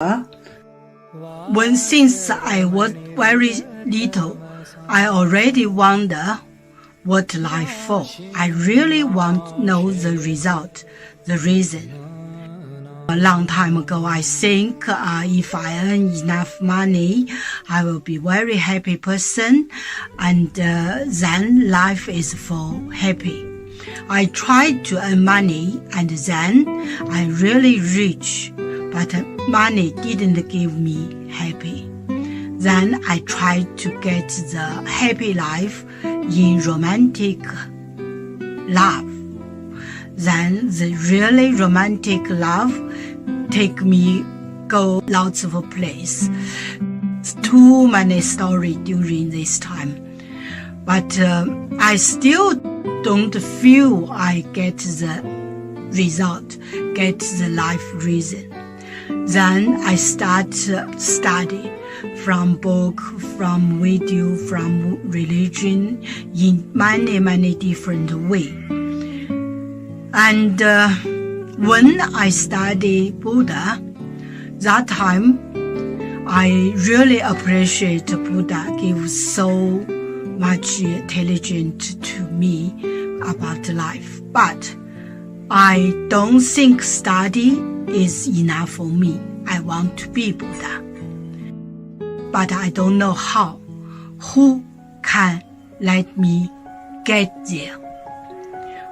When since I was very little, I already wonder what life for. I really want to know the result, the reason. A long time ago, I think if I earn enough money, I will be very happy person, and then life is for happy. I tried to earn money, and then I really rich, but money didn't give me happy. Then I tried to get the happy life in romantic love. Then the really romantic love take me go lots of place. Too many stories during this time. But I still don't feel I get the result, get the life reason. Then I start study from book, from video, from religion in many different ways. And when I study Buddha, that time I really appreciate Buddha gives so much intelligence to me about life. But I don't think study is enough for me. I want to be Buddha. But I don't know how. Who can let me get there?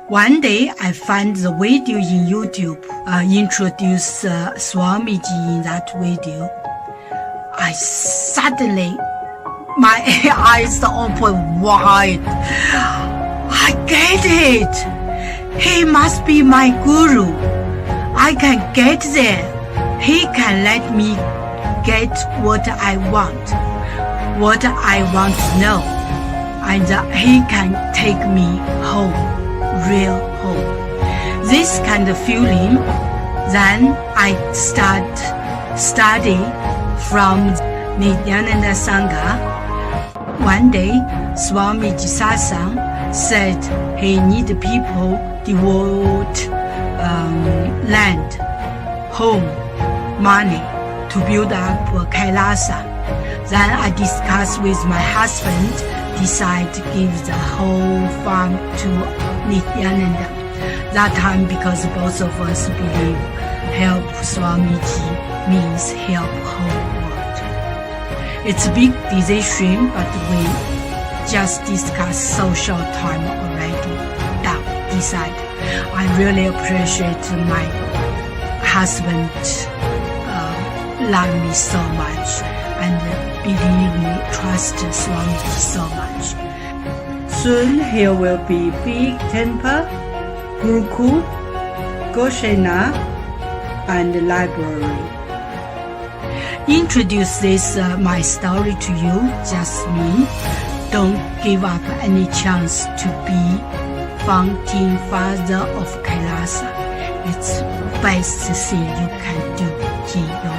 One day I find the video in YouTube, introduce Swamiji in that video. I suddenly, my eyes open wide. I get it. He must be my guru. I can get there. He can let me get what I want to know. And he can take me home. Real home. This kind of feeling, then I start study from Nithyananda Sangha. One day, Swamiji Satsang said he need people devote land, home, money to build up Kailasa. Then I discussed with my husband, decide to give the whole farm to Nithyananda. That time, because both of us believe help Swamiji means help whole world. It's a big decision, but we just discussed so short time already. Decide. I really appreciate my husband love me so much and believe me, trust Swamiji so much. Soon here will be big temple, Gurukul, Goshena, and library. Introduce this my story to you, just me. Don't give up any chance to be founding father of Kailasa. It's the best thing you can do in your life.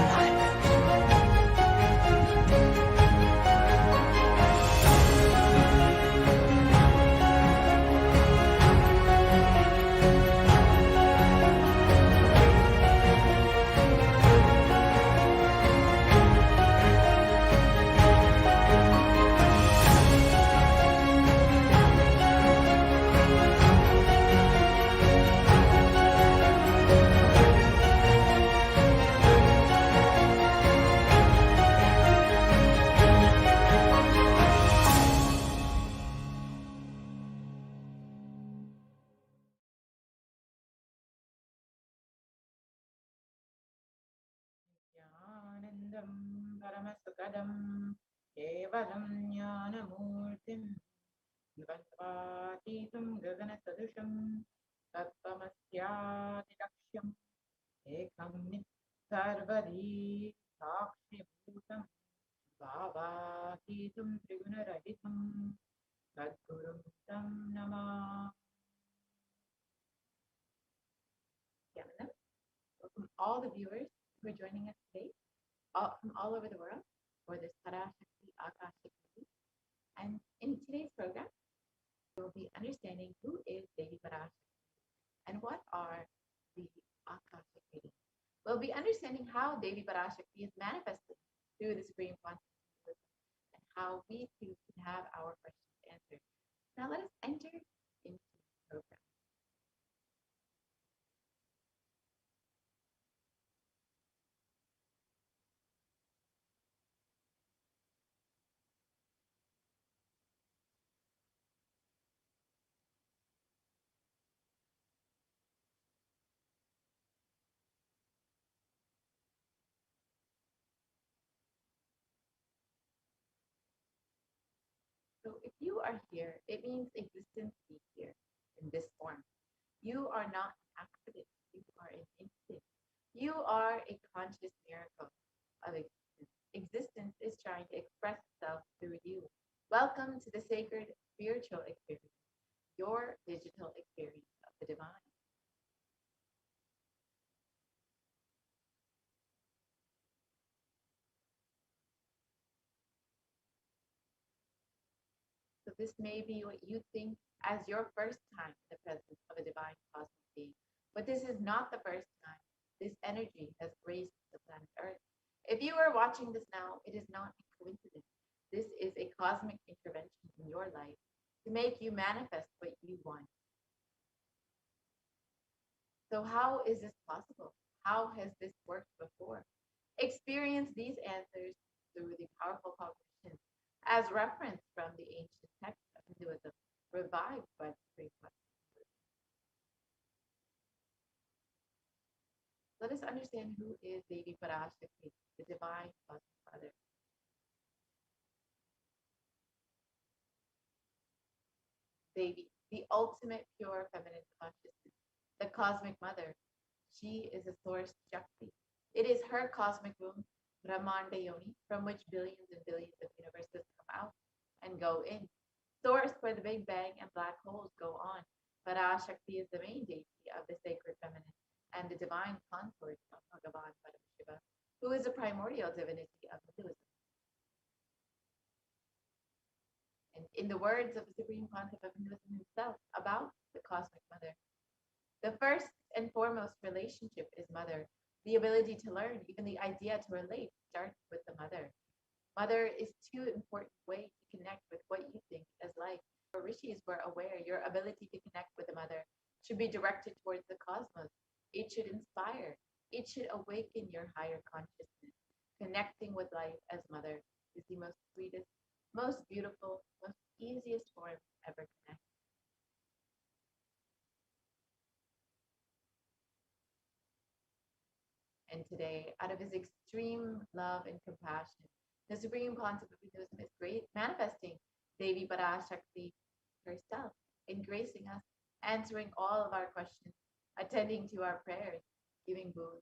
Nithyanandam Paramashivoham Kevalam Jnanamurtim Dvandvatitam Gaganasadusham Tattvamasyaadilaksham Ekam Nitsarvari Sakshi Bhutam Bhavatitam Trigunarahitam Sadgurum Tam Namah. Welcome all the viewers who are joining us today from all over the world for this Parashakti Akashakti. And in today's program, we'll be understanding who is Devi Parashakti and what are the Akashakti. We'll be understanding how Devi Parashakti is manifested through the Supreme Consciousness and how we too can have our questions answered. Now let us enter into the program. So if you are here, it means existence be here in this form. You are not an accident. You are an instant. You are a conscious miracle of existence. Existence is trying to express itself through you. Welcome to the sacred spiritual experience, your digital experience of the divine. So this may be what you think as your first time in the presence of a divine cosmic being. But this is not the first time this energy has graced the planet Earth. If you are watching this now, it is not a coincidence. This is a cosmic intervention in your life to make you manifest what you want. So how is this possible? How has this worked before? Experience these answers through the powerful cognition as referenced from the ancient text of Hinduism, revived by the Supreme Consciousness. Let us understand who is Devi Parashakti, the divine cosmic mother. Devi, the ultimate pure feminine consciousness, the cosmic mother. She is a source Shakti. It is her cosmic womb, Brahmanda Yoni, from which billions and billions of universes come out and go in. Source where the Big Bang and black holes go on. Parashakti is the main deity of the sacred feminine and the divine consort of Bhagavan Paramashiva, who is a primordial divinity of Hinduism. And in the words of the Supreme Pontiff of Hinduism himself about the Cosmic Mother, the first and foremost relationship is mother. The ability to learn, even the idea to relate, starts with the mother. Mother is too important way to connect with what you think as life. Our rishis were aware your ability to connect with the mother should be directed towards the cosmos. It should inspire. It should awaken your higher consciousness. Connecting with life as mother is the most sweetest, most beautiful, most easiest form to ever connect. And today, out of his extreme love and compassion, the Supreme Concept of Hinduism is great, manifesting Devi Parashakti herself, engracing us, answering all of our questions, attending to our prayers, giving boons,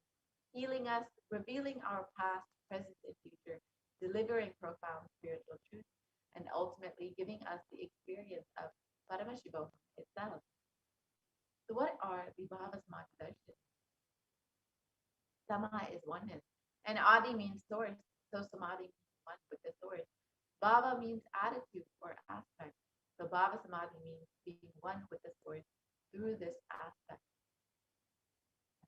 healing us, revealing our past, present, and future, delivering profound spiritual truths, and ultimately giving us the experience of Paramashivoham itself. So what are the Bhavas Margadarshan? Sama is oneness, and Adi means source, so Samadhi means one with the source. Bhava means attitude or aspect, so Bhava Samadhi means being one with the source through this aspect.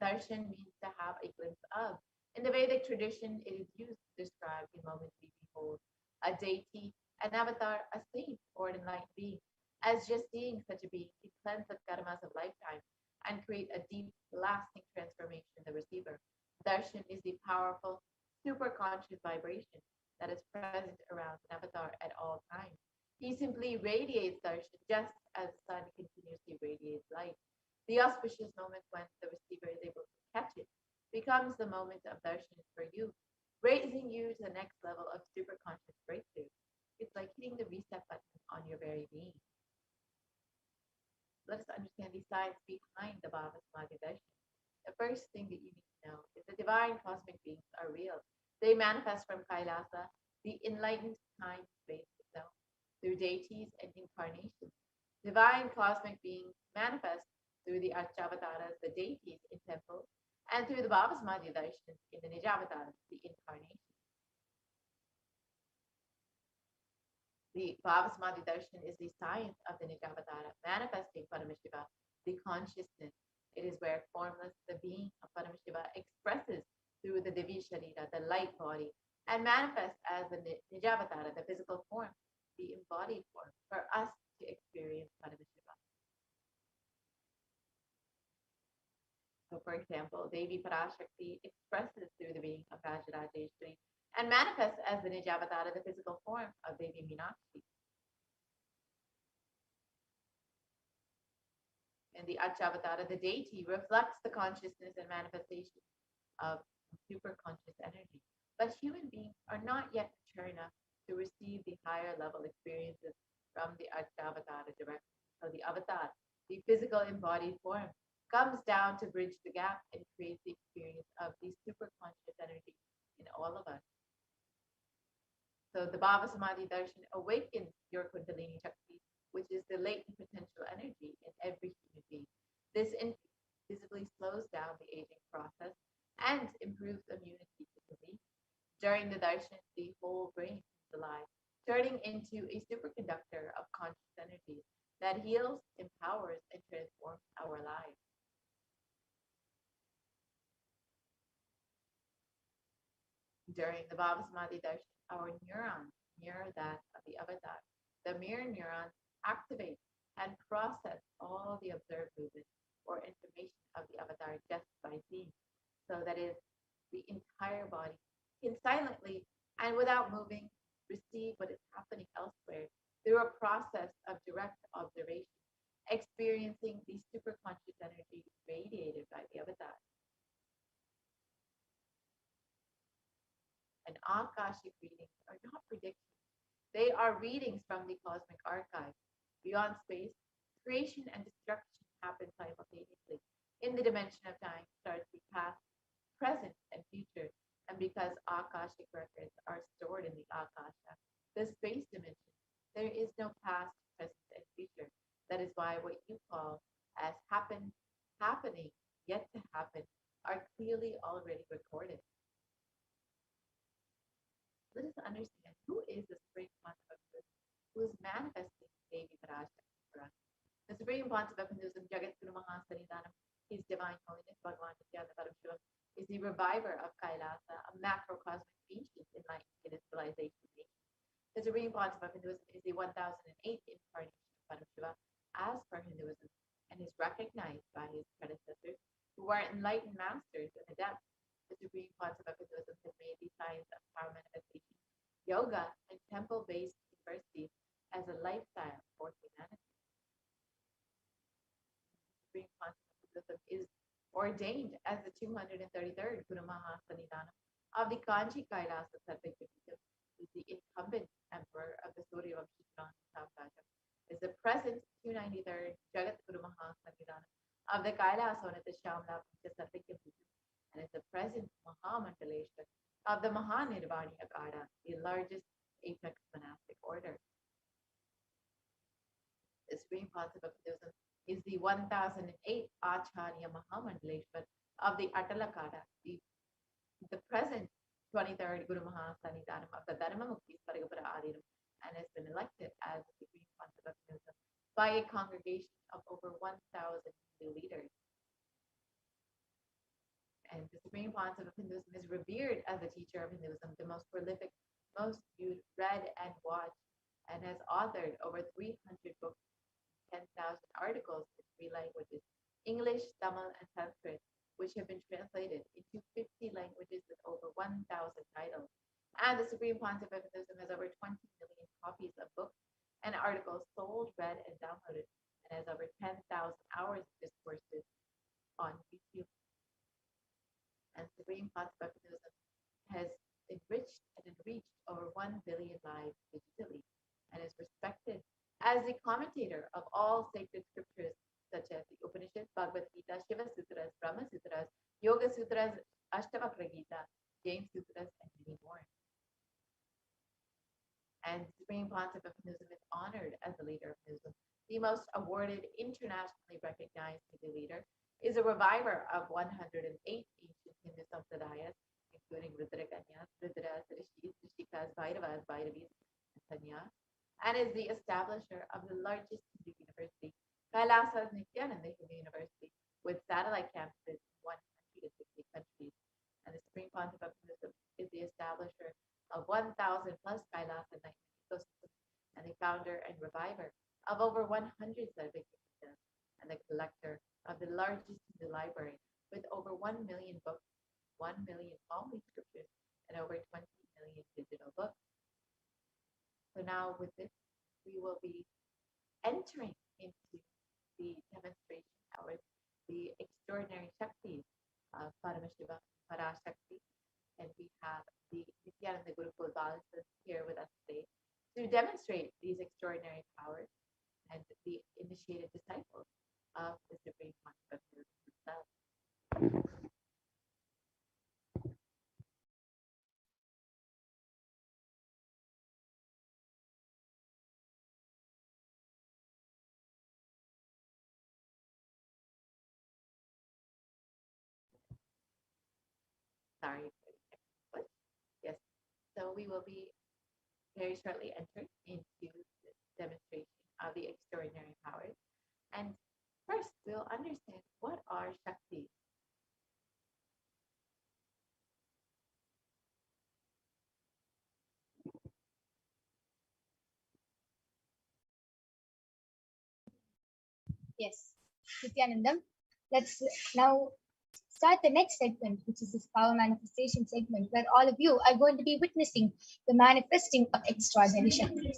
Darshan means to have a glimpse of. In the Vedic tradition, it is used to describe the moment we behold a deity, an avatar, a saint, or an enlightened being. As just seeing such a being can cleanse the karmas of lifetime and create a deep, lasting transformation in the receiver. Darshan is the powerful, super conscious vibration that is present around an avatar at all times. He simply radiates darshan just as the sun continuously radiates light. The auspicious moment when the receiver is able to catch it becomes the moment of darshan for you, raising you to the next level of super conscious breakthrough. It's like hitting the reset button on your very being. Let us understand the science behind the Bhava Samadhi darshan. The first thing that you need to know is the divine cosmic beings are real. They manifest from Kailasa, the enlightened time space itself, through deities and incarnations. Divine cosmic beings manifest through the Archavataras, the deities in temples, and through the Bhavasmadhi darshans in the Nijavataras, the incarnations. The Bhavasmadhi darshan is the science of the Nijavatara, manifesting Paramashiva, the consciousness. It is where formless, the being of Paramashiva expresses through the Divi Sharira, the light body, and manifest as the Nijavatara, the physical form, the embodied form, for us to experience Paramashiva. So, for example, Devi Parashakti expresses through the being of Rajarajeswari and manifests as the Nijavatara, the physical form of Devi Meenakshi. And the Achavatara, the deity, reflects the consciousness and manifestation of superconscious energy. But human beings are not yet mature enough to receive the higher level experiences from the Achavatara directly. So the avatar, the physical embodied form, comes down to bridge the gap and create the experience of the superconscious energy in all of us. So the Bhava Samadhi Darshan awakens your Kundalini Shakti, which is the latent potential energy in every human being. This visibly slows down the aging process and improves immunity to disease. During the darshan, the whole brain comes alive, turning into a superconductor of conscious energy that heals, empowers, and transforms our lives. During the Bhava Samadhi darshan, our neurons mirror that of the avatar. The mirror neurons activate and process all the observed movements or information of the avatar just by seeing. So that is, the entire body can silently and without moving receive what is happening elsewhere through a process of direct observation, experiencing the superconscious energy radiated by the avatar. And Akashic readings are not predictions. They are readings from the cosmic archive. Beyond space, creation and destruction happen simultaneously. In the dimension of time starts the past, present, and future. And because Akashic records are stored in the Akasha, the space dimension, there is no past, present, and future. That is why what you call as happening, yet to happen, are clearly already recorded. Let us understand who is the Supreme Pontiff who is manifesting Devi Parashakti for us. The Supreme Pontiff of Hinduism, Jagat Guru Mahasanidanam, His Divine Holiness Bhagavan Nithyananda Paramashivam, is the reviver of Kailasa, a macrocosmic ancient enlightened civilization nation. The Supreme Pontiff of Hinduism is the 1008th incarnation of Paramashiva as per Hinduism and is recognized by his predecessors who are enlightened masters and adepts. The Supreme Pontiff of Hinduism has made the science of power manifestation, yoga, and temple-based universities as a lifestyle for humanity. The Supreme Pontiff of Hinduism is ordained as the 233rd Guru Mahasanidanam of the Kanchi Kailasa Sarvajapita, is the incumbent emperor of the Surya Vamsha Sampradaya, is the present 293rd Jagat Guru Mahasanidanam of the Kailasa Shamla Sarvajapita, and is the present Mahamandaleshwar of the Mahanirvani Akada, the largest apex monastic order. The Supreme Pontiff of Hinduism is the 1008th Acharya Mahamandaleshwar of the Atalakada, the present 23rd Guru Mahasanidanam of the Dharma Mukti Paragapara Adinam, and has been elected as the Supreme Pontiff of Hinduism by a congregation of over 1,000 Hindu leaders. And the Supreme Pontiff of Hinduism is revered as the teacher of Hinduism, the most prolific, most viewed, read, and watched, and has authored over 300 books, 10,000 articles in 3 languages, English, Tamil, and Sanskrit, which have been translated into 50 languages with over 1,000 titles. And the Supreme Pontiff of Hinduism has over 20 million copies of books and articles sold, read, and downloaded, and has over 10,000 hours of discourses on YouTube. And Supreme Pontiff of Hinduism has enriched and enriched over 1 billion lives digitally and is respected as the commentator of all sacred scriptures such as the Upanishads, Bhagavad Gita, Shiva Sutras, Brahma Sutras, Yoga Sutras, Ashtavakra Gita, James Sutras, and many more. And the Supreme Pontiff of Hinduism is honored as the leader of Hinduism. The most awarded, internationally recognized Hindu leader is a reviver of 108 ancient Hindu sampradayas, including Rudrakanyas, Rudras, Rishis, Rishikas, Bhairavas, Bhairavis, and Sanyas, and is the establisher of the largest Hindu university, Kailasa Nithyananda Hindu University, with satellite campuses in 160 countries. And the Supreme treasure of 1,000 plus Kailas enlightenment ecosystems, and the founder and reviver of over 100 Sarvik kingdoms, and the collector of the largest Hindu library with over 1 million books, 1 million Palm scriptures, and over 20 million digital books. So now with this, we will be entering into the demonstration hours, the extraordinary Shaktis of Paramashivoham, Parashakti, and we have the Nithyananda Gurukul Balasas here with us today to demonstrate these extraordinary powers and the initiated disciples of the Supreme Concept himself. Sorry for the technical glitch. Yes, so we will be very shortly entering into the demonstration of the extraordinary powers. And first, we'll understand what are Shaktis. Yes, Nithyanandam. Let's now start the next segment, which is this power manifestation segment, where all of you are going to be witnessing the manifesting of extraordinary Shaktis.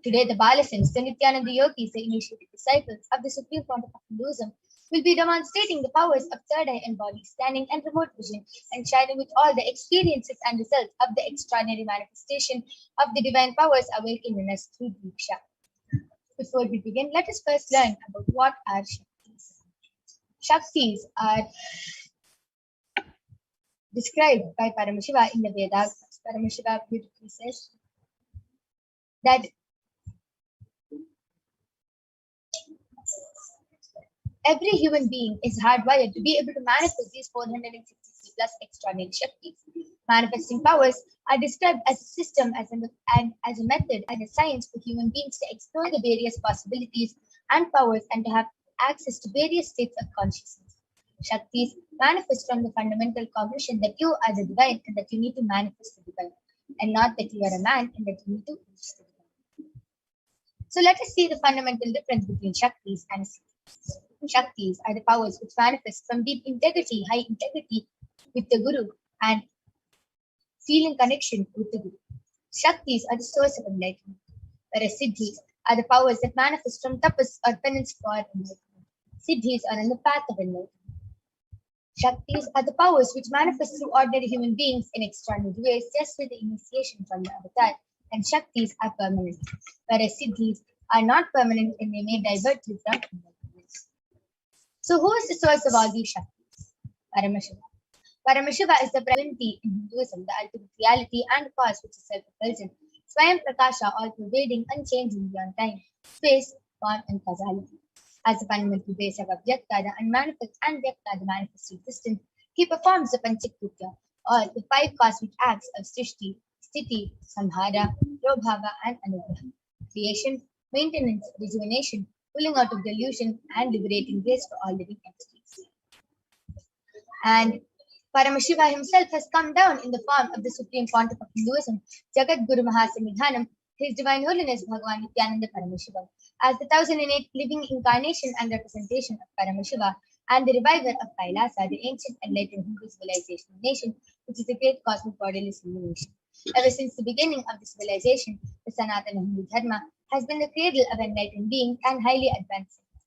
Today, the Balasins, the Nithyananda yogis, the initiated disciples of the Supreme Concept of Hinduism, will be demonstrating the powers of third eye and body, standing and remote vision, and sharing with all the experiences and results of the extraordinary manifestation of the divine powers awakened in us through Diksha. Before we begin, let us first learn about what are Shaktis. Shaktis are described by Paramashiva in the Vedas. Paramashiva beautifully says that every human being is hardwired to be able to manifest these 463 plus extraordinary Shaktis. Manifesting powers are described as a system, as a method, and a science for human beings to explore the various possibilities and powers and to have access to various states of consciousness. Shaktis manifest from the fundamental cognition that you are the divine and that you need to manifest the divine, and not that you are a man and that you need to reach the divine. So let us see the fundamental difference between Shaktis and Siddhis. Shaktis are the powers which manifest from deep integrity, high integrity with the Guru, and feeling connection with the Guru. Shaktis are the source of enlightenment, whereas Siddhis are the powers that manifest from tapas or penance for enlightenment. Siddhis are on the path of enlightenment. Shaktis are the powers which manifest through ordinary human beings in extraordinary ways, just with the initiation from the avatar, and Shaktis are permanent, whereas Siddhis are not permanent and they may divert you from enlightenment. So who is the source of all these Shaktis? Paramashiva. Paramashiva is the divinity in Hinduism, the ultimate reality and cause which is self-effulgent, Swayam Prakasha, all-pervading, unchanging beyond time, space, form, and causality. As the fundamental base of Avyakta, the unmanifest, and Vyakta, the manifest existence, he performs the Panchakritya, or the 5 cosmic acts of Srishti, Sthiti, Samhara, Prabhava, and Anugraha: creation, maintenance, rejuvenation, pulling out of delusion, and liberating grace for all living entities. And Paramashiva himself has come down in the form of the Supreme Pontiff of Hinduism, Jagat Guru Mahasamidhanam, His Divine Holiness Bhagavan Nithyananda Paramashivam, as the 1008 living incarnation and representation of Paramashiva and the reviver of Kailasa, the ancient enlightened Hindu civilization nation, which is a great cosmic bodily civilization. Ever since the beginning of the civilization, the Sanatana Hindu Dharma has been the cradle of enlightened beings and highly advanced science.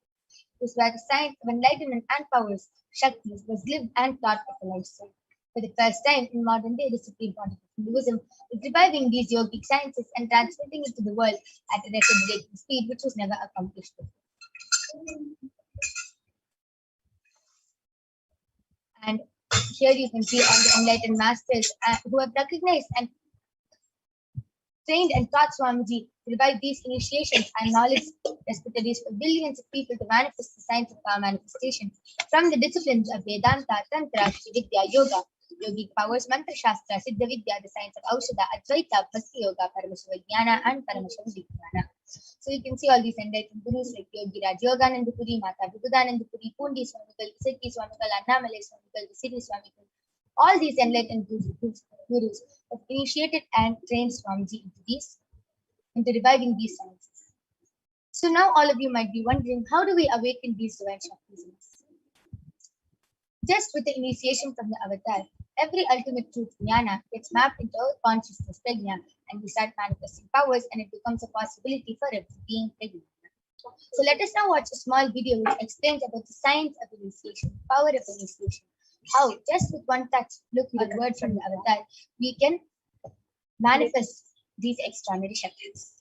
This where the science of enlightenment and powers, Shaktis, was lived and taught as a lifestyle. For the first time in modern day, the Supreme Pontiff of Hinduism is reviving these yogic sciences and transmitting it to the world at a record-breaking speed, which was never accomplished before. And here you can see all the enlightened masters who have recognized and trained and taught Swamiji to revive these initiations and knowledge repositories for billions of people to manifest the science of power manifestation from the disciplines of Vedanta, Tantra, Vidya, Yoga, Yogic powers, Mantra Shastra, Siddha Vidya, the science of Aushadha, Advaita, Bhakti Yoga, Paramashivoham, and Paramashivoham. So you can see all these enlightened gurus like Yogi Raj Yogananda Puri, Mata Vibhudananda Puri, Pundi Swamigal, Isaki Swamigal, Annamalai Swamigal, Visiri Swamigal, All these enlightened gurus have initiated and trained Swamiji into reviving these sciences. So now all of you might be wondering, how do we awaken these divine Shaktis in us? Just with the initiation from the avatar, every ultimate truth, jnana, gets mapped into our consciousness, prajna, and we start manifesting powers, and it becomes a possibility for every being prajna. So let us now watch a small video which explains about the science of initiation, power of initiation, how just with one touch, looking at the word from the avatar, we can manifest these extraordinary Shaktis.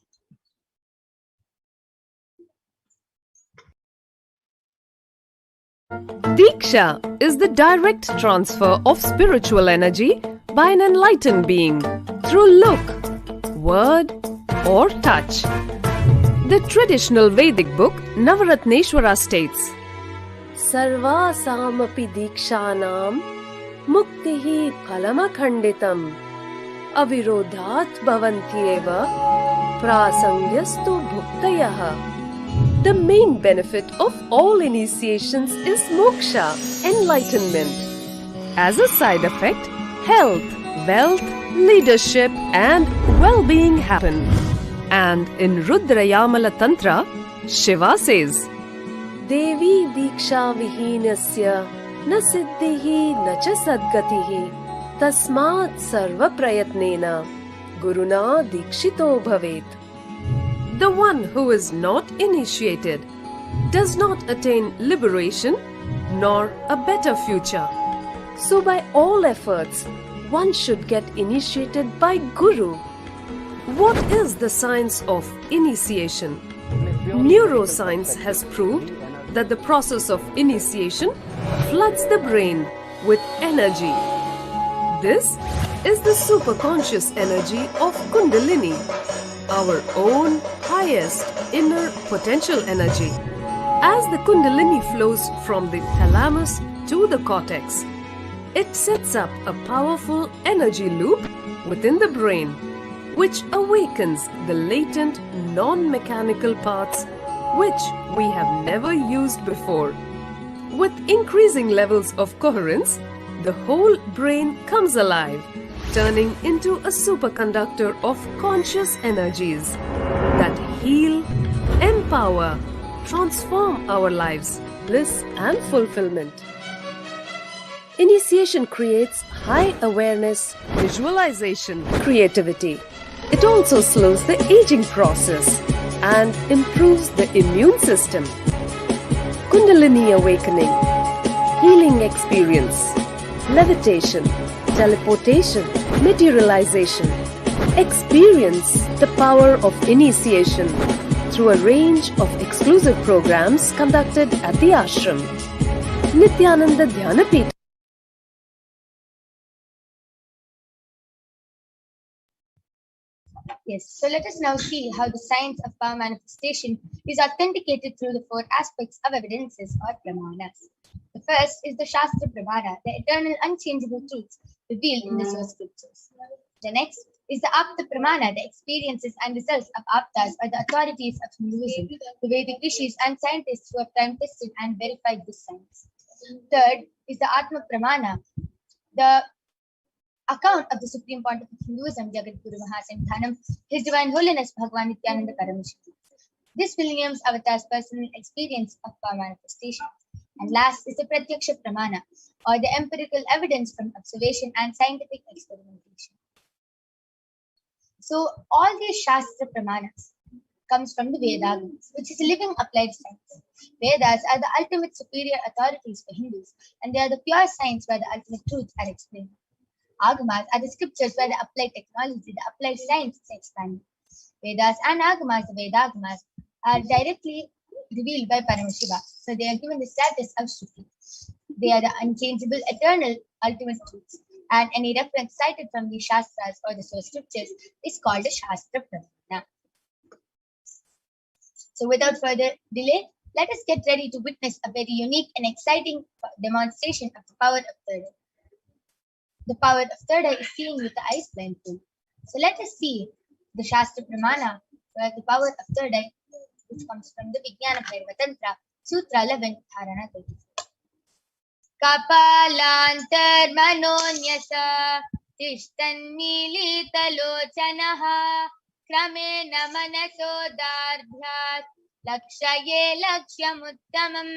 Diksha is the direct transfer of spiritual energy by an enlightened being through look, word, or touch. The traditional Vedic book Navaratneshwara states, Sarvasamapi dikshanam muktihi phalamakhanditam avirodhat bhavantyeva prasangyastu bhuktayaha. The main benefit of all initiations is moksha, enlightenment. As a side effect, health, wealth, leadership, and well-being happen. And in Rudrayamala Tantra, Shiva says, Devi diksha vihinasya na siddhihi na cha sadgatihi tasmat sarva prayatnena guruna dikshito bhavet. The one who is not initiated does not attain liberation nor a better future. So by all efforts, one should get initiated by Guru. What is the science of initiation? Neuroscience has proved that the process of initiation floods the brain with energy. This is the superconscious energy of Kundalini, our own highest inner potential energy. As the Kundalini flows from the thalamus to the cortex, it sets up a powerful energy loop within the brain, which awakens the latent non-mechanical parts which we have never used before. With increasing levels of coherence, the whole brain comes alive, turning into a superconductor of conscious energies that heal, empower, transform our lives, bliss and fulfillment. Initiation creates high awareness, visualization, creativity. It also slows the aging process and improves the immune system. Kundalini awakening, healing experience, levitation, teleportation, materialization. Experience the power of initiation through a range of exclusive programs conducted at the ashram. Nithyananda Paramashivam. Yes, so let us now see how the science of power manifestation is authenticated through the four aspects of evidences or pramanas. The first is the Shastra Pramana, the eternal unchangeable truths revealed in the source scriptures. The next is the Apta Pramana, the experiences and results of Aptas or the authorities of Hinduism, the Vedic rishis and scientists who have time tested and verified this science. Third is the Atma Pramana, the account of the Supreme Pontiff of Hinduism, Jagadguru Mahasanthanam, His Divine Holiness Bhagavan Nithyananda Paramashivam. This William's avatar's personal experience of power manifestation. And last is the Pratyaksha Pramana, or the empirical evidence from observation and scientific experimentation. So all these Shastra Pramanas comes from the Vedas, which is a living applied science. Vedas are the ultimate superior authorities for Hindus, and they are the pure science where the ultimate truths are explained. Agamas are the scriptures where the applied technology, the applied science is expanded. Vedas and Agamas, the Vedagamas, are directly revealed by Paramashiva, so they are given the status of Shruti. They are the unchangeable, eternal, ultimate truths, and any reference cited from the Shastras or the source scriptures is called a Shastra Pramana. So without further delay, let us get ready to witness a very unique and exciting demonstration of the power of third eye. The power of third eye is seeing with the eyes blindfold. So let us see the Shastra Pramana, where the power of third eye, which comes from the Vijnana Bhairava Tantra, Sutra 11, Dharana 34. कपालान्तर्मनोन्यसा तिष्ठन्मीलितलोचनः क्रमेण मनसो दार्ढ्यात् लक्ष्ये लक्ष्यमुत्तमम्.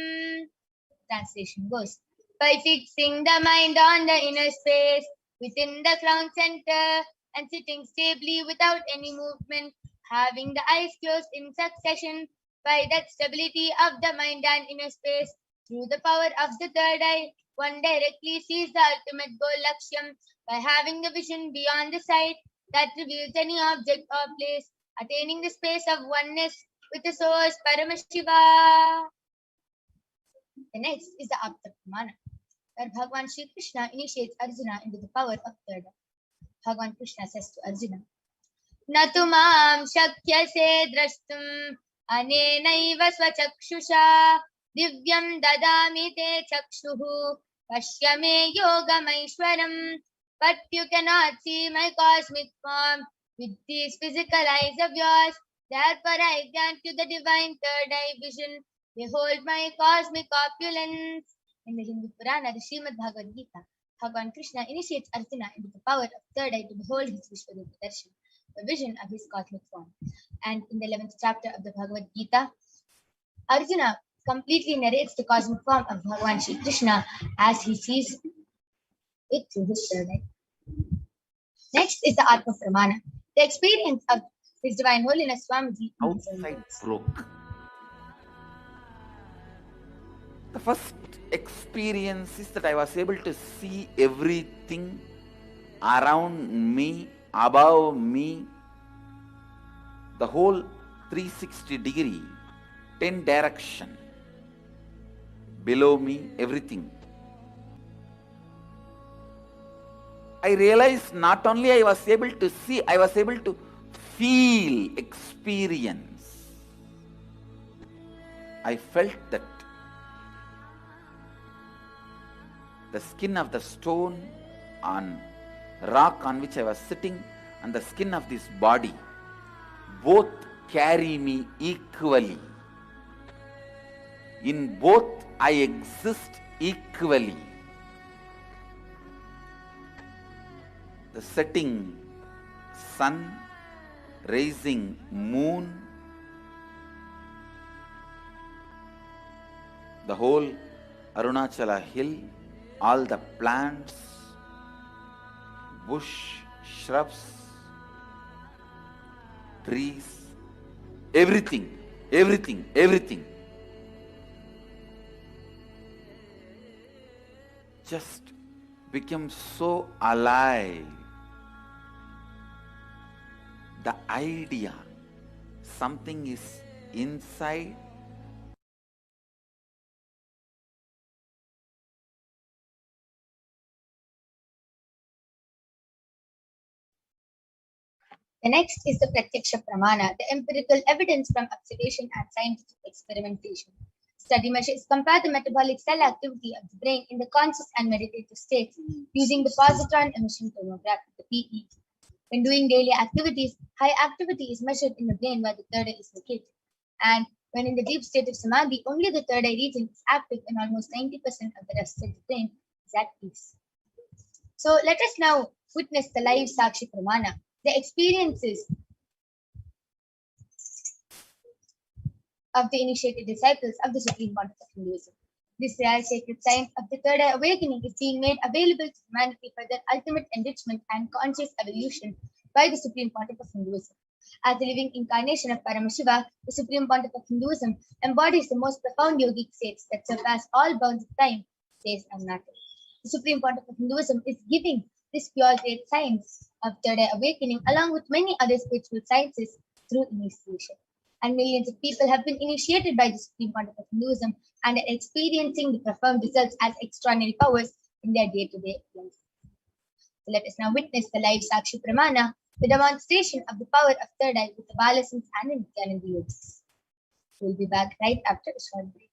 Translation goes, by fixing the mind on the inner space within the crown center and sitting stably without any movement, having the eyes closed in succession, by that stability of the mind and inner space, through the power of the third eye, one directly sees the ultimate goal Lakshyam by having the vision beyond the sight that reveals any object or place, attaining the space of oneness with the source Paramashiva. The next is the Apta Pramana, where Bhagavan Shri Krishna initiates Arjuna into the power of third eye. Bhagavan Krishna says to Arjuna, Natu mam shakyase drashtum anenaiva swachakshusha divyam dadami te chakshuhu pashyame yogamaishwaram. But you cannot see my cosmic form with these physical eyes of yours. Therefore I grant you the divine third eye vision. Behold my cosmic opulence. In the Hindu Purana, the Srimad Bhagavad Gita, Bhagavan Krishna initiates Arjuna into the power of third eye to behold his Vishwarupa Darshan, the vision of his cosmic form. And in the 11th chapter of the Bhagavad Gita, Arjuna completely narrates the cosmic form of Bhagavan Shri Krishna as he sees it through his third eye. Next is the Atma Pramana, the experience of His Divine Holiness Swamiji. Outside broke. The first experience is that I was able to see everything around me, above me, the whole 360 degree, 10 direction, below me, everything. I realized not only I was able to see, I was able to feel, experience. I felt that the skin of the stone on rock on which I was sitting and the skin of this body both carry me equally. In both I exist equally. The setting sun, rising moon, the whole Arunachala hill, all the plants, bush, shrubs, trees, everything, everything, everything. Just became so alive. The idea, something is inside. The next is the Pratyaksha Pramana, the empirical evidence from observation and scientific experimentation. Study measures compare the metabolic cell activity of the brain in the conscious and meditative states using the positron emission tomography, the PET. When doing daily activities, high activity is measured in the brain where the third eye is located. And when in the deep state of samadhi, only the third eye region is active and almost 90% of the rest of the brain is at peace. So let us now witness the live Sakshi Pramana, the experiences of the initiated disciples of the Supreme Pontiff of Hinduism. This rare sacred science of the third eye awakening is being made available to humanity for their ultimate enrichment and conscious evolution by the Supreme Pontiff of Hinduism. As the living incarnation of Paramashiva, the Supreme Pontiff of Hinduism embodies the most profound yogic states that surpass all bounds of time, space, and matter. The Supreme Pontiff of Hinduism is giving this pure great science of third eye awakening along with many other spiritual sciences through initiation. And millions of people have been initiated by the Supreme Pontiff of Hinduism and are experiencing the profound results as extraordinary powers in their day-to-day life. So let us now witness the live Sakshi Pramana, the demonstration of the power of third eye with the Balasans and the Nithyananda yogis. We'll be back right after a short break.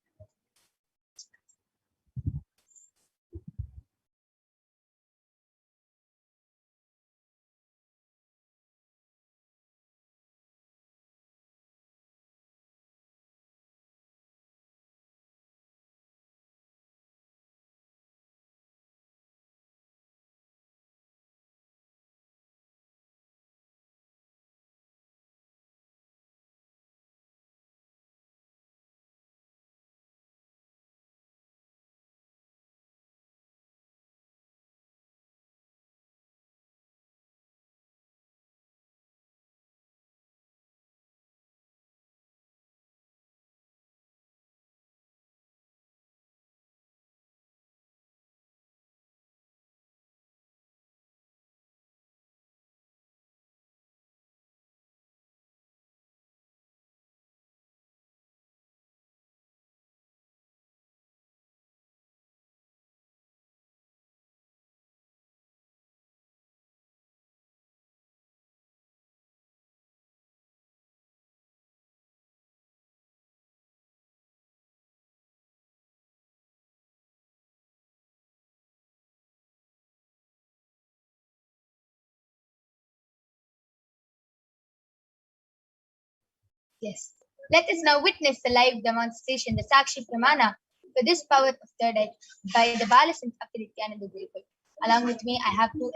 Yes. Let us now witness the live demonstration, the Sakshi Pramana, for this power of third eye by the Balasant of the Nithyananda Gurukul. Along with me, I have one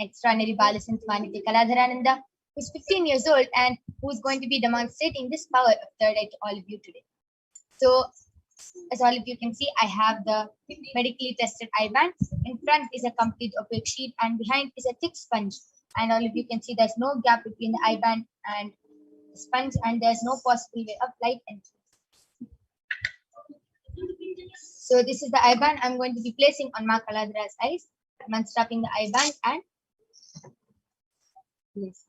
extraordinary Balasant Manitya Kaladharananda, who is 15 years old and who is going to be demonstrating this power of third eye to all of you today. So, as all of you can see, I have the medically tested eye band. In front is a complete opaque sheet and behind is a thick sponge. And all of you can see there's no gap between the eye band and the sponge, and there's no possible way of light entry. So this is the eye band I'm going to be placing on Ma Kaladhara's eyes. I'm unstrapping the eye band and yes.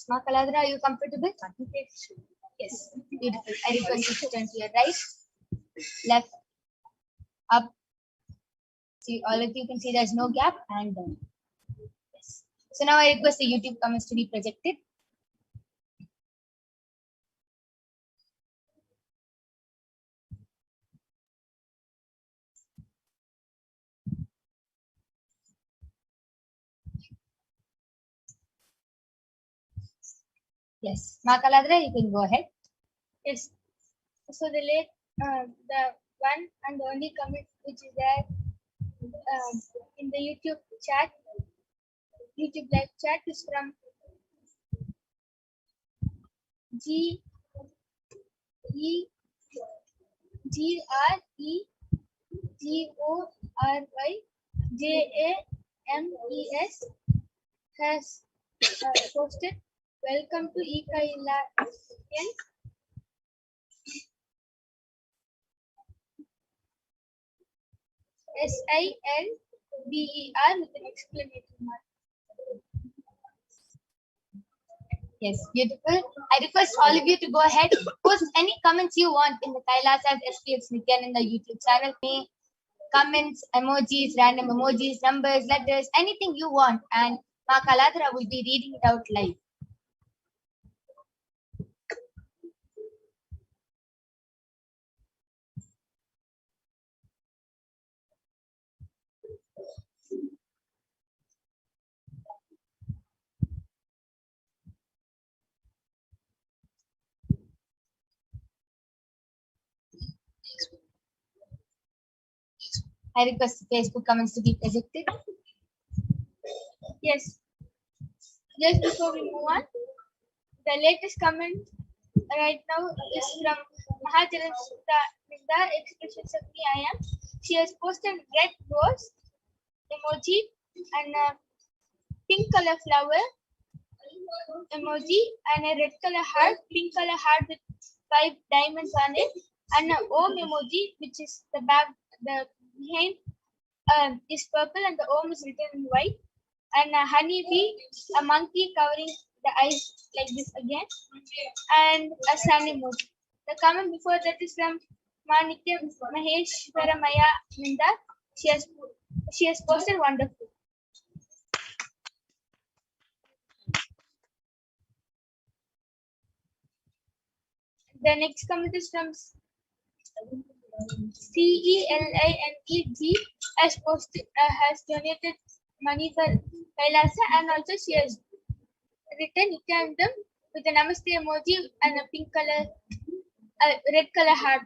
Ma Kaladhara, are you comfortable? Yes, beautiful. I request you to turn to your right, left, up. See, all of you can see there's no gap and down. Yes. So now I request the YouTube comments to be projected. Yes, Ma Kaladhara, you can go ahead. Yes. So the one and the only comment which is there in the YouTube live chat is from G E G R E G O R Y J A M E S has posted, "Welcome to Ekailayan." SILBER with an exclamation mark. Yes, beautiful. I request all of you to go ahead, post any comments you want in the Kailasa's HDH Nithyananda YouTube channel. Comments, emojis, random emojis, numbers, letters, anything you want, and Ma Kaladhara will be reading it out live. I request the Facebook comments to be projected. Yes. Just before we move on, the latest comment right now is from Mahajaran Nida Expressions of Me I Am. She has posted red rose emoji and a pink color flower emoji and a red color heart, pink color heart with 5 diamonds on it, and a Om emoji, which is the behind is purple and the Om is written in white, and a honeybee, a monkey covering the eyes like this again, and a sun emoji. The comment before that is from Manikya Maheshwaramaya Ninda. She has posted wonderful. The next comment is from CELINEG has donated money for Kailasa, and also she has written Nityanandam with a Namaste emoji and a pink color, red color heart.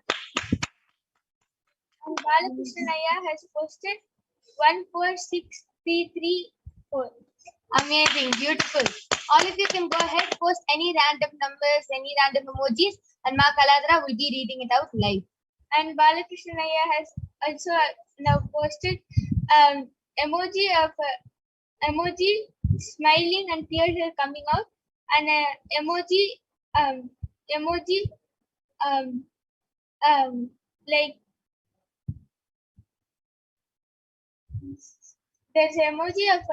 And Balakrishnaya has posted 146334. Amazing, beautiful. All of you can go ahead, post any random numbers, any random emojis, and Ma Kaladhara will be reading it out live. And Balakrishnaya has also now posted emoji smiling and tears are coming out, and emoji like there's an emoji of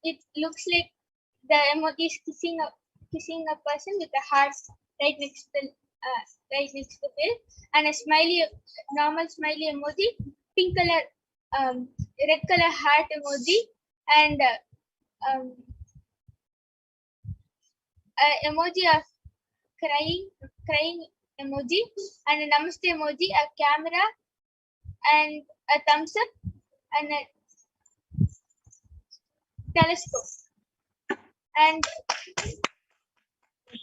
it looks like the emoji is kissing a person with a heart right next to the face, and a normal smiley emoji, pink color, red color heart emoji, and emoji of crying emoji, and a namaste emoji, a camera and a thumbs up and a telescope. And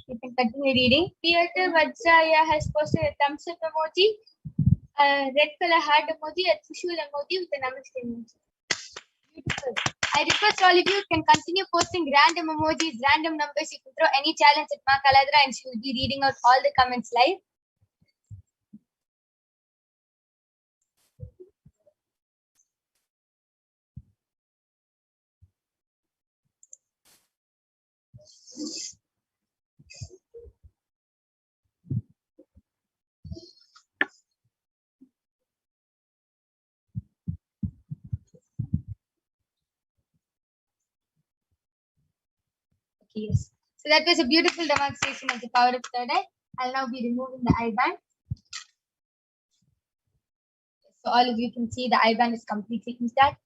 you can continue reading. Peter Vajraya has posted a thumbs up emoji, a red color heart emoji, a Trishul emoji with a namaste emoji. Beautiful. I request all of you can continue posting random emojis, random numbers. You can throw any challenge at Ma Kaladra and she will be reading out all the comments live. Okay, yes. So that was a beautiful demonstration of the power of third eye. I'll now be removing the eye band. So all of you can see the eye band is completely intact.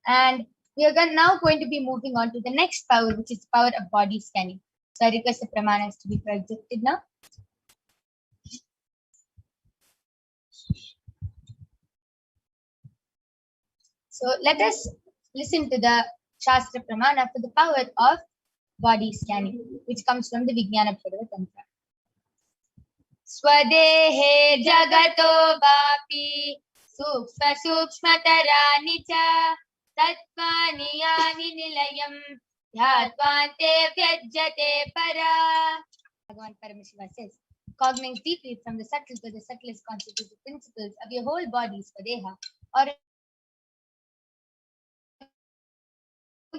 And we are now going to be moving on to the next power, which is the power of body scanning. So I request the pramanas to be projected now. So let us listen to the Shastra Pramana for the power of body scanning, which comes from the Vijnana Purva Tantra. Swadehe jagato vapi sukshma sukshmatarani cha tattvani yani nilayam dhyattvante vyajyate para. Bhagavan Paramashiva says, cognize deeply from the subtle to the subtlest constitutive principles of your whole body, Swadeha, or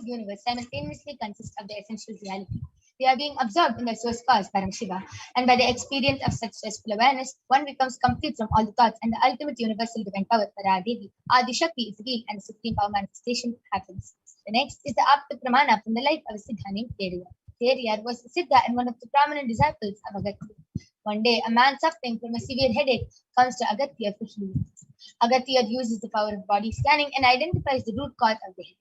universe simultaneously consists of the essential reality. They are being absorbed in the source cause, Paramashiva, and by the experience of such stressful awareness, one becomes complete from all the thoughts, and the ultimate universal divine power, Paradevi, Adi Shakti, is revealed, and the supreme power manifestation happens. The next is the Apta Pramana from the life of a Siddha named Teriyar. Teriyar was a Siddha and one of the prominent disciples of Agatya. One day, a man suffering from a severe headache comes to Agatya for healing. Agatya uses the power of body scanning and identifies the root cause of the headache.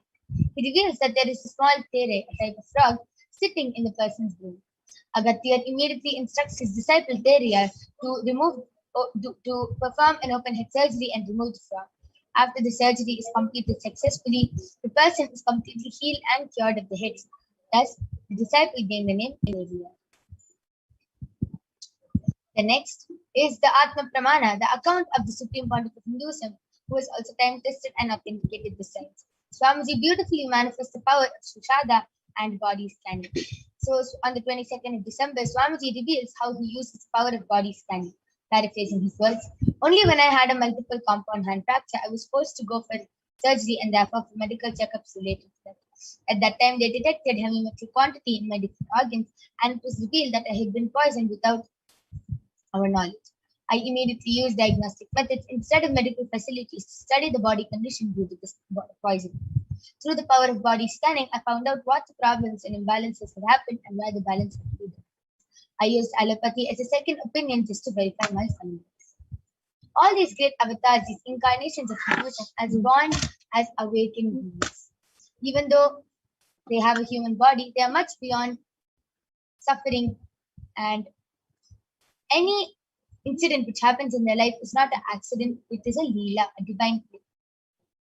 He reveals that there is a small tere, a type of frog, sitting in the person's brain. Agatya immediately instructs his disciple Teriyar to perform an open head surgery and remove the frog. After the surgery is completed successfully, the person is completely healed and cured of the head. Thus, the disciple gained the name Teriyar. The next is the Atma Pramana, the account of the Supreme Pontiff of Hinduism, who has also time tested and authenticated the science. Swamiji beautifully manifests the power of Sushada and body scanning. So on the 22nd of December, Swamiji reveals how he uses the power of body scanning. Paraphrasing his words, only when I had a multiple compound hand fracture, I was forced to go for surgery and therefore for medical checkups related to that. At that time, they detected heavy quantity in my different organs, and it was revealed that I had been poisoned without our knowledge. I immediately used diagnostic methods instead of medical facilities to study the body condition due to this poison. Through the power of body scanning, I found out what the problems and imbalances had happened and why the balance had to be done. I used allopathy as a second opinion just to verify my findings. All these great avatars, these incarnations of Hinduism, as born as awakened beings. Even though they have a human body, they are much beyond suffering, and any incident which happens in their life is not an accident, it is a leela, a divine play.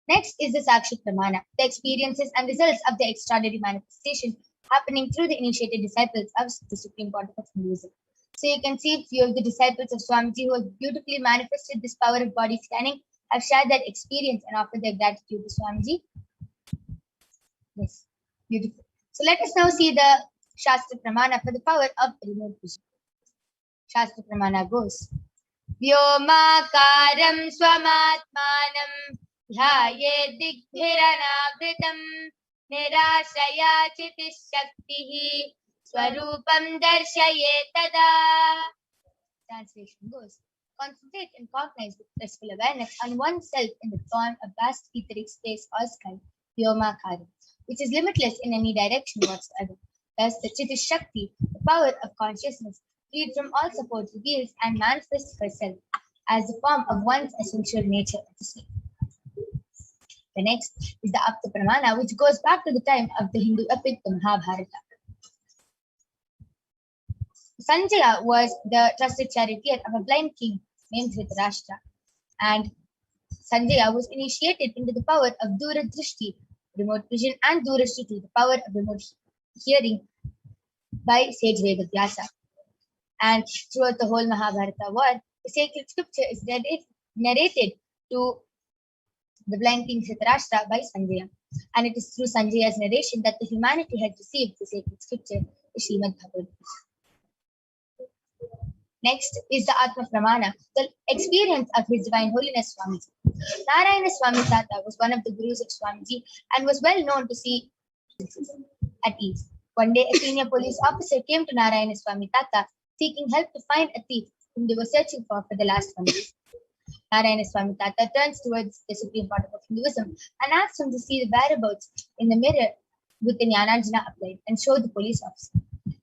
Next is the Sakshi Pramana, the experiences and results of the extraordinary manifestation happening through the initiated disciples of the Supreme Pontiff of Hinduism. So you can see a few of the disciples of Swamiji who have beautifully manifested this power of body scanning have shared their experience and offered their gratitude to Swamiji. Yes, beautiful. So let us now see the Shastra Pramana for the power of remote vision. Shastra Pramana goes, Vyomakaram Swamatmanam Dhyaye Digbhiranavritam Nirashaya Chitishaktihi Swarupam Darshaye Tada. Translation goes, concentrate and cognize with blissful awareness on oneself in the form of vast etheric space or sky, Vyomakaram, which is limitless in any direction whatsoever. Thus, the Chitishakti, the power of consciousness, freed from all support, reveals and manifests herself as the form of one's essential nature at the same. The next is the Apta Pramana, which goes back to the time of the Hindu epic, the Mahabharata. Sanjaya was the trusted charioteer of a blind king named Dhritarashtra, and Sanjaya was initiated into the power of Dura Drishti, remote vision, and Durashti, the power of remote hearing, by sage Vedavyasa. And throughout the whole Mahabharata war, the sacred scripture is narrated to the blind king Dhritarashtra by Sanjaya. And it is through Sanjaya's narration that the humanity had received the sacred scripture, the Srimad Bhagavad Gita. Next is the Atma Pramana, the experience of His Divine Holiness Swamiji. Narayana Swami Tata was one of the gurus of Swamiji and was well known to see at ease. One day, a senior police officer came to Narayana Swami Tata seeking help to find a thief whom they were searching for the last 1 year. Narayana Swami Tata turns towards the Supreme Portal of Hinduism and asks him to see the whereabouts in the mirror with the Jnananjana applied and show the police officer.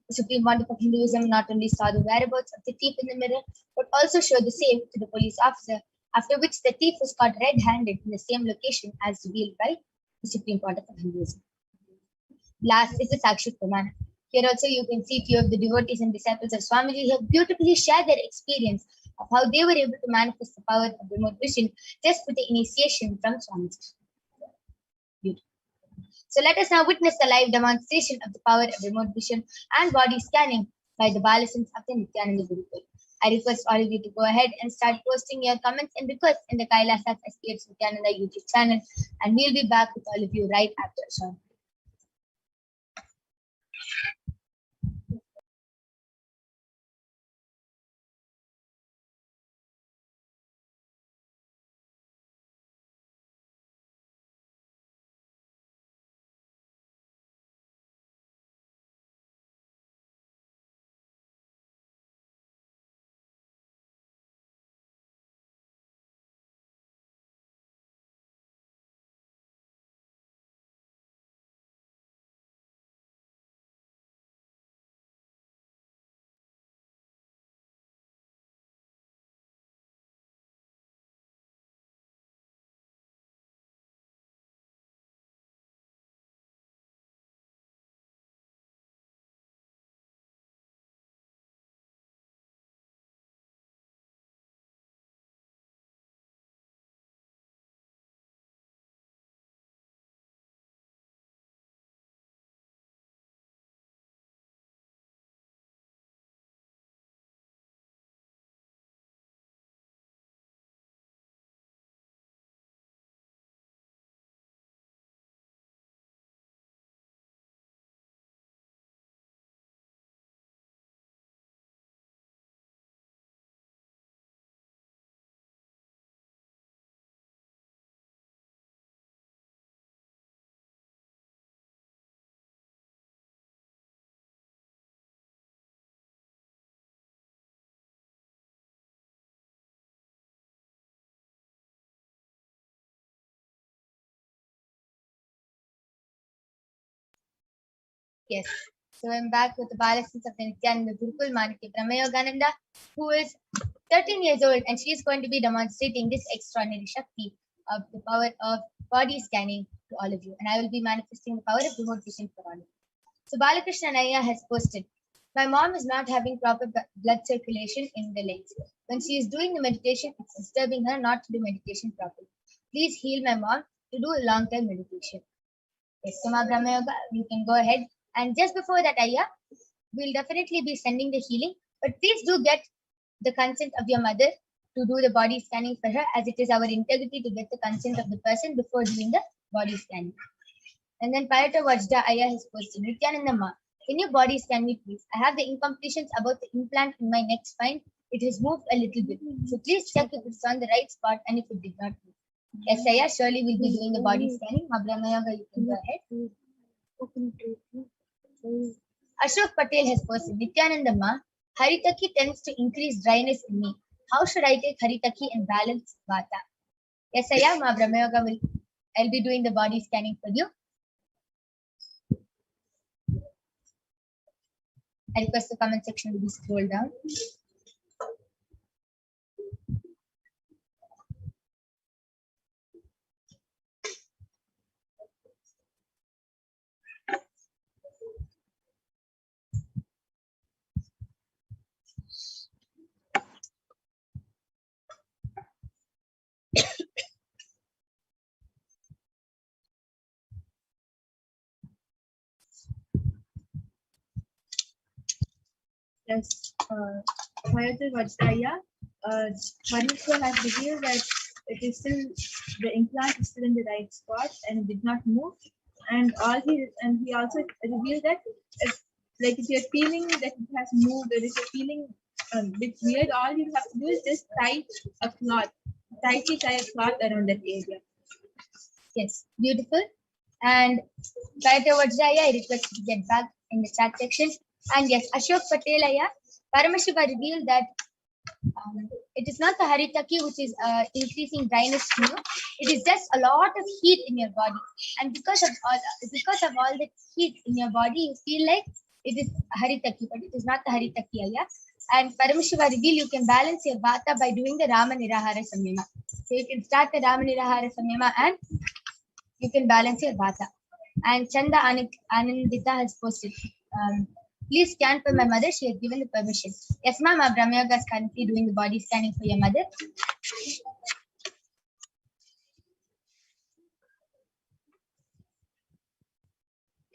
The Supreme Portal of Hinduism not only saw the whereabouts of the thief in the mirror, but also showed the same to the police officer, after which the thief was caught red-handed in the same location as revealed by the Supreme Portal of Hinduism. Last is the Sakshi Pramana. Here also you can see few of the devotees and disciples of Swamiji have beautifully shared their experience of how they were able to manifest the power of remote vision just with the initiation from Swamiji. Beautiful. So let us now witness the live demonstration of the power of remote vision and body scanning by the Balasins of the Nithyananda Gurukul. I request all of you to go ahead and start posting your comments and requests in the Kailasas HDH Nithyananda YouTube channel, and we'll be back with all of you right after a short. Yes. So I'm back with the Balasins of the Nithyananda Gurukul, Maniki Brahmayogananda, who is 13 years old, and she is going to be demonstrating this extraordinary Shakti of the power of body scanning to all of you. And I will be manifesting the power of remote vision for all of you. So Balakrishna Naya has posted, my mom is not having proper blood circulation in the legs. When she is doing the meditation, it's disturbing her not to do meditation properly. Please heal my mom to do a long-term meditation. Yes, Suma Brahma Yoga, you can go ahead. And just before that, Ayya, we'll definitely be sending the healing. But please do get the consent of your mother to do the body scanning for her, as it is our integrity to get the consent of the person before doing the body scanning. And then Parata Vajda Ayya has posted, Nithyananda Ma, can you body scan me please? I have the incompletions about the implant in my neck spine. It has moved a little bit. So please check if it's on the right spot and if it did not move. Yes, Ayya, surely we'll be doing the body scanning. Mabramayaga, you can go ahead. Ashok Patel has posted, Nithyananda Ma, Haritaki tends to increase dryness in me. How should I take Haritaki and balance Vata? Yes, Ayya, Mabramayaga, I'll be doing the body scanning for you. I request the comment section to be scrolled down. Yes, Bharata Vajraya, Parmeshwar has revealed that it is still, the implant is still in the right spot and it did not move. And he also revealed that if you're feeling that it has moved, or if you're feeling a bit weird, all you have to do is just tightly tie a cloth around that area. Yes, beautiful. And Bharata Vajraya, I request you to get back in the chat section. And yes, Ashok Patelaya, Paramashiva revealed that it is not the haritaki which is increasing dryness to you. It is just a lot of heat in your body, and because of all the heat in your body, you feel like it is haritaki, but it is not the haritaki. And Paramashiva reveal you can balance your vata by doing the Rama Nirahara Samyama. So you can start the Rama Nirahara Samyama and you can balance your vata. And Chanda Anandita has posted. Please scan for my mother. She has given the permission. Yes, ma'am. Brahma Yoga is currently doing the body scanning for your mother.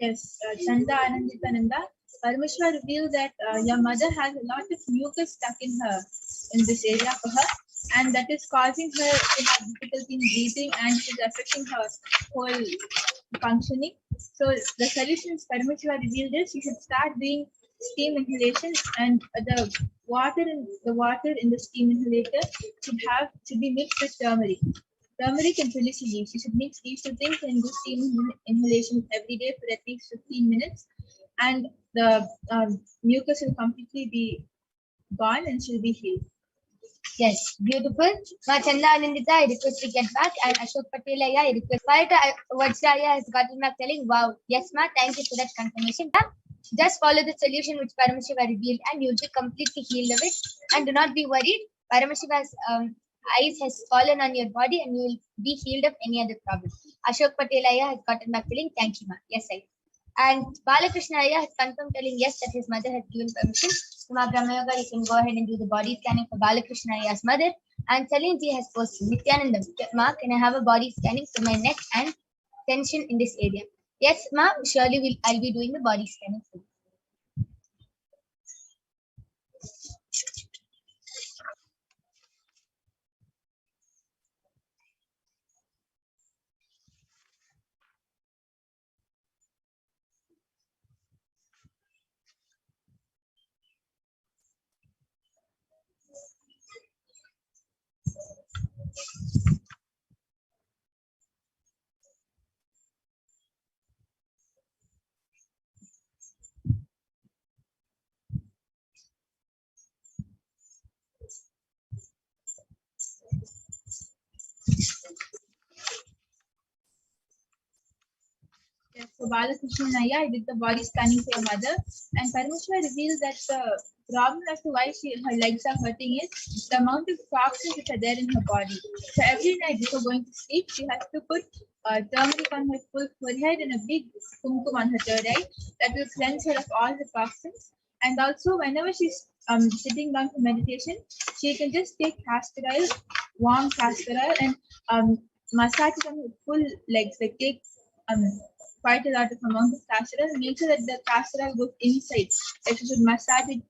Yes, Chanda Ananditananda. Parameshwar revealed that your mother has a lot of mucus stuck in this area for her, and that is causing her to have difficulty in breathing, and it is affecting her whole functioning. So the solutions Parameshwar revealed is you should start doing steam inhalation, and the water in the steam inhalator should be mixed with turmeric. Turmeric and tulsi leaves. You should mix these two things and do steam inhalation every day for at least 15 minutes, and the mucus will completely be gone and she'll be healed. Yes, beautiful. Ma Chanda Anandita, I request to get back, and Ashok Patel, I request. Parita Vajraya has gotten back telling, wow, yes, ma, thank you for that confirmation. Just follow the solution which Paramashiva revealed, and you'll be completely healed of it. And do not be worried. Paramashiva's eyes has fallen on your body, and you will be healed of any other problem. Ashok Patel has gotten back telling, thank you, ma. Yes, I. And Balakrishna Ayya has confirmed telling yes that his mother has given permission. So Ma Brahma Yoga, you can go ahead and do the body scanning for Balakrishna Ayya's mother. And Salim ji has posted, Nithyanandam, ma, can I have a body scanning for my neck and tension in this area? Yes, ma, surely I'll be doing the body scanning for you. Yes, so Balakrishna Ayya, I did the body scanning for your mother, and Parameshwar reveals that the problem as to why her legs are hurting is the amount of toxins which are there in her body. So every night before going to sleep, she has to put turmeric on her full forehead and a big kumkum on her third eye. That will cleanse her of all the toxins. And also, whenever she's sitting down for meditation, she can just take castor oil, warm castor oil, and massage it on her full legs. Like take quite a lot of amount of castor oil. Make sure that the castor oil goes inside. Like you should massage it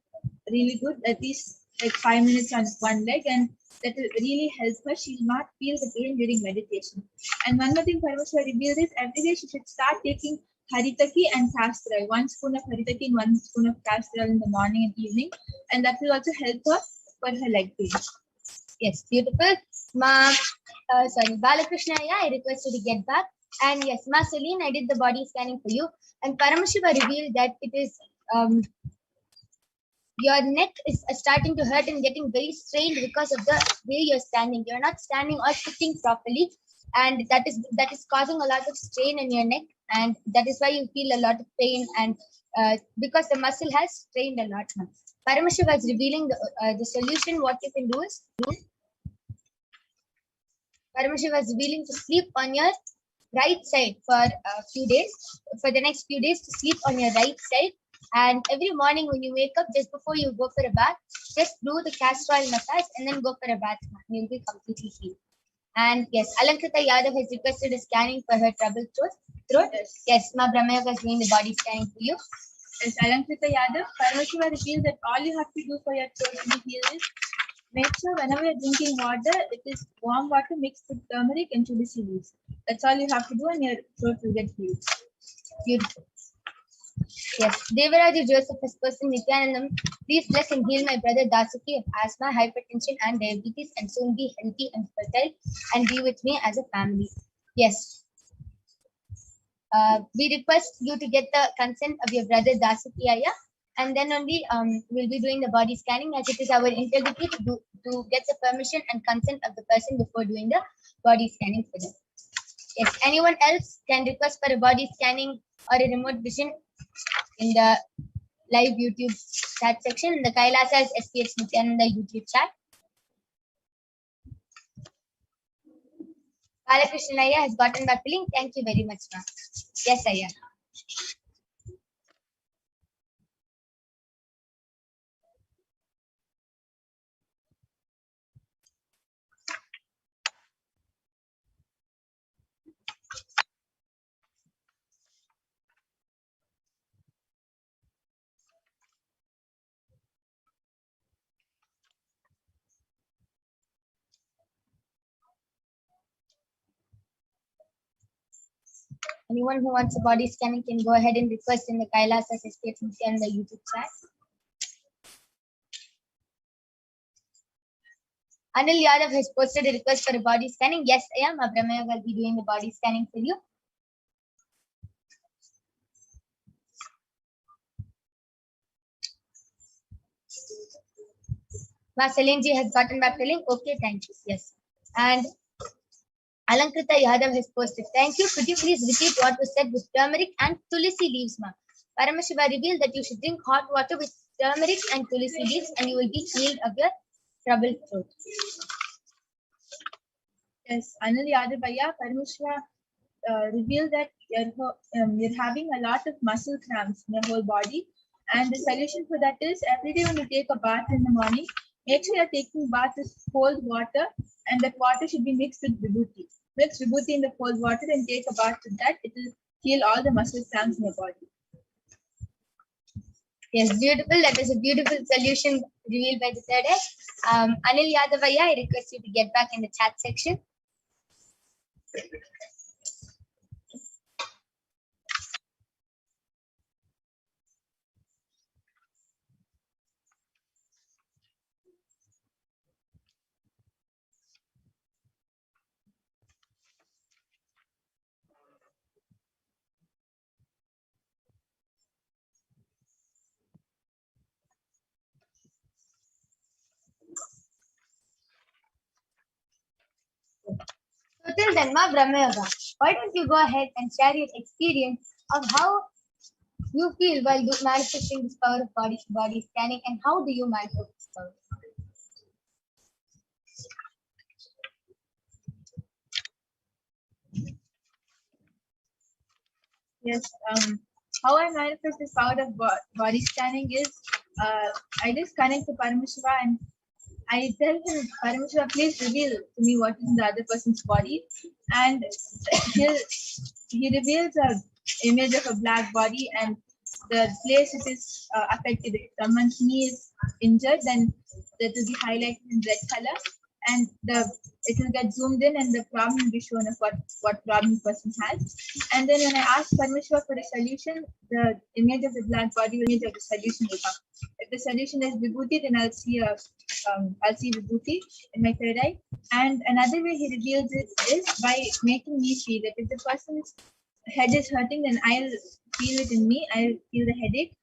really good, at least like 5 minutes on one leg, and that will really help her. She will not feel the pain during meditation. And one more thing Parameshwar revealed is every day she should start taking haritaki and castor oil. 1 spoon of haritaki and 1 spoon of castor oil in the morning and evening, and that will also help her for her leg pain. Yes, beautiful. Balakrishna, I request you to get back. And yes, Ma Celine, I did the body scanning for you. And Paramashiva revealed that it is your neck is starting to hurt and getting very strained because of the way you're standing. You're not standing or sitting properly, and that is causing a lot of strain in your neck, and that is why you feel a lot of pain, and because the muscle has strained a lot. Paramashiva is revealing the solution. What you can do is Paramashiva is revealing to sleep on your right side for a few days, for the next few days, to sleep on your right side. And every morning when you wake up, just before you go for a bath, just do the castor oil massage and then go for a bath. You'll be completely healed. And yes, Alankrita Yadav has requested a scanning for her troubled throat. Yes, Ma Brahma Yoga is doing the body scanning for you. As Alankrita Yadav, Paramashiva reveals that all you have to do for your throat to be healed is make sure whenever you're drinking water, it is warm water mixed with turmeric and tulsi leaves. That's all you have to do and your throat will get healed. Beautiful. Yes. Devaraja Joseph has person Nithyanandam. Please bless and heal my brother Dasuki of asthma, hypertension and diabetes and soon be healthy and fertile and be with me as a family. Yes. We request you to get the consent of your brother Dasuki Aya, and then only we'll be doing the body scanning, as it is our integrity to get the permission and consent of the person before doing the body scanning for them. Yes, anyone else can request for a body scanning or a remote vision in the live YouTube chat section, in the Kailasa's HDH Nithyananda YouTube chat. Balakrishnan Aya has gotten back the link. Thank you very much, ma'am. Yes, Aya. Anyone who wants a body scanning can go ahead and request in the Kailasa's HDH Nithyananda YouTube chat. Anil Yadav has posted a request for a body scanning. Yes, I am. Abramaya will be doing the body scanning for you. Celine has gotten back the link. Okay, thank you. Yes. And Alankrita Yadav has posted. Thank you. Could you please repeat what was said with turmeric and tulsi leaves, ma'am? Paramashiva revealed that you should drink hot water with turmeric and tulsi leaves and you will be healed of your troubled throat. Yes, Anil Yadavaya, Paramashiva revealed that you're having a lot of muscle cramps in your whole body. And the solution for that is every day when you take a bath in the morning, make sure you're taking bath with cold water and that water should be mixed with vibhuti. Mix vibhuti in the cold water and take a bath with that. It will heal all the muscle cramps in your body. Yes, beautiful. That is a beautiful solution revealed by the third eye. Anil Yadavaya, I request you to get back in the chat section. So till then, Ma Brahmayoga, why don't you go ahead and share your experience of how you feel while manifesting this power of body scanning and how do you manifest this power? Yes, how I manifest this power of body scanning is I just connect to Paramashiva and I tell him, Paramashiva, please reveal to me what is in the other person's body. And he reveals an image of a black body and the place it is affected. If someone's knee is injured, then that will be highlighted in red color. And it will get zoomed in and the problem will be shown of what problem the person has. And then when I ask Paramashiva for a solution, the image of the black body will image of the solution will come. If the solution is vibhuti, then I'll see vibhuti in my third eye. And another way he reveals it is by making me feel that if the person's head is hurting, then I'll feel it in me. I'll feel the headache.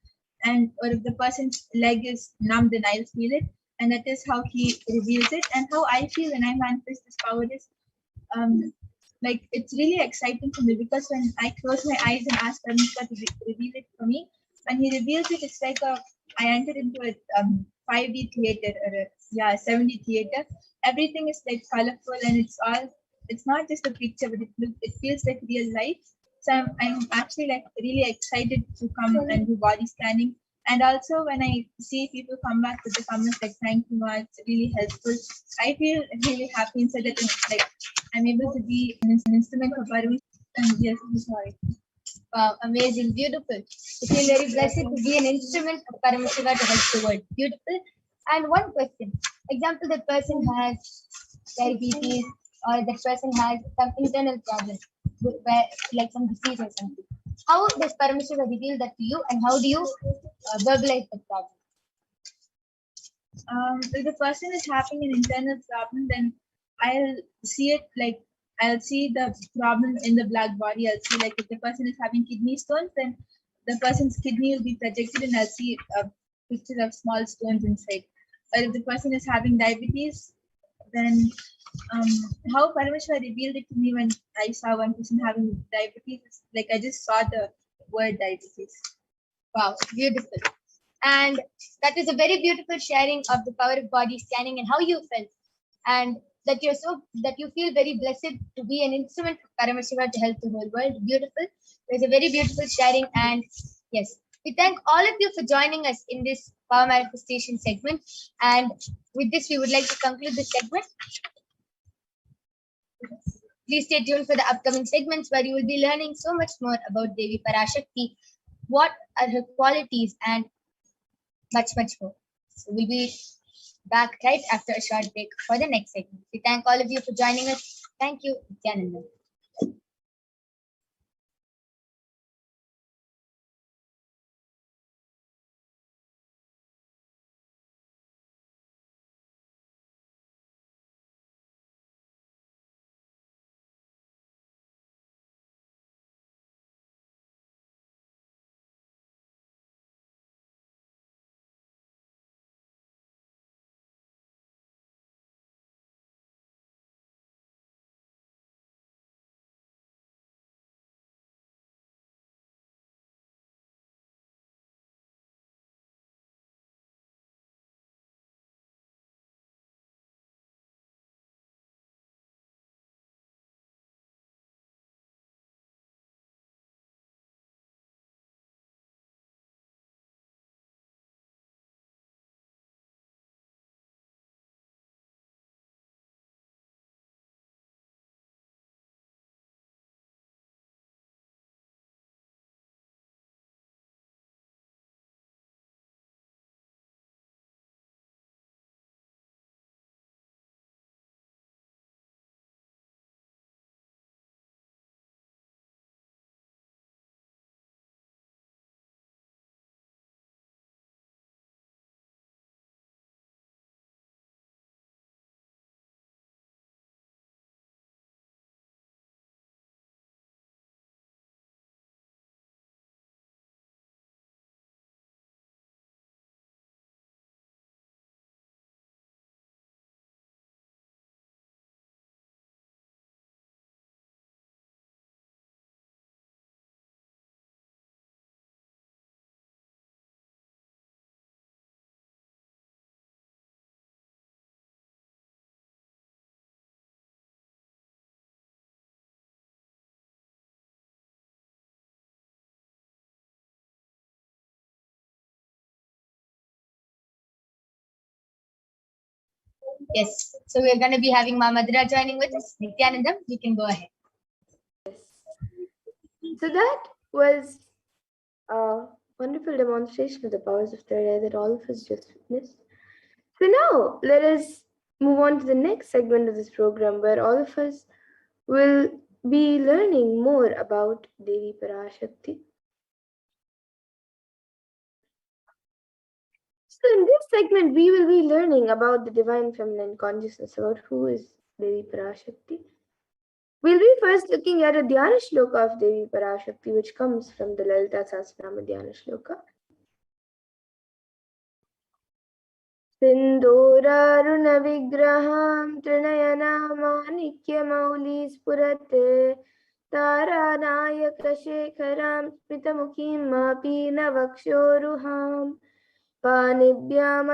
Or if the person's leg is numb, then I'll feel it. And that is how he reveals it. And how I feel when I manifest this power is like it's really exciting for me because when I close my eyes and ask Paramashiva to reveal it for me, when he reveals it, it's like I entered into a 5D theater or a 7D theater. Everything is like colorful and it's not just a picture, but it feels like real life. So I'm actually like really excited to come and do body scanning. And also when I see people come back with the comments like, thank you, Ma, it's really helpful. I feel really happy inside that like I'm able to be an instrument for Paramashiva. And yes, I'm sorry. Wow, amazing, beautiful. You feel very blessed to be an instrument of Paramashiva to help the world. Beautiful. And one question. Example, that person has diabetes or that person has some internal problem, like some disease or something. How does Paramashiva reveal that to you and how do you verbalize the problem? If the person is having an internal problem, then I'll see it like I'll see the problem in the black body. I'll see like if the person is having kidney stones, then the person's kidney will be projected, and I'll see pictures of small stones inside. Or if the person is having diabetes, then how Parameshwar revealed it to me when I saw one person having diabetes. Like I just saw the word diabetes. Wow, beautiful. And that is a very beautiful sharing of the power of body scanning and how you felt. And that you feel very blessed to be an instrument of Paramashiva to help the whole world. Beautiful. There's a very beautiful sharing. And yes, we thank all of you for joining us in this power manifestation segment. And with this, we would like to conclude this segment. Please stay tuned for the upcoming segments where you will be learning so much more about Devi Parashakti, what are her qualities, and much more. So we'll be back right after a short break for the next segment. We thank all of you for joining us. Thank you, Nithyananda. Yes, so we're going to be having Mamadra joining with us. Nithyanandam, you can go ahead. So that was a wonderful demonstration of the powers of third eye that all of us just witnessed. So now let us move on to the next segment of this program where all of us will be learning more about Devi Parashakti. So in this segment, we will be learning about the divine feminine consciousness, about who is Devi Parashakti. We'll be first looking at a Dhyana Shloka of Devi Parashakti, which comes from the Lalita Sahasranama Dhyana Shloka. Sindhuraruna vigraham trinayana spurate taranayaka shekharam smitamukhim mapi navakshoruham panibhyam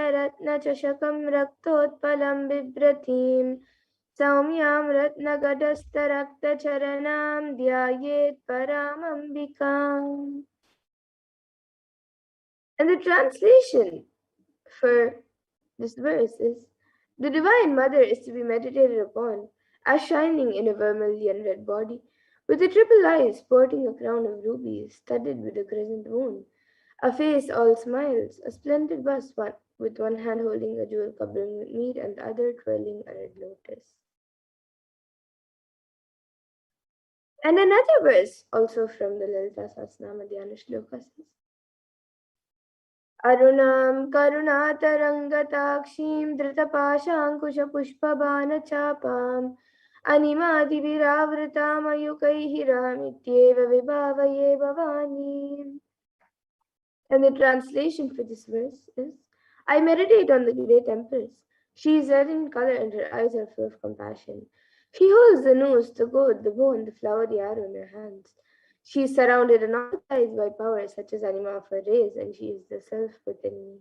ratna chashakam raktotpalam bibratim saumyam ratna gadasta rakta charanam dhyayet paramambikam. And the translation for this verse is, the Divine Mother is to be meditated upon as shining in a vermilion red body, with a triple eye sporting a crown of rubies studded with a crescent moon, a face all smiles, a splendid bust with one hand holding a jewel covering with meat and the other twirling a red lotus. And another verse, also from the Lalita Sahasranama Dhyana Shloka says, Arunam karunatarangatakshiim dhritapaşankuşapuşpabanachapam animadiviravrtam ayukaihiram vibhavaye bhavani. And the translation for this verse is, I meditate on the great empress. She is red in color and her eyes are full of compassion. She holds the noose, the gourd, the bow, and the flowery arrow in her hands. She is surrounded on all sides by powers such as anima of her race, and she is the self within me.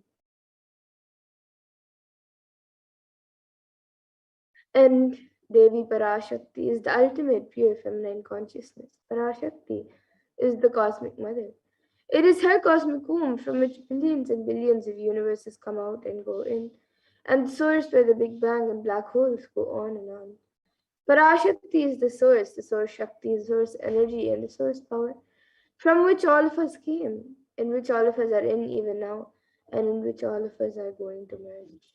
And Devi Parashakti is the ultimate pure feminine consciousness. Parashakti is the cosmic mother. It is her cosmic womb from which billions and billions of universes come out and go in, and the source where the Big Bang and black holes go on and on. Parashakti is the source Shakti, the source energy, and the source power from which all of us came, in which all of us are in even now, and in which all of us are going to merge.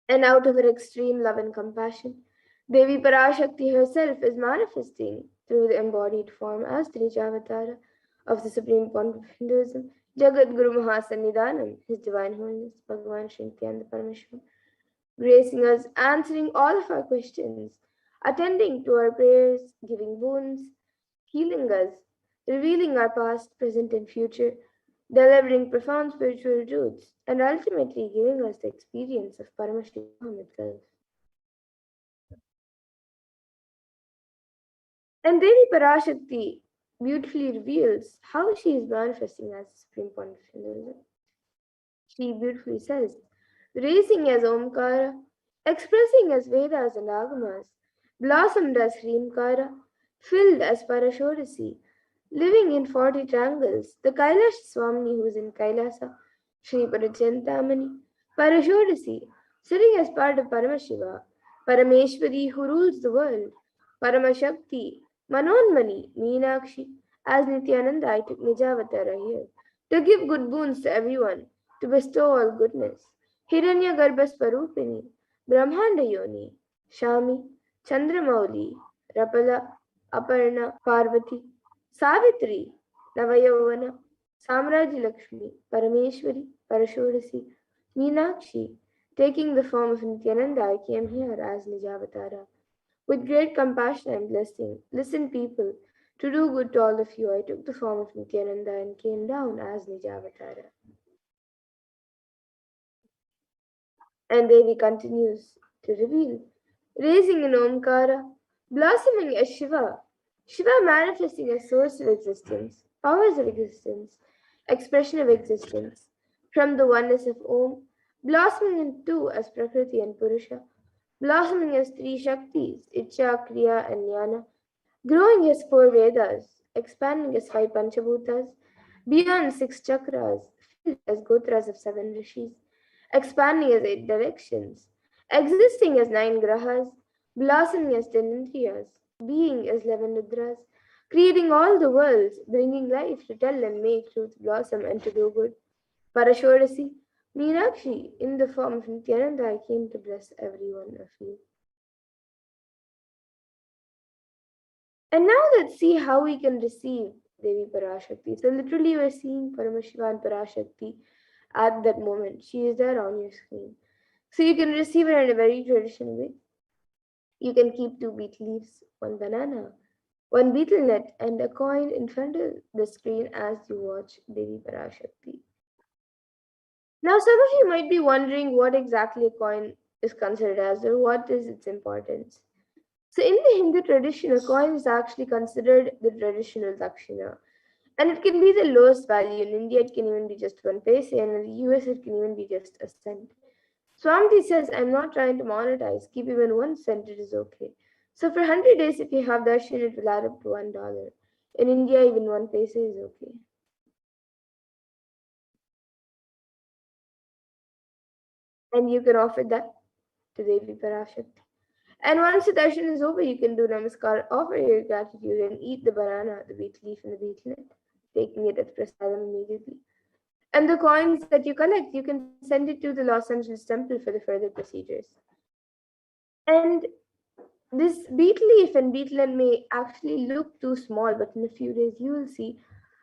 And out of her extreme love and compassion, Devi Parashakti herself is manifesting through the embodied form as the Nijavatara of the Supreme Pontiff of Hinduism, Jagat Guru Mahasannidhanam, His Divine Holiness, Bhagavan Sri Nithyananda Paramashivam, gracing us, answering all of our questions, attending to our prayers, giving wounds, healing us, revealing our past, present, and future, delivering profound spiritual truths, and ultimately giving us the experience of Paramashivoham itself. And Devi Parashakti beautifully reveals how she is manifesting as the Supreme Pontiff of Hinduism. She beautifully says, raising as Omkara, expressing as Vedas and Agamas, blossomed as Hrimkara, filled as Parashodasi, living in 40 triangles, the Kailash Swamini who is in Kailasa, Sri Parachantamani, Parashodasi, sitting as part of Paramashiva, Parameshwari who rules the world, Paramashakti, Manonmani, Meenakshi, as Nithyananda I took Nijavatara here, to give good boons to everyone, to bestow all goodness. Hiranya Garbhasparupini, Brahmanda Yoni, Shami, Chandramauli, Rapala, Aparna, Parvati, Savitri, Navayavana, Samraji Lakshmi, Parameshwari, Parashodasi, Meenakshi, taking the form of Nithyananda, I came here as Nijavatara. With great compassion and blessing, listen, people, to do good to all of you, I took the form of Nithyananda and came down as Nijavatara. And Devi continues to reveal, raising in Omkara, blossoming as Shiva, Shiva manifesting as source of existence, powers of existence, expression of existence, from the oneness of Om, blossoming in two as Prakriti and Purusha, blossoming as three Shaktis, Icha, Kriya, and Jnana, growing as four Vedas, expanding as five Panchabhutas, beyond six chakras, filled as Gotras of seven rishis, expanding as eight directions, existing as nine grahas, blossoming as 10 indriyas, being as 11 nidras, creating all the worlds, bringing life to tell and make truth blossom and to do good. Parashodasi, Meenakshi, in the form of Nithyananda, I came to bless every one of you. And now let's see how we can receive Devi Parashakti. So literally we're seeing Paramashiva and Parashakti at that moment. She is there on your screen. So you can receive her in a very traditional way. You can keep two betel leaves, one banana, one betel nut, and a coin in front of the screen as you watch Devi Parashakti. Now some of you might be wondering what exactly a coin is considered as or what is its importance. So in the Hindu tradition, a coin is actually considered the traditional dakshina. And it can be the lowest value. In India, it can even be just 1 paise, and in the US, it can even be just a cent. Swamiji says, I'm not trying to monetize. Keep even 1 cent, it is okay. So for 100 days, if you have darshan, it will add up to $1. In India, even 1 paise is okay. And you can offer that to Devi Parashakti. And once the darshan is over, you can do namaskar, offer your gratitude, and eat the banana, the beet leaf, and the beet nut, taking it as prasadam immediately. And the coins that you collect, you can send it to the Los Angeles temple for the further procedures. And this beet leaf and beet nut may actually look too small, but in a few days you will see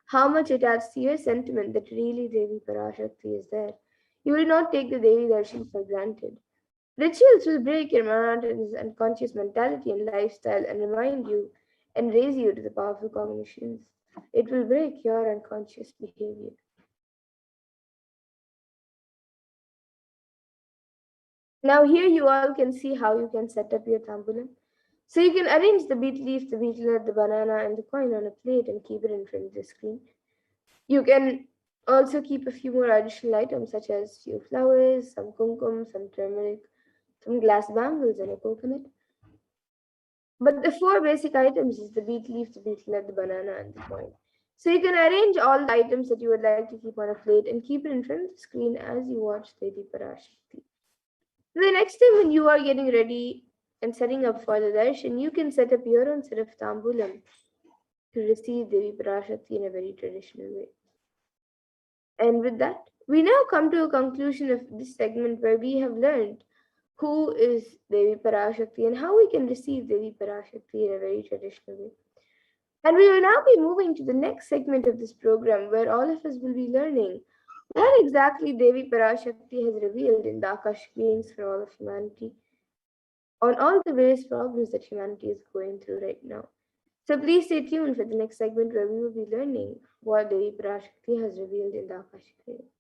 how much it adds to your sentiment that really Devi Parashakti is there. You will not take the Devi darshan for granted. Rituals will break your monotonous unconscious mentality and lifestyle and remind you and raise you to the powerful cognitions. It will break your unconscious behavior. Now here you all can see how you can set up your tambulam. So you can arrange the beet leaf, the beet nut, the banana, and the coin on a plate and keep it in front of the screen. You can also keep a few more additional items such as few flowers, some kumkum, some turmeric, some glass bangles, and a coconut. But the four basic items is the beet leaf, the beet nut, the banana, and the coin. So you can arrange all the items that you would like to keep on a plate and keep it in front of the screen as you watch Devi Parashakti. The next time when you are getting ready and setting up for the darshan, you can set up your own set of tambulam to receive Devi Parashakti in a very traditional way. And with that, we now come to a conclusion of this segment where we have learned who is Devi Parashakti and how we can receive Devi Parashakti in a very traditional way. And we will now be moving to the next segment of this program where all of us will be learning what exactly Devi Parashakti has revealed in the Akashic beings for all of humanity on all the various problems that humanity is going through right now. So please stay tuned for the next segment where we will be learning what Devi Parashakti has revealed in the Akashic beings.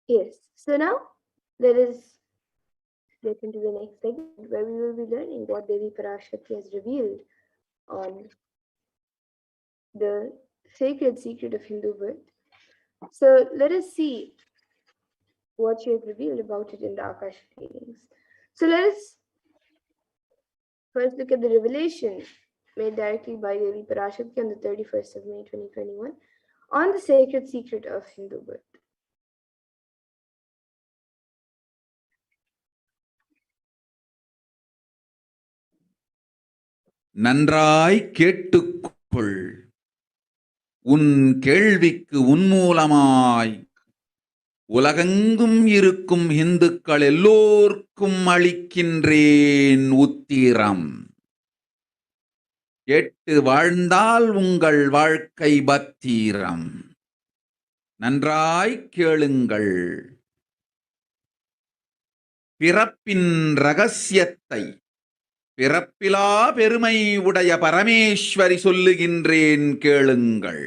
Yes. So now let us get into the next segment where we will be learning what Devi Parashakti has revealed on the sacred secret of Hindu birth. So let us see what she has revealed about it in the Akashic readings. So let us first look at the revelation made directly by Devi Parashakti on the 31st of May 2021 on the sacred secret of Hindu birth. நன்றாய் கேட்டுக்கொள். உன் கேள்விக்கு உன்மூலமாய் உலகெங்கும் இருக்கும் இந்துக்கள் எல்லோர்க்கும் அளிக்கின்றேன் உத்திரம். கேட்டு வாழ்ந்தால் உங்கள் வாழ்க்கை பத்திரம். நன்றாய் கேளுங்கள். பிறப்பின் ரகசியத்தை பிறப்பிலா பெருமை உடைய பரமேஸ்வரி சொல்லுகின்றேன் கேளுங்கள்.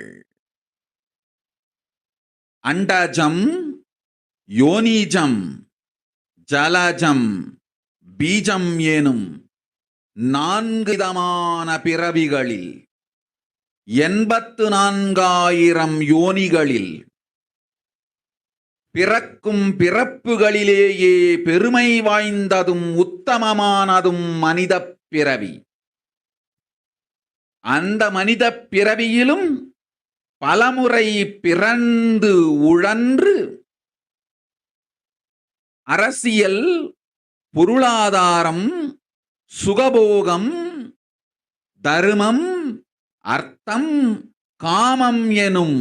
அண்டஜம், யோனிஜம், ஜலஜம், பீஜம் எனும் 4 விதமான பிறவிகளில் 84,000 யோனிகளில் பிறக்கும் பிறப்புகளிலேயே பெருமை வாய்ந்ததும் உத்தமமானதும் மனிதப் பிறவி. அந்த மனிதப் பிறவியிலும் பலமுறை பிறந்து உழன்று அரசியல், பொருளாதாரம், சுகபோகம், தர்மம், அர்த்தம், காமம் எனும்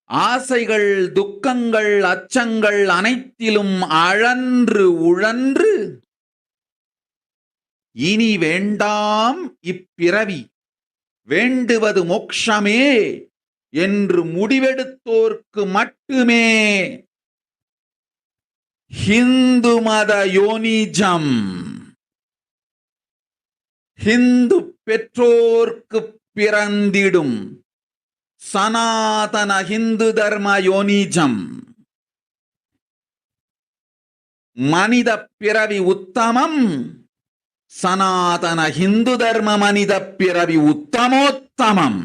ஆசைகள், துக்கங்கள், அச்சங்கள் அனைத்திலும் அழன்று உழன்று இனி வேண்டாம் இப்பிறவி, வேண்டுவது மோட்சமே என்று முடிவெடுத்தோர்க்கு மட்டுமே ஹிந்து மத யோனிஜம், ஹிந்து பெற்றோர்க்கு பிறந்திடும் சனாதன ஹிந்து தர்ம யோனிஜம். மனித பிறவி உத்தமம், சனாதன ஹிந்து தர்ம மனித பிறவி உத்தமோத்தமம்.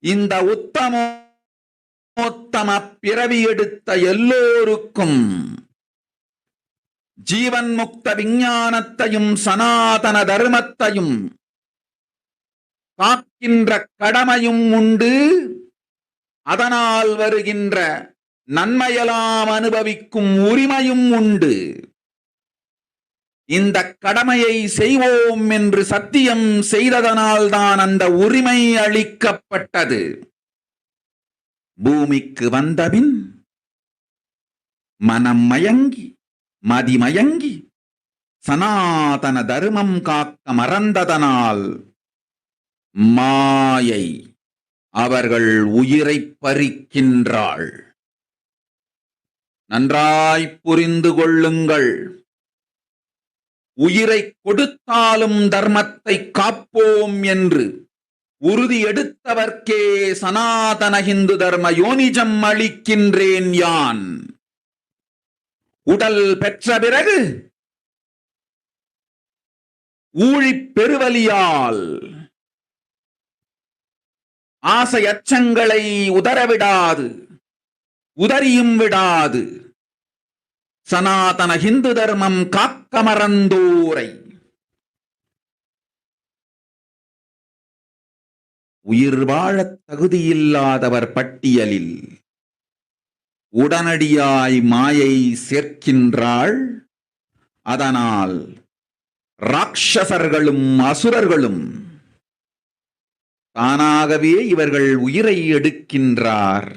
இந்த உத்தமோத்தம பிறவி எடுத்த எல்லோருக்கும் ஜீவன் முக்த விஞ்ஞானத்தையும் சனாதன தர்மத்தையும் காக்கின்ற கடமையும் உண்டு. அதனால் வருகின்ற நன்மையெல்லாம் அனுபவிக்கும் உரிமையும் உண்டு. இந்த கடமையை செய்வோம் என்று சத்தியம் செய்ததனால்தான் அந்த உரிமை அளிக்கப்பட்டது. பூமிக்கு வந்தபின் மனம் மயங்கி மதிமயங்கி சனாதன தர்மம் காக்க மறந்ததனால் மாயை அவர்கள் உயிரை பறிக்கின்றாள். நன்றாய் புரிந்து கொள்ளுங்கள். உயிரை கொடுத்தாலும் தர்மத்தை காப்போம் என்று உறுதி எடுத்தவர்க்கே சனாதன ஹிந்து தர்ம யோனிஜம் அளிக்கின்றேன் யான். உடல் பெற்ற பிறகு ஊழிப் பெருவலியால் ஆசை அச்சங்களை உதறவிடாது, உதறியும் விடாது சனாதன ஹிந்து தர்மம் காக்க மறந்தோரை உயிர் வாழத் தகுதியில்லாதவர் பட்டியலில் உடனடியாய் மாயை சேர்க்கின்றாள். அதனால் ராட்சசர்களும் அசுரர்களும் தானாகவே இவர்கள் உயிரை எடுக்கின்றார்.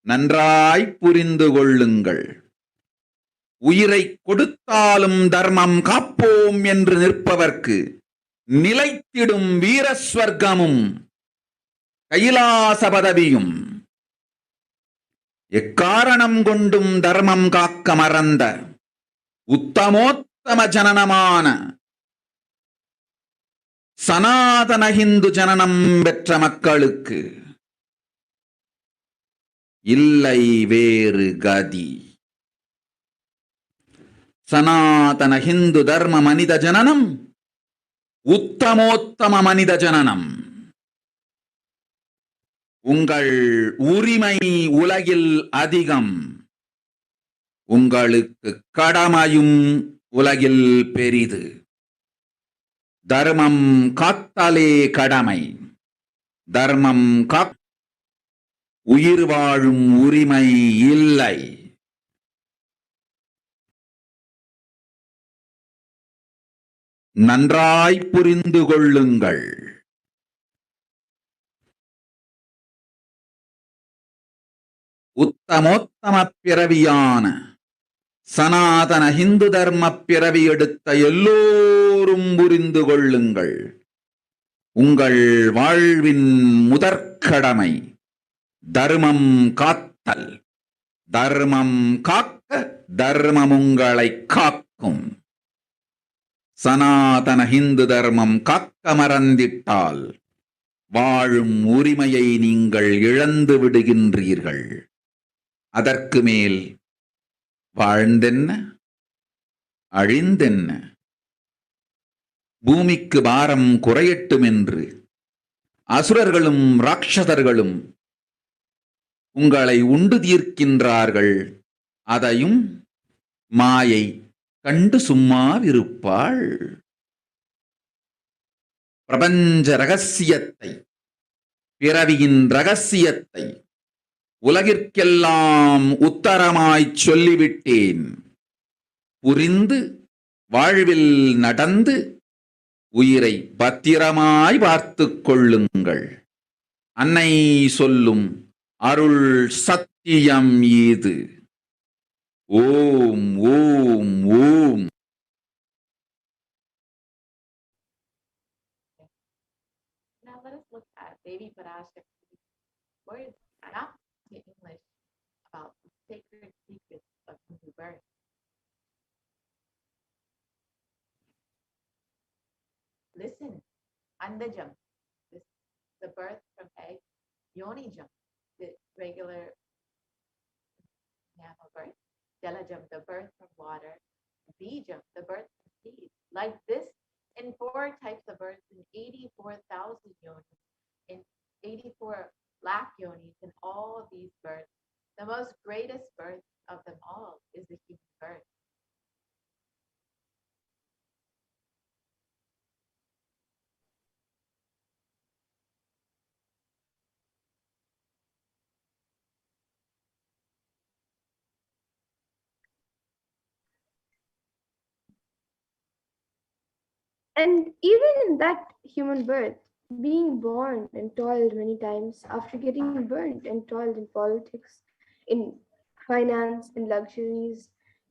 நன்றாய் புரிந்து கொள்ளுங்கள். உயிரை கொடுத்தாலும் தர்மம் காப்போம் என்று நிற்பவர்க்கு நிலைத்திடும் வீரஸ்வர்க்கமும் கைலாச பதவியும், எக்காரணம் கொண்டும் தர்மம் காக்க மறந்த உத்தமோத்தம ஜனனமான சனாதன ஹிந்து ஜனனம் பெற்ற மக்களுக்கு இல்லை வேறு கதி. சனாதன ஹிந்து தர்ம மனித ஜனனம் உத்தமோத்தம மனித ஜனனம். உங்கள் உரிமை உலகில் அதிகம், உங்களுக்கு கடமையும் உலகில் பெரிது. தர்மம் காத்தலே கடமை, தர்மம் உயிர் வாழும் உரிமை இல்லை. நன்றாய் புரிந்து கொள்ளுங்கள். உத்தமோத்தம பிறவியான சனாதன ஹிந்து தர்ம பிறவி எடுத்த எல்லோரும் புரிந்து கொள்ளுங்கள். உங்கள் வாழ்வின் முதற்கடமை தர்மம் காத்தல். தர்மம் காக்க தர்மம் உங்களை காக்கும். சனாதன ஹிந்து தர்மம் காக்க மறந்திட்டால் வாழும் உரிமையை நீங்கள் இழந்து விடுகின்றீர்கள். அதற்கு மேல் வாழ்ந்தென்ன அழிந்தென்ன? பூமிக்கு பாரம் குறையட்டும் என்று அசுரர்களும் ராட்சதர்களும் உங்களை உண்டு தீர்க்கின்றார்கள். அதையும் மாயை கண்டு சும்மாவிருப்பாள். பிரபஞ்ச ரகசியத்தை, பிறவியின் ரகசியத்தை உலகிற்கெல்லாம் உத்தரமாய்ச் சொல்லிவிட்டேன். புரிந்து வாழ்வில் நடந்து உயிரை பத்திரமாய் பார்த்துக் கொள்ளுங்கள். அன்னை சொல்லும் அருள் சத்தியம் இது. ஓம் ஓம் ஓம். Now let us look at Devi Parashakti's words not in English about the sacred secrets of Hindu birth. Listen, Andajam, this is the birth from egg. Yonijam, the regular mammal birth. Jalajam, the birth from water. Bijam, the birth from seed. Like this, in 4 types of births, in 84,000 yonis, in 84 lakh yonis, in all these births, the most greatest birth of them all is the human birth. And even in that human birth, being born and toiled many times after getting burnt and toiled in politics, in finance, in luxuries,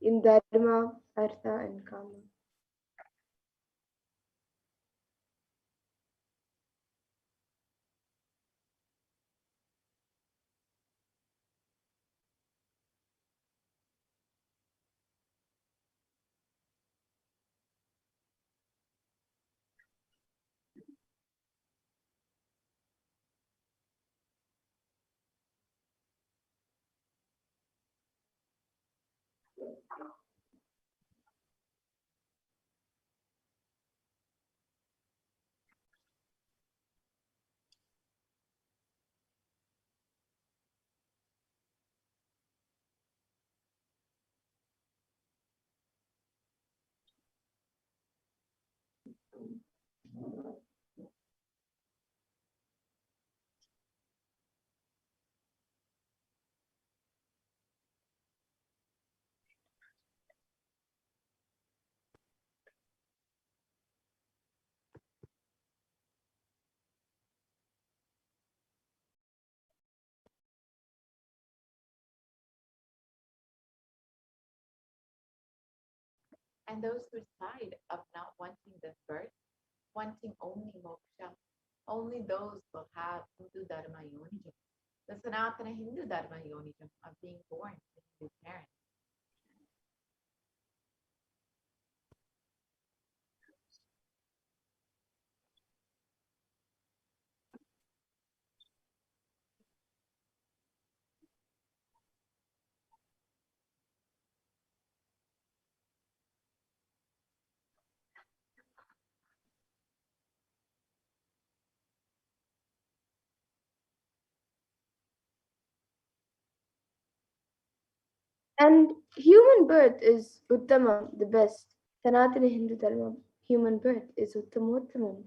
in dharma, artha, and kama. And those who decide of not wanting this birth, wanting only moksha, only those will have Hindu Dharma Yonijam, the Sanatana Hindu Dharma Yonijam of being born to Hindu parents. And human birth is Uttamam, the best. Sanatana Hindu Dharma, human birth is Uttamottamam,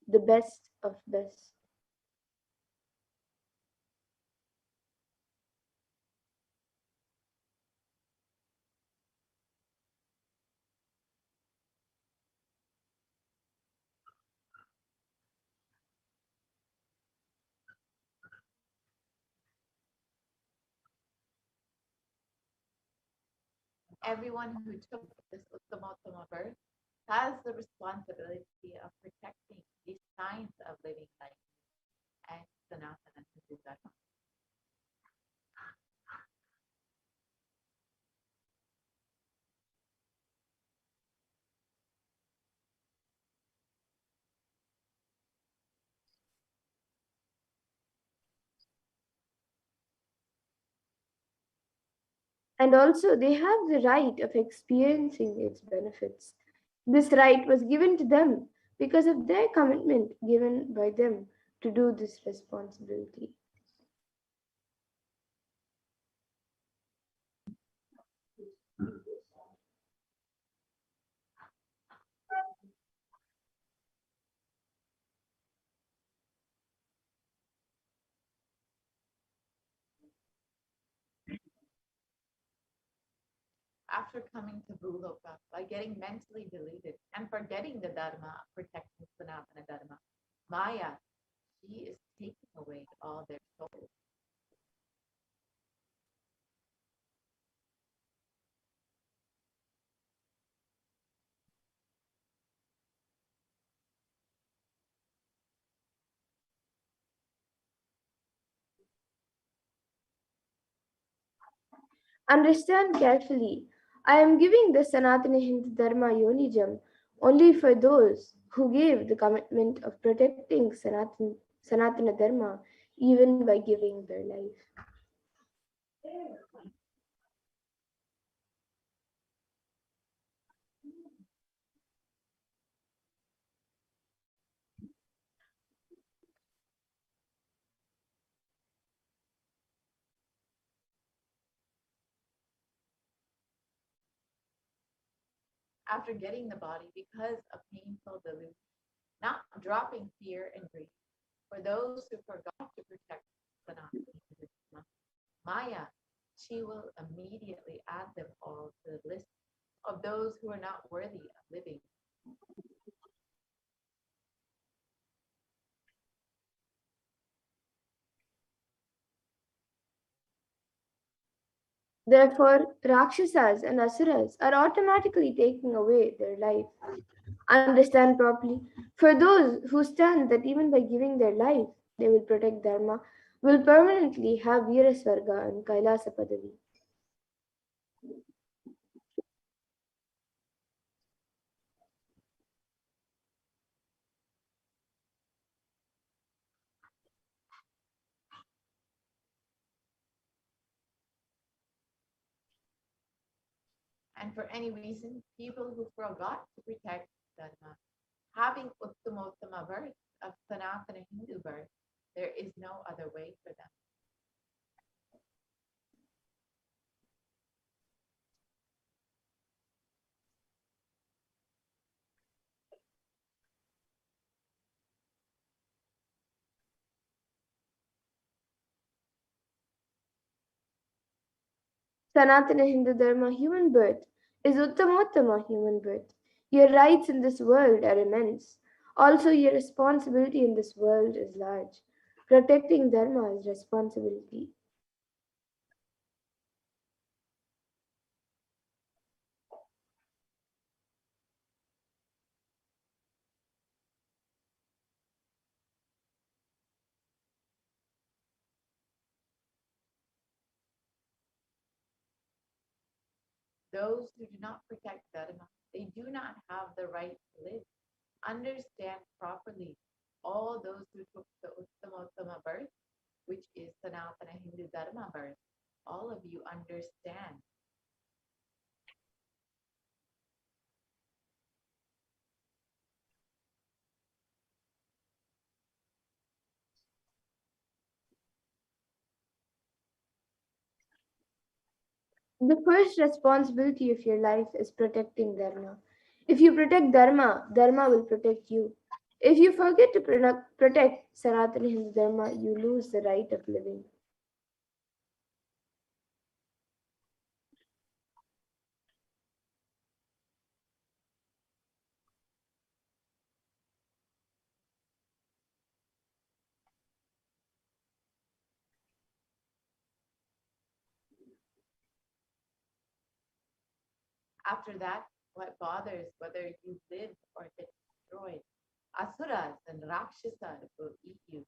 the best of best. Everyone who took this Uttamattama birth has the responsibility of protecting the science of living life and Sanatana Hindu Dharma. And also, they have the right of experiencing its benefits. This right was given to them because of their commitment given by them to do this responsibility. After coming to Bhuloka by getting mentally deluded and forgetting the Dharma of protecting Sanatana Dharma, Maya, she is taking away all their souls. Understand carefully. I am giving the Sanatana Hindu Dharma Yonijam only for those who gave the commitment of protecting Sanatana Dharma even by giving their life. After getting the body because of painful delusion, not dropping fear and grief. For those who forgot to protect Sanatana, Maya, she will immediately add them all to the list of those who are not worthy of living. Therefore, Rakshasas and Asuras are automatically taking away their life. Understand properly. For those who stand that even by giving their life, they will protect Dharma, will permanently have Virasvarga and Kailasa Padavi. And for any reason, people who forgot to protect Dharma, having Uttamottama birth of Sanatana Hindu birth, there is no other way for them. Sanatana Hindu Dharma human birth is Uttamottama human birth. Your rights in this world are immense. Also, your responsibility in this world is large. Protecting Dharma is responsibility. Those who do not protect Dharma, they do not have the right to live. Understand properly. All those who took the Uttamottama birth, which is Sanatana Hindu Dharma birth, all of you understand. The first responsibility of your life is protecting Dharma. If you protect Dharma, Dharma will protect you. If you forget to protect Sanatana Hindu Dharma, you lose the right of living. After that, what bothers whether you live or get destroyed? Asuras and Rakshasas will eat you,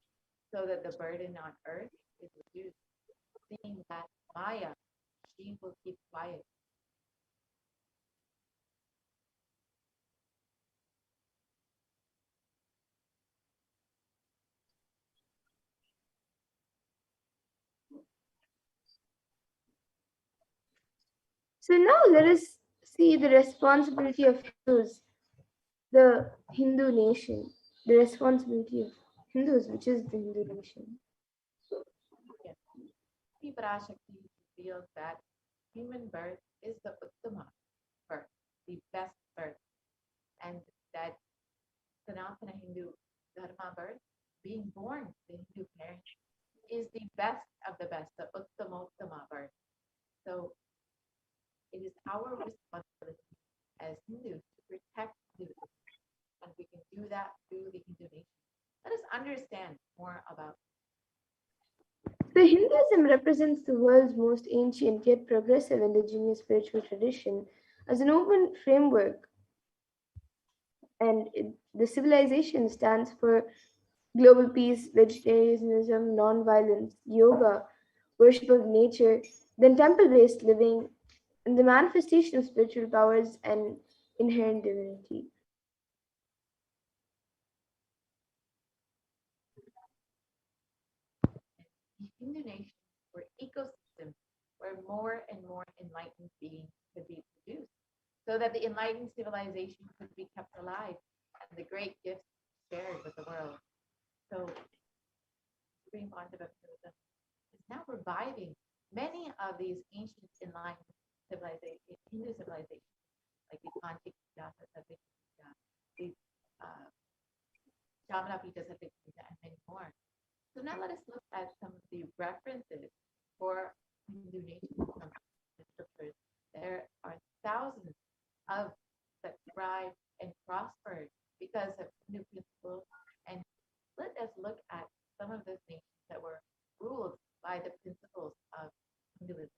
so that the burden on earth is reduced. Seeing that Maya, she will keep quiet. So now let us see the responsibility of Hindus, the Hindu nation, the responsibility of Hindus, which is the Hindu nation. Yes. Sri Parashakti feels that human birth is the Uttama birth, the best birth, and that Sanatana Hindu Dharma birth, being born to the Hindu parents, is the best of the best, the Uttama birth. So it is our responsibility as Hindus to protect Hinduism, and we can do that through the Hindu nation. Let us understand more about. So Hinduism represents the world's most ancient yet progressive indigenous spiritual tradition as an open framework, and the civilization stands for global peace, vegetarianism, non-violence, yoga, worship of nature, then temple-based living, and the manifestation of spiritual powers and inherent divinity. The Hindu nation were ecosystems where more and more enlightened beings could be produced, so that the enlightened civilization could be kept alive and the great gifts shared with the world. So, Supreme Pontiff of Hinduism is now reviving many of these ancient enlightened civilizations, Hindu civilizations, like the Kantik Jata, the uh, Shamana Pita, and many more. So now let us look at some of the references for Hindu nation from the scriptures. There are thousands of that thrived and prospered because of Hindu principles. And let us look at some of those nations that were ruled by the principles of Hinduism.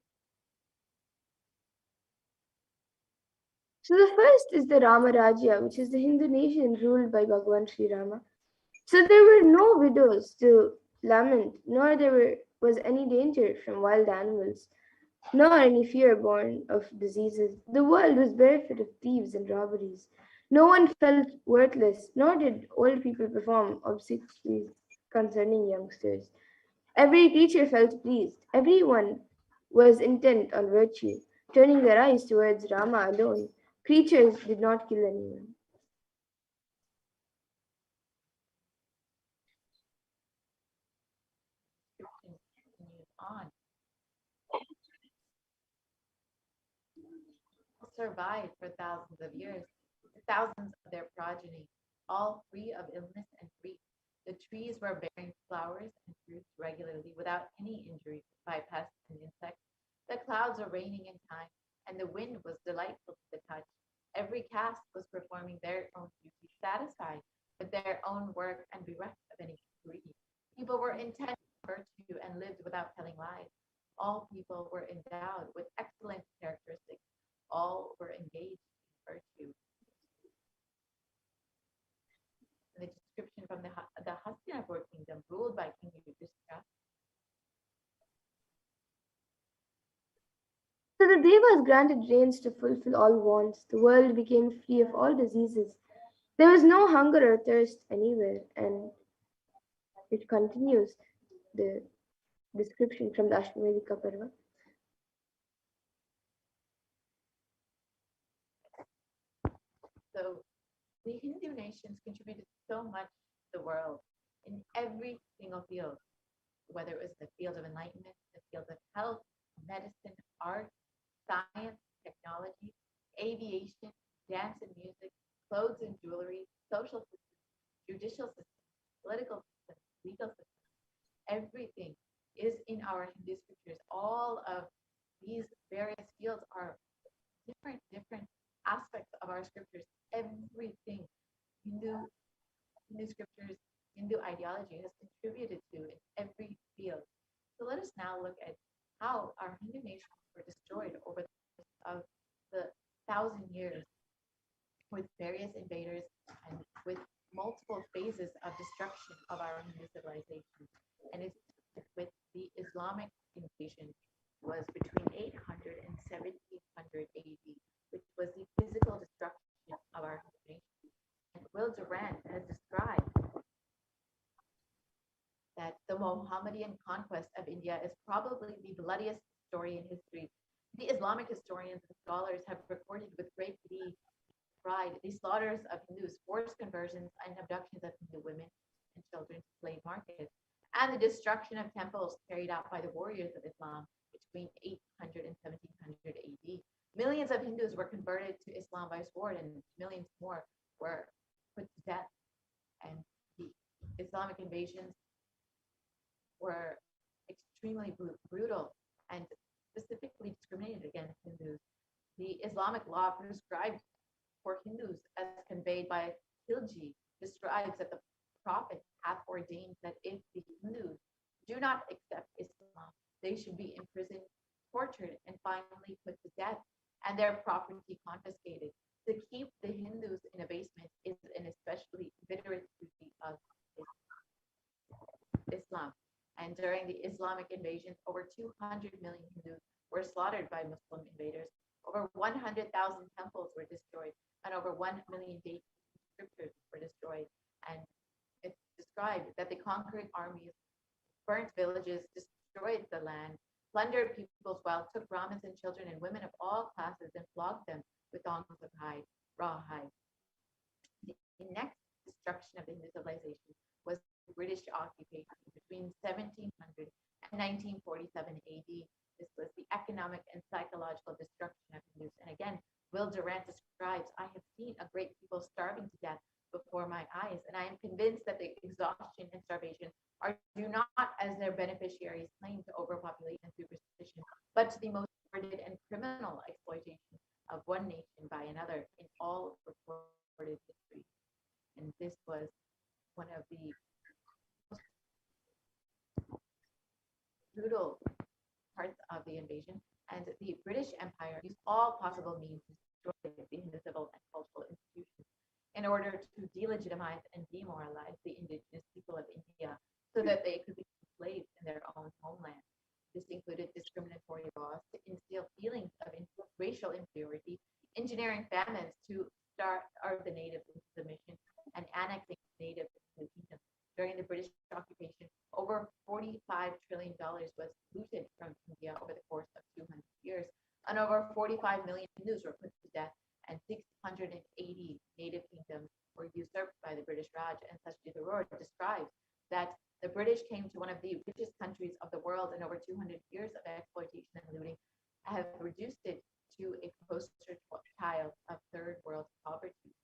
So the first is the Rama Rajya, which is the Hindu nation ruled by Bhagwan Sri Rama. So there were no widows to lament, nor was any danger from wild animals, nor any fear born of diseases. The world was barefoot of thieves and robberies. No one felt worthless, nor did old people perform obsequies concerning youngsters. Every creature felt pleased. Everyone was intent on virtue, turning their eyes towards Rama alone. Creatures did not kill anyone. Description continues on. Survived for thousands of years, thousands of their progeny, all free of illness and grief. The trees were bearing flowers and fruits regularly without any injury by pests and insects. The clouds were raining in time, and the wind was delightful to the touch. Every caste was performing their own duty, satisfied with their own work and bereft of any greed. People were intent on virtue and lived without telling lies. All people were endowed with excellent characteristics. All were engaged in virtue. And the description from the Hastinapur kingdom, ruled by King Yudhishthira. So the Devas granted rains to fulfill all wants. The world became free of all diseases. There was no hunger or thirst anywhere, and it continues the description from the Ashtavedika Parva. So the Hindu nations contributed so much to the world in every single field, whether it was the field of enlightenment, the field of health, medicine, art, science, technology, aviation, dance and music, clothes and jewelry, social systems, judicial systems, political systems, legal systems. Everything is in our Hindu scriptures. All of these various fields are different aspects of our scriptures. Everything Hindu Hindu scriptures, Hindu ideology has contributed to in every field. So let us now look at how our Hindu nations were destroyed over the course of the 1,000 years with various invaders and with multiple phases of destruction of our Hindu civilization. And it's with the Islamic invasion was between 800 and 1700 AD, which was the physical destruction of our Hindu nation. And Will Durant has described that the Mohammedan conquest of India is probably the bloodiest story in history. The Islamic historians and scholars have recorded with great glee pride the slaughters of Hindus, forced conversions, and abductions of Hindu women and children to slave markets, and the destruction of temples carried out by the warriors of Islam between 800 and 1700 AD. Millions of Hindus were converted to Islam by sword, and millions more were put to death. And the Islamic invasions were extremely brutal and specifically discriminated against Hindus. The Islamic law prescribed for Hindus, as conveyed by Khilji, describes that the Prophet hath ordained that if the Hindus do not accept Islam, they should be imprisoned, tortured, and finally put to death, and their property confiscated. To keep the Hindus in abasement is an especially bitter duty of Islam. And during the Islamic invasions, over 200 million Hindus were slaughtered by Muslim invaders. Over 100,000 temples were destroyed, and over 1 million dates scriptures were destroyed. And it's described that the conquering armies burnt villages, destroyed the land, plundered people's wealth, took Brahmins and children and women of all classes, and flogged them with thongs of hide, raw hide. The next destruction of the Hindu civilization was the British occupation between 1700 and 1947 AD. This was the economic and psychological destruction of Hindus. And again, Will Durant describes, I have seen a great people starving to death before my eyes, and I am convinced that the exhaustion and starvation are due not as their beneficiaries claim to overpopulation and superstition, but to the most sordid and criminal exploitation of one nation by another in all recorded history. And this was one of the most brutal parts of the invasion, and the British Empire used all possible means to destroy the Hindu civil and cultural institutions in order to delegitimize and demoralize the indigenous people of India so that they could become slaves in their own homeland. This included discriminatory laws to instill feelings of racial inferiority, engineering famines to starve the natives into submission, and annexing natives into the kingdom. During the British occupation, over $45 trillion was looted from India over the course of 200 years, and over 45 million Hindus were put to death, and 680 native kingdoms were usurped by the British Raj. And Sachdev Arora describes that the British came to one of the richest countries of the world, and over 200 years of exploitation and looting have reduced it to a poster child of third world poverty.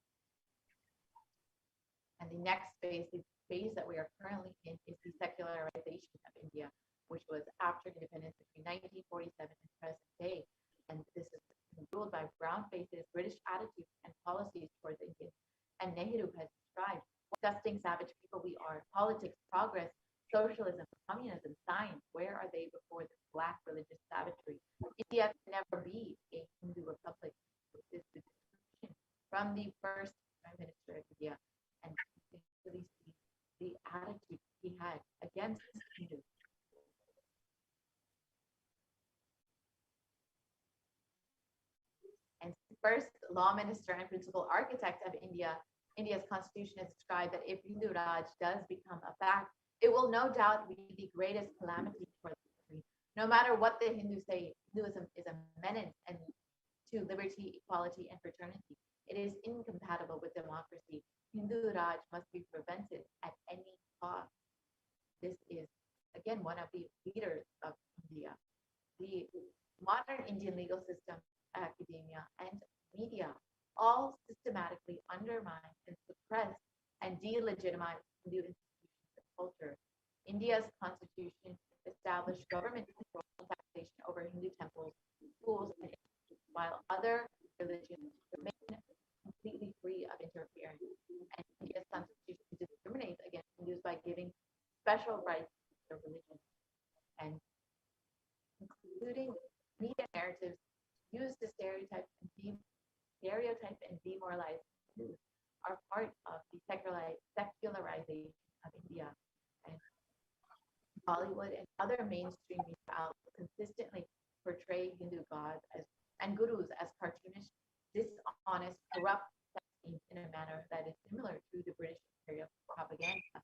And the next phase, the phase that we are currently in, is the secularization of India, which was after independence between 1947 and present day. And this is ruled by brown faces, British attitudes and policies towards Indians. And Nehru has described what disgusting savage people we are. Politics, progress, socialism, communism, science, where are they before this black religious savagery? India can never be a Hindu republic. This is the description from the first Prime Minister of India. And you can really see the attitude he had against Hindus. And first law minister and principal architect of India's constitution has described that if Hindu Raj does become a fact, it will no doubt be the greatest calamity for the country. No matter what the Hindus say, Hinduism is a menace and to liberty, equality, and fraternity. It is incompatible with democracy. Hindu Raj must be prevented at any cost. This is, again, one of the leaders of India. The modern Indian legal system, academia, and media all systematically undermine and suppress and delegitimize Hindu institutions and culture. India's constitution established government control and taxation over Hindu temples, schools, and institutes, while other religions remain completely free of interference. And India's constitution discriminates against Hindus by giving special rights to their religion, and including media narratives used to stereotype and demoralize Hindus are part of the secularization of India. And Bollywood and other mainstream media outlets consistently portray Hindu gods as and gurus as cartoonish, dishonest, corrupt sex fiends in a manner that is similar to the British imperial propaganda.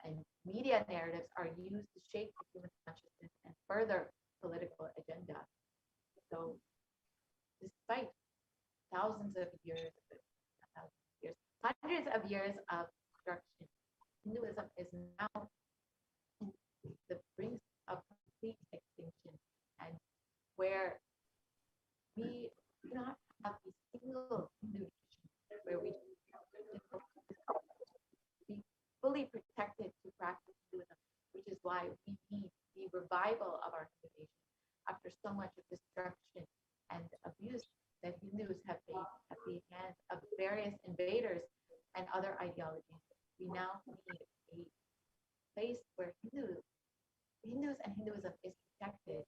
And media narratives are used to shape the human consciousness and further political agenda. So, despite thousands of years, hundreds of years of destruction, Hinduism is now in the brink of complete extinction, and where we do not have a single Hindu nation where we be fully protected to practice Hinduism, which is why we need the revival of our Hindu nation after so much of destruction and abuse that Hindus have faced at the hands of various invaders and other ideologies. We now need a place where Hindus and Hinduism is protected.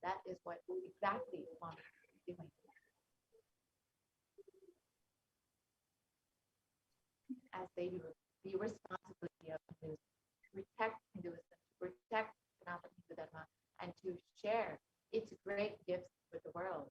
That is what exactly Islam is doing. As they do the responsibility of Hindus to protect Hinduism, to protect Sanatana Hindu Dharma, and to share its great gifts with the world.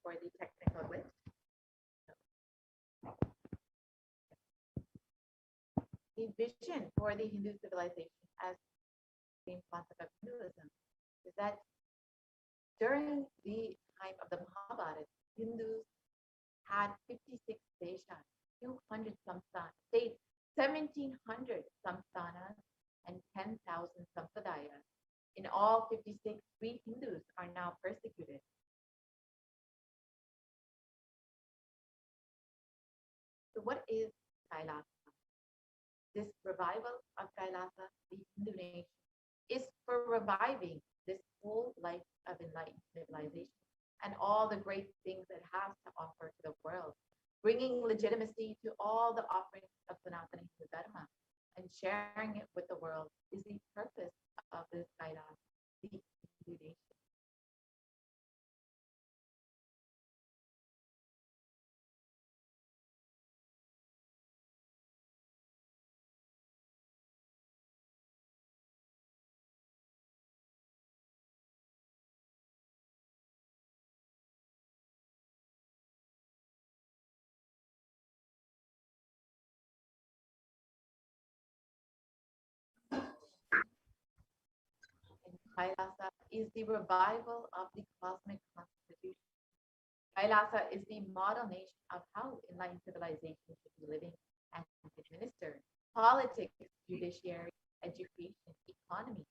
for the technical glitch. The vision for the Hindu civilization as the same concept of Hinduism is that during the time of the Mahabharata, Hindus had 56 deshas, 200 states, 1,700 samsthanas, and 10,000 sampradayas. In all 56, we Hindus are now persecuted. So what is Kailasa? This revival of Kailasa, the Hindu nation, is for reviving this whole life of enlightened civilization and all the great things it has to offer to the world, bringing legitimacy to all the offerings of Sanatana Hindu Dharma and sharing it with the world is the purpose of this Kailasa, the Hindu nation. And Kailasa is the revival of the cosmic constitution. Kailasa is the model nation of how enlightened civilization should be living and administered. Politics, judiciary, education, economy,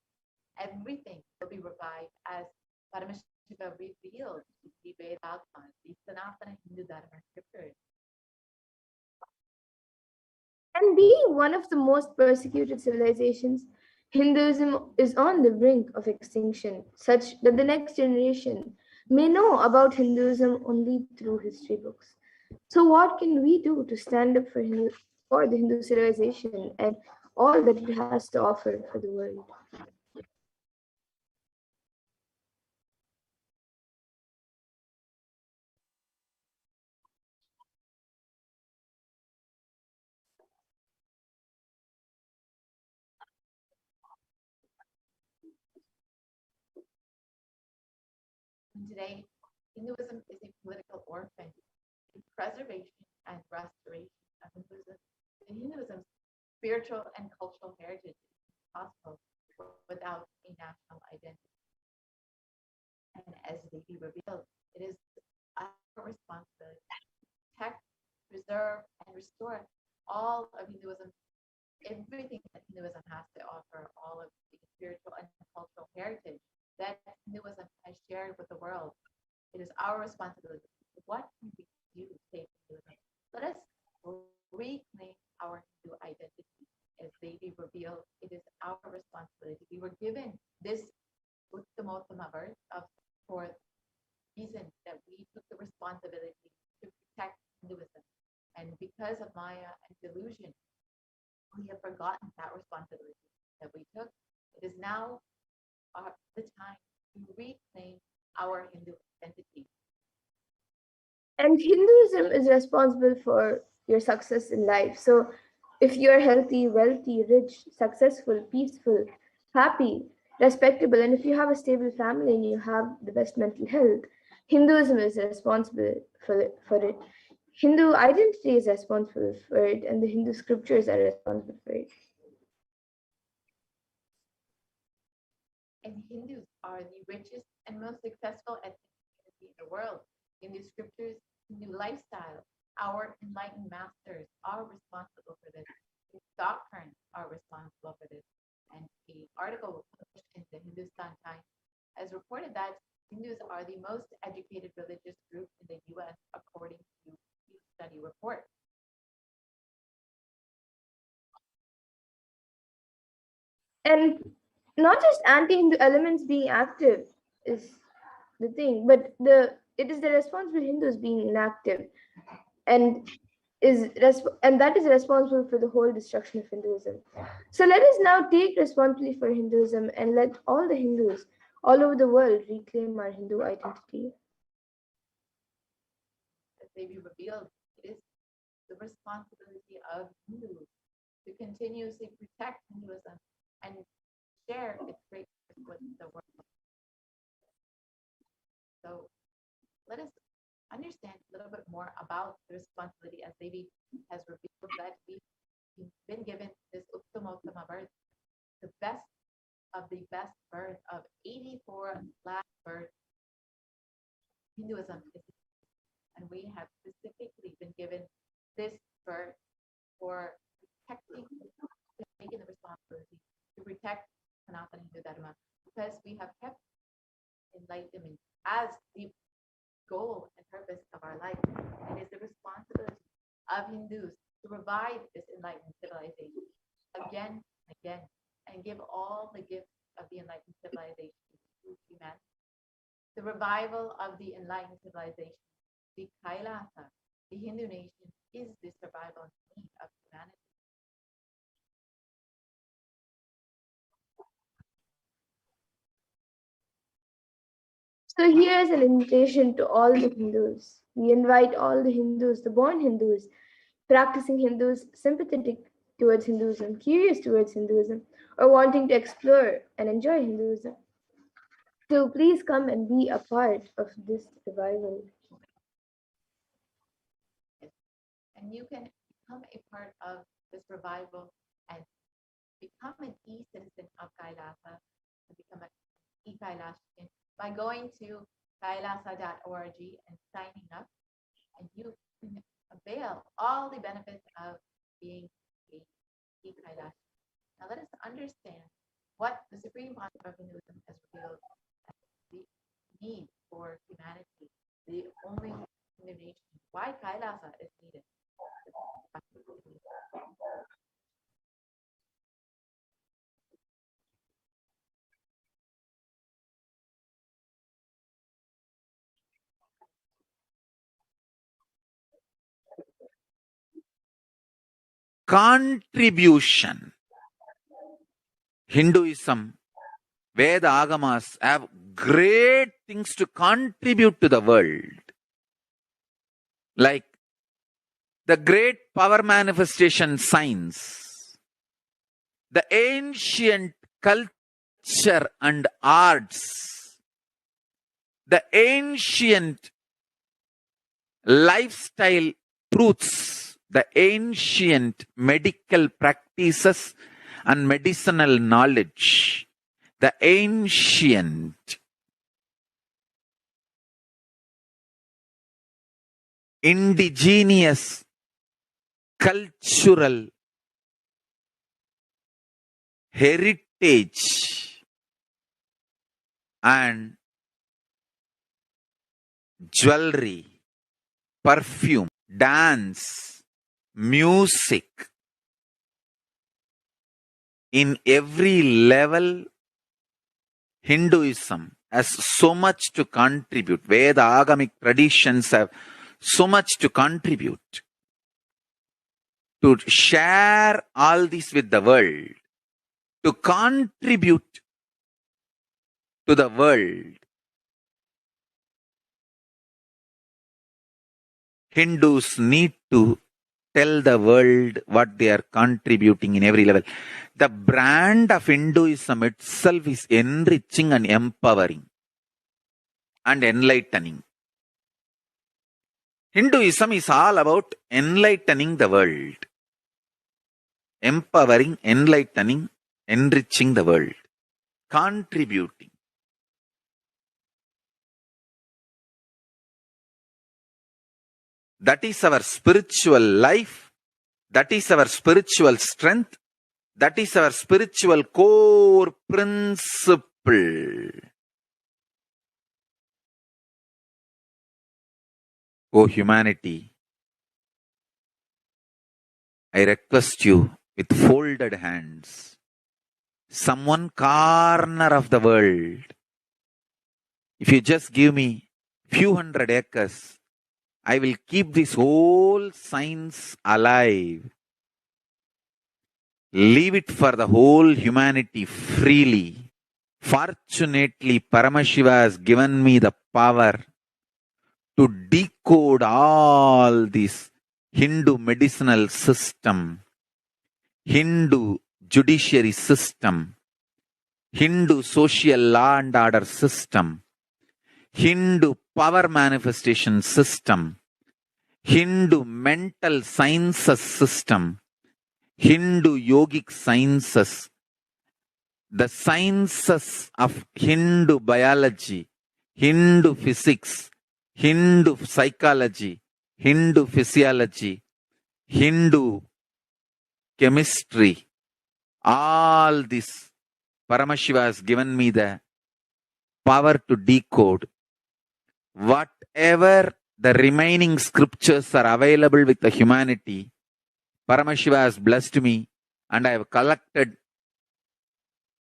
everything will be revived as Paramashiva revealed the Vedas, the Sanatana Hindu Dharma scriptures. And being one of the most persecuted civilizations, Hinduism is on the brink of extinction, such that the next generation may know about Hinduism only through history books. So, what can we do to stand up for the Hindu civilization and all that it has to offer for the world? And today, Hinduism is a political orphan. The preservation and restoration of Hinduism's spiritual and cultural heritage is possible without a national identity. And as they be revealed, it is our responsibility to protect, preserve, and restore all of Hinduism, everything that Hinduism has to offer, all of the spiritual and cultural heritage that Hinduism has shared with the world. It is our responsibility. What can we do to save Hinduism? Let us reclaim our Hindu identity as they be revealed. It is our responsibility. We were given this Uttamotama of for reason that we took the responsibility to protect Hinduism. And because of Maya and delusion, we have forgotten that responsibility that we took. It is now the time to reclaim our Hindu identity. And Hinduism is responsible for your success in life. So, if you're healthy, wealthy, rich, successful, peaceful, happy, respectable, and if you have a stable family and you have the best mental health, Hinduism is responsible for it. Hindu identity is responsible for it, and the Hindu scriptures are responsible for it. And Hindus are the richest and most successful ethnic community in the world. Hindu scriptures, Hindu lifestyle, our enlightened masters are responsible for this. His doctrines are responsible for this. And the article published in the Hindustan Times has reported that Hindus are the most educated religious group in the US according to the study report. And not just anti-Hindu elements being active is the thing, but it is the responsible Hindus being inactive, and that is responsible for the whole destruction of Hinduism. So let us now take responsibility for Hinduism and let all the Hindus all over the world reclaim our Hindu identity. As they be revealed, it is the responsibility of Hindus to continuously protect Hinduism and share its greatness with the world. So let us understand a little bit more about the responsibility, as Devi has revealed, that we've been given this Uttamotama birth, the best of the best birth of 84 lakh births. Hinduism is, and we have specifically been given this birth for protecting, taking the responsibility to protect Sanatana Hindu Dharma, because we have kept enlightenment as the goal and purpose of our life. It is the responsibility of Hindus to provide this enlightened civilization again and again, and give all the gifts of the enlightened civilization to humanity. The revival of the enlightened civilization, the Kailasa, the Hindu nation, is the survival need of humanity. So here's an invitation to all the Hindus. We invite all the Hindus, the born Hindus, practicing Hindus, sympathetic towards Hinduism, curious towards Hinduism, or wanting to explore and enjoy Hinduism, to please come and be a part of this revival. And you can become a part of this revival and become an e-citizen of Kailasa, and become an e-Kailashian by going to kailasa.org and signing up, and you can avail all the benefits of being a e-Kailashian. Now let us understand what the Supreme Concept of Hinduism has revealed as the need for humanity, the only nation, why Kailasa is needed. Contribution. Hinduism, Veda Agamas have great things to contribute to the world. Like the great power manifestation science, the ancient culture and arts, the ancient lifestyle truths, the ancient medical practices and medicinal knowledge, the ancient indigenous cultural heritage and jewelry, perfume, dance, music. In every level, Hinduism has so much to contribute. Veda Agamic traditions have so much to contribute. To share all this with the world, to contribute to the world, Hindus need to tell the world what they are contributing in every level. The brand of Hinduism itself is enriching and empowering and enlightening. Hinduism is all about enlightening the world. Empowering, enlightening, enriching the world. Contributing. That is our spiritual life. That is our spiritual strength. That is our spiritual core principle. O humanity, I request you with folded hands, some one corner of the world, if you just give me few hundred acres, I will keep this whole science alive. Leave it for the whole humanity freely. Fortunately, Paramashiva has given me the power to decode all this Hindu medicinal system, Hindu judiciary system, Hindu social law and order system, Hindu power manifestation system, Hindu mental sciences system, Hindu yogic sciences, the sciences of Hindu biology, Hindu physics, Hindu psychology, Hindu physiology, Hindu chemistry, all this, Paramashiva has given me the power to decode. Whatever the remaining scriptures are available with the humanity, Paramashiva has blessed me, and I have collected.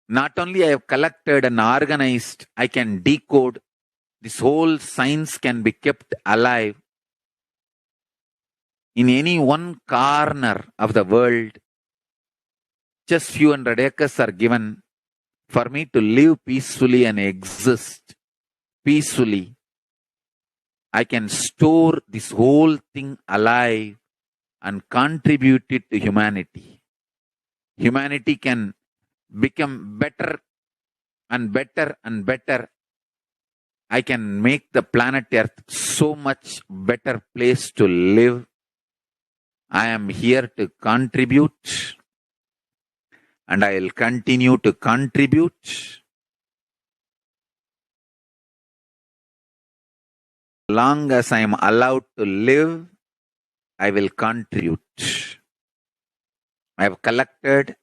Not only I have collected and organized, I can decode. This whole science can be kept alive in any one corner of the world. Just few hundred acres are given for me to live peacefully and exist peacefully. I can store this whole thing alive and contribute it to humanity. Humanity can become better and better and better. I can make the planet Earth so much better place to live. I am here to contribute, and I will continue to contribute. As long as I am allowed to live, I will contribute. I have collected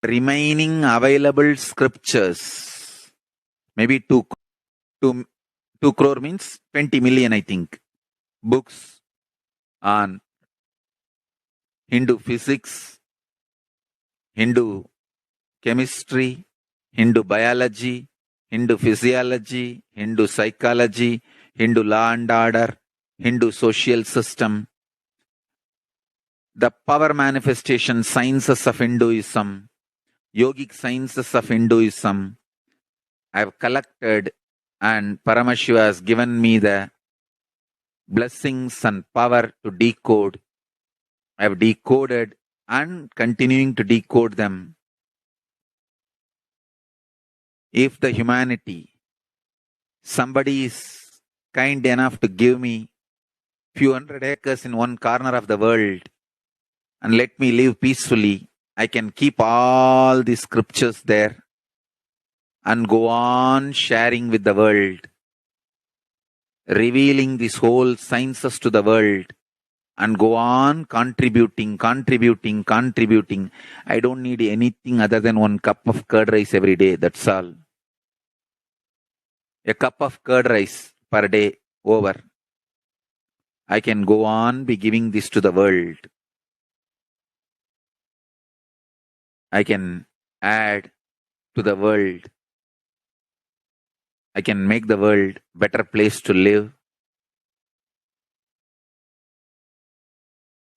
remaining available scriptures. Maybe 2 crore means 20 million, I think. Books on Hindu physics, Hindu chemistry, Hindu biology, Hindu physiology, Hindu psychology, Hindu law and order, Hindu social system, the power manifestation sciences of Hinduism, yogic sciences of Hinduism. I have collected, and Paramashiva has given me the blessings and power to decode. I have decoded and continuing to decode them. If the humanity, somebody is kind enough to give me few hundred acres in one corner of the world and let me live peacefully, I can keep all the scriptures there and go on sharing with the world, revealing this whole sciences to the world, and go on contributing. I don't need anything other than 1 cup of curd rice every day. That's all. A cup of curd rice per day over. I can go on be giving this to the world. I can add to the world. I can make the world better place to live.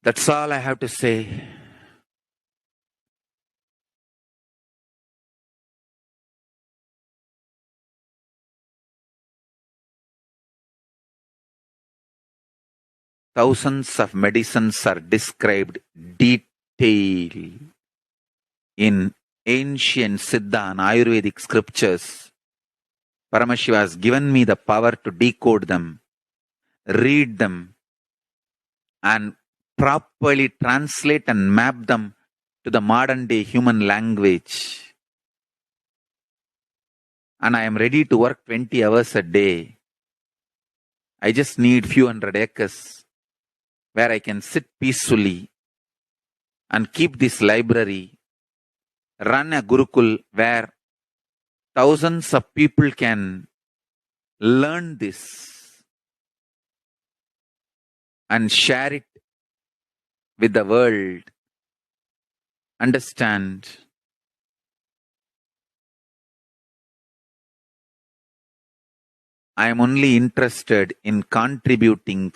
That's all I have to say. Thousands of medicines are described detail in ancient Siddha and Ayurvedic scriptures. Paramashiva has given me the power to decode them, read them, and properly translate and map them to the modern day human language. And I am ready to work 20 hours a day. I just need few hundred acres where I can sit peacefully and keep this library, run a Gurukul where thousands of people can learn this and share it with the world. Understand? I am only interested in contributing.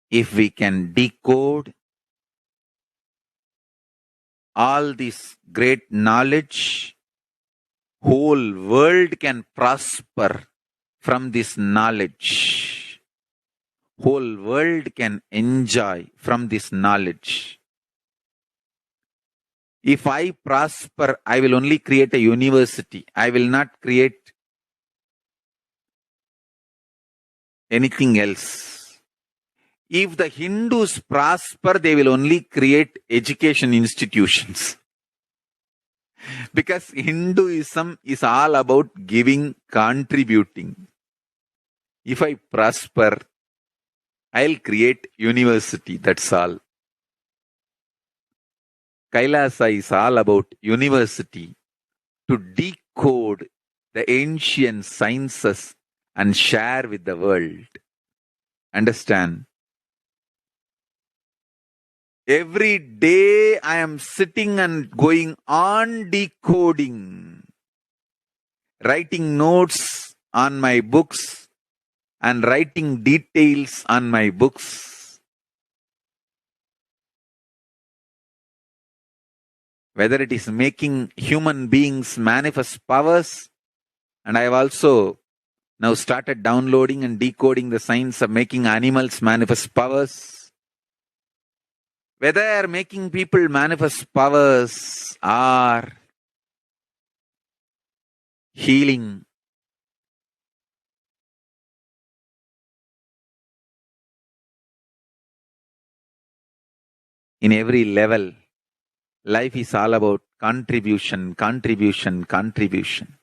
If we can decode all this great knowledge, Whole world can prosper from this knowledge. Whole world can enjoy from this knowledge. If I prosper, I will only create a university. I will not create anything else. If the Hindus prosper, they will only create education institutions. Because Hinduism is all about giving, contributing. If I prosper, I'll create university, that's all. Kailasa is all about university, to decode the ancient sciences and share with the world. Understand? Every day I am sitting and going on decoding, writing notes on my books and writing details on my books. Whether it is making human beings manifest powers, and I have also now started downloading and decoding the science of making animals manifest powers. Whether making people manifest powers or healing, in every level, life is all about contribution, contribution, contribution.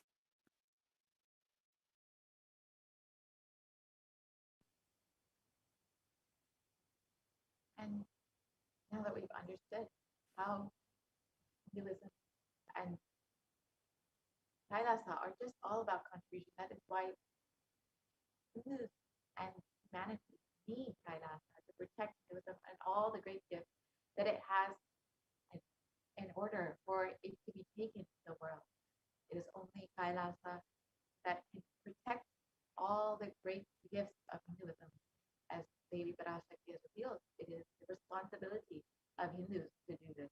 And now that we've understood how Hinduism and Kailasa are just all about contribution, that is why Hindus and humanity need Kailasa to protect Hinduism and all the great gifts that it has in order for it to be taken to the world. It is only Kailasa that can protect all the great gifts of Hinduism. As Devi Parashakti has revealed, it is the responsibility of Hindus to do this.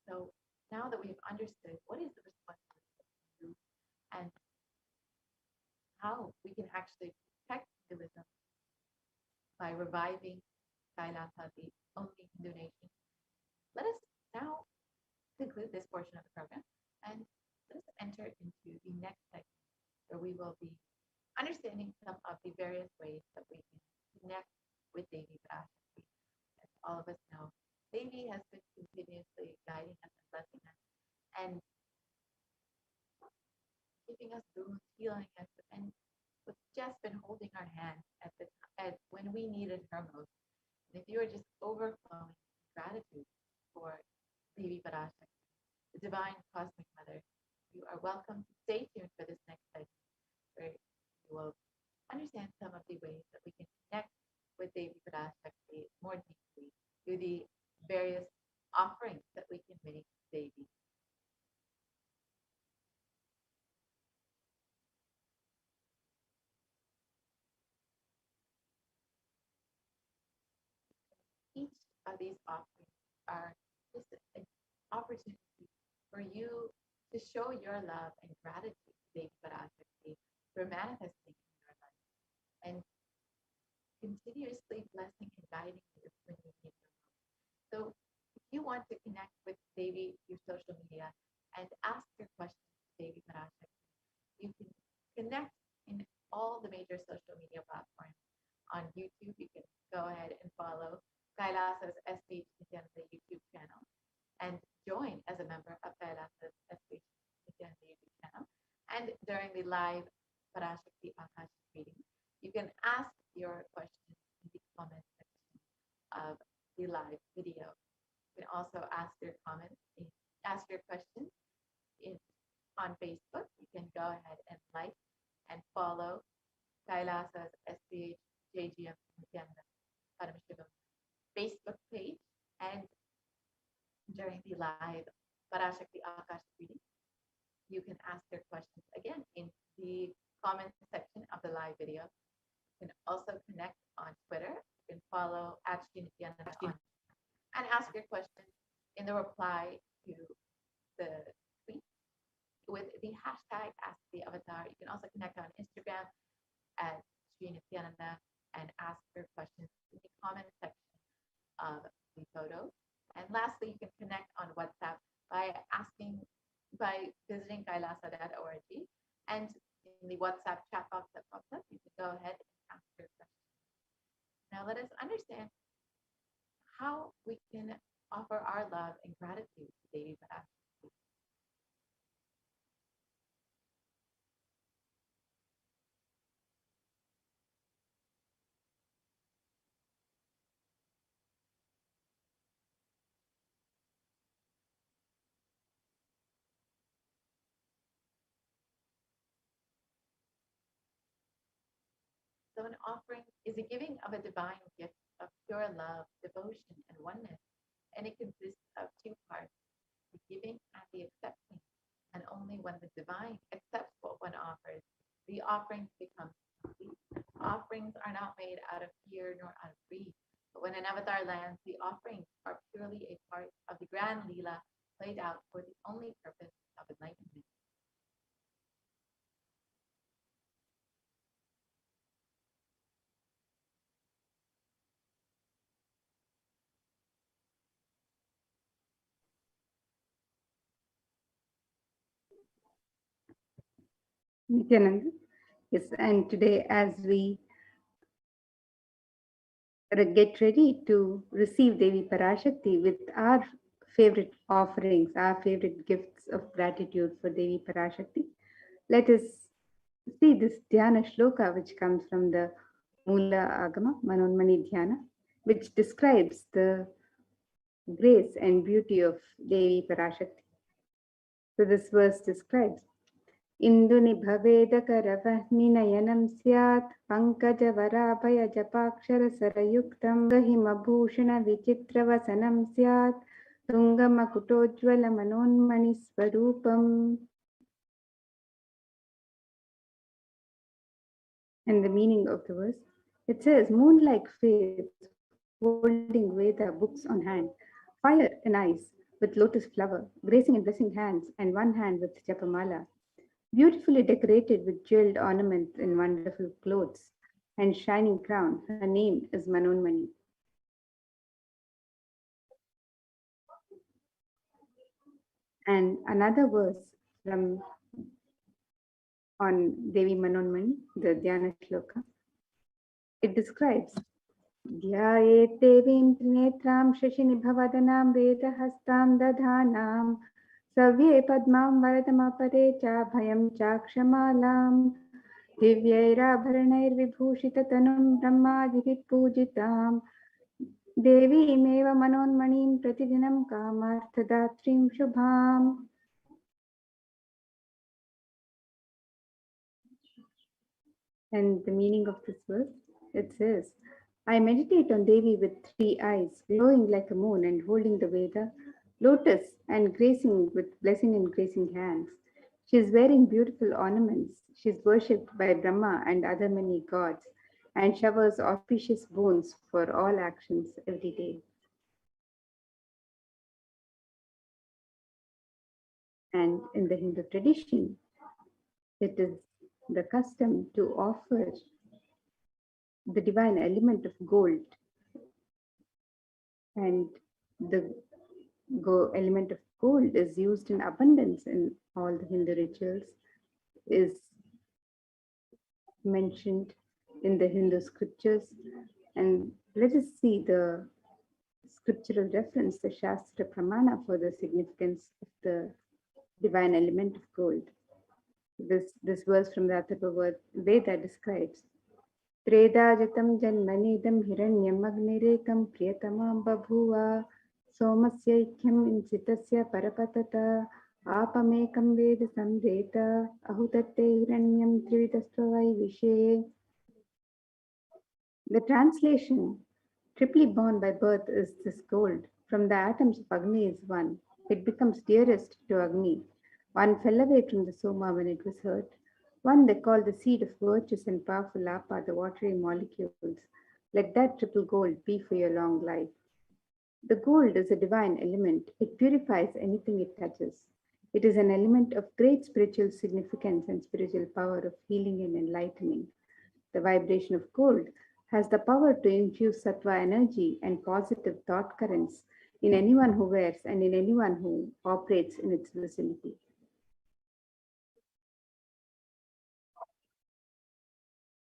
So now that we've understood what is the responsibility of Hindus and how we can actually protect Hinduism by reviving Kailasa, the only Hindu nation, let us now conclude this portion of the program and let us enter into the next segment where we will be understanding some of the various ways that we can connect with Devi Parashakti. As all of us know, Devi has been continuously guiding us and blessing us and giving us through, healing us, and was just been holding our hand at when we needed her most. And if you are just overflowing gratitude for Devi Parashakti, the divine cosmic mother, you are welcome to stay tuned for this next segment where you will understand some of the ways that we can connect with Devi Parashakti more deeply through the various offerings that we can make to Devi. Each of these offerings are just an opportunity for you to show your love and gratitude to Devi Parashakti for manifesting in your life and continuously blessing and guiding you when you need them most. So if you want to connect with Devi through social media and ask your questions to Devi Parashakti, you can connect in all the major social media platforms. On YouTube, you can go ahead and follow Kailasa's HDH Nithyananda YouTube channel and join as a member of Kailasa's HDH Nithyananda YouTube channel. And during the live Parashakti Akash reading, you can ask your questions in the comment section of the live video. You can also ask your questions on Facebook. You can go ahead and like and follow Kailasa's SPH JGM Nithyananda Paramashivam Facebook page. And during the live Parashakti Akash reading, you can ask your questions again in the comment section of the live video. You can also connect on Twitter. You can follow Nithyananda and ask your questions in the reply to the tweet. with the hashtag Ask the Avatar. You can also connect on Instagram at Sri Nithyananda and ask your questions in the comment section of the photo. And lastly, you can connect on WhatsApp by visiting kailasa.org, and in the WhatsApp chat box that pops up, you can go ahead and ask your question. Now let us understand how we can offer our love and gratitude to Devi Parashakti. So an offering is a giving of a divine gift of pure love, devotion, and oneness, and it consists of two parts, the giving and the accepting. And only when the divine accepts what one offers, the offering becomes complete. Offerings are not made out of fear nor out of greed, but when an avatar lands, the offerings are purely a part of the grand Leela played out for the only purpose of enlightenment. Nithyananda. Yes, and today as we get ready to receive Devi Parashakti with our favorite offerings, our favorite gifts of gratitude for Devi Parashakti, let us see this Dhyana Shloka which comes from the Mula Agama, Manonmani Dhyana, which describes the grace and beauty of Devi Parashakti. So this verse describes इन्दुनिभवेदकरवह्निनयनं स्यात् पङ्कजवराभयजपाक्षरसरयुक्तं गहिमभूषणविचित्रवसनं स्यात् तुङ्गमकुटोज्ज्वलमनोन्मणिस्वरूपम्. And the meaning of the verse, it says, moon-like face holding Veda books on hand, fire in eyes with lotus flower, gracing and blessing hands, and one hand with japamala, beautifully decorated with jeweled ornaments in wonderful clothes and shining crown. Her name is Manonmani. And another verse from on Devi Manonmani, the Dhyana Shloka, it describes Dhyayet Devim Trinetram Shashinibhavadhanam Vedahastam Dadhanam Savye Padmam Varadamapare Cha Bhayam Chakshamalam Divyairabharanairvibhushitatanum Brahmadivit Pujitam Devimeva Manonmanim Pratidinam Kamarthadatrim Shubham. And the meaning of this verse, it says, I meditate on Devi with three eyes, glowing like a moon and holding the Veda, lotus and gracing with blessing and gracing hands. She is wearing beautiful ornaments. She is worshipped by Brahma and other many gods and showers auspicious boons for all actions every day. And in the Hindu tradition, it is the custom to offer the divine element of gold, and the element of gold is used in abundance in all the Hindu rituals, is mentioned in the Hindu scriptures. And let us see the scriptural reference, the Shastra Pramana for the significance of the divine element of gold. This verse from the Atharva Veda describes Tredajatam janmanidam hiranyam agnirekam priyatamam babhuva somasyaikyam insitasya parapatata apamekam veda samveta ahutatte hiranyam trividastvavai vishe. The translation, triply born by birth, is this gold. From the atoms of Agni is one. It becomes dearest to Agni. One fell away from the Soma when it was hurt. One they call the seed of virtuous and powerful Apa, the watery molecules. Let that triple gold be for your long life. The gold is a divine element. It purifies anything it touches. It is an element of great spiritual significance and spiritual power of healing and enlightening. The vibration of gold has the power to infuse sattva energy and positive thought currents in anyone who wears and in anyone who operates in its vicinity.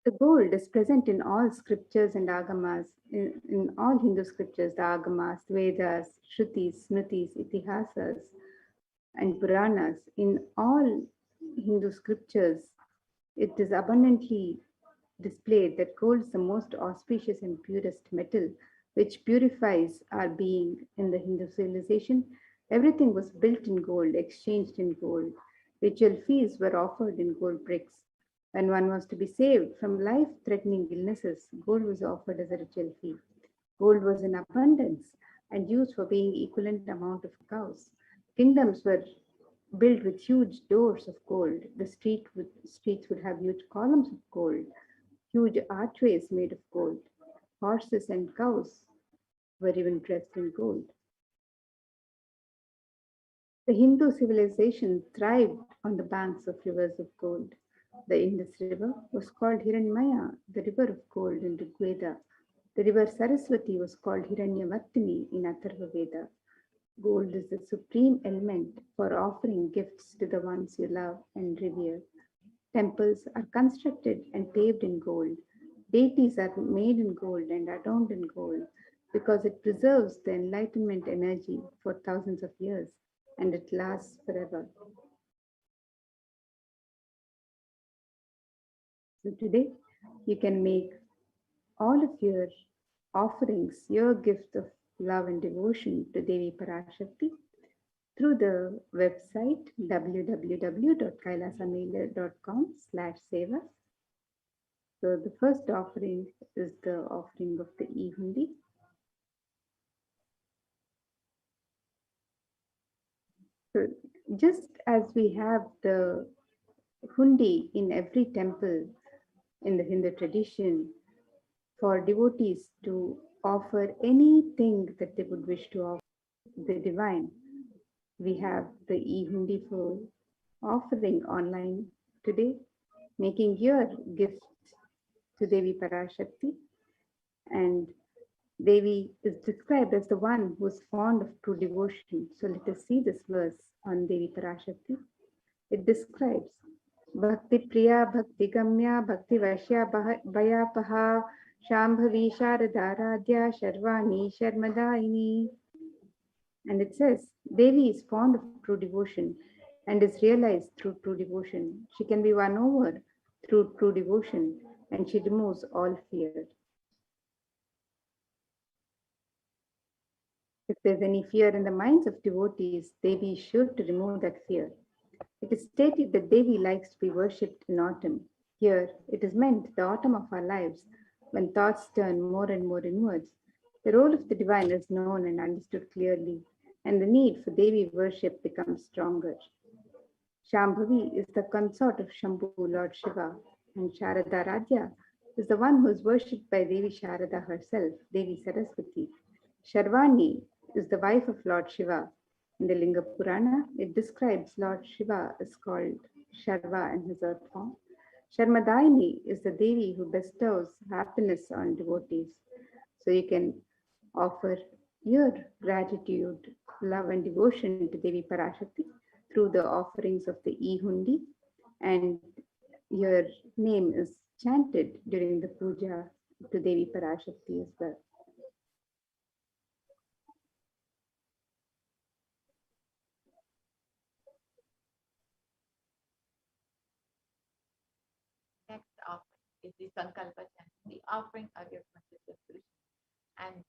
The gold is present in all scriptures and agamas, in all Hindu scriptures, the agamas, Vedas, Shrutis, Smritis, Itihasas, and Puranas. In all Hindu scriptures, it is abundantly displayed that gold is the most auspicious and purest metal, which purifies our being. In the Hindu civilization, everything was built in gold, exchanged in gold. Ritual feasts were offered in gold bricks. When one was to be saved from life-threatening illnesses, gold was offered as a ritual fee. Gold was in abundance and used for paying equivalent amount of cows. Kingdoms were built with huge doors of gold. The streets would have huge columns of gold, huge archways made of gold. Horses and cows were even dressed in gold. The Hindu civilization thrived on the banks of rivers of gold. The Indus River was called Hiranmaya, the river of gold in Rigveda. The river Saraswati was called Hiranyavartini in Atharva Veda. Gold is the supreme element for offering gifts to the ones you love and revere. Temples are constructed and paved in gold. Deities are made in gold and adorned in gold because it preserves the enlightenment energy for thousands of years and it lasts forever. So today, you can make all of your offerings, your gift of love and devotion to Devi Parashakti through the website www.kailasamailer.com/seva. So the first offering is the offering of the e-hundi. So just as we have the hundi in every temple in the Hindu tradition for devotees to offer anything that they would wish to offer the divine, we have the e-hundi for offering online today, making your gift to Devi Parashakti. And Devi is described as the one who is fond of true devotion. So let us see this verse on Devi Parashakti. It describes Bhakti Priya, Bhakti Gamya, Bhakti Vashya, Bhayapaha, Shambhavi, Sharadaradhya, Sharvani, Sharmadaini. And it says, Devi is fond of true devotion and is realized through true devotion. She can be won over through true devotion and she removes all fear. If there's any fear in the minds of devotees, Devi is sure to remove that fear. It is stated that Devi likes to be worshipped in autumn. Here, it is meant the autumn of our lives, when thoughts turn more and more inwards. The role of the divine is known and understood clearly, and the need for Devi worship becomes stronger. Shambhavi is the consort of Shambhu, Lord Shiva, and Sharada Radhya is the one who is worshipped by Devi Sharada herself, Devi Saraswati. Sharvani is the wife of Lord Shiva. In the Linga Purana, it describes Lord Shiva as called Sharva in his earth form. Sharmadaini is the Devi who bestows happiness on devotees. So you can offer your gratitude, love and devotion to Devi Parashakti through the offerings of the e-hundi, and your name is chanted during the puja to Devi Parashakti as well. Next offering is the Sankalpa chanting, the offering of your conscious solution. And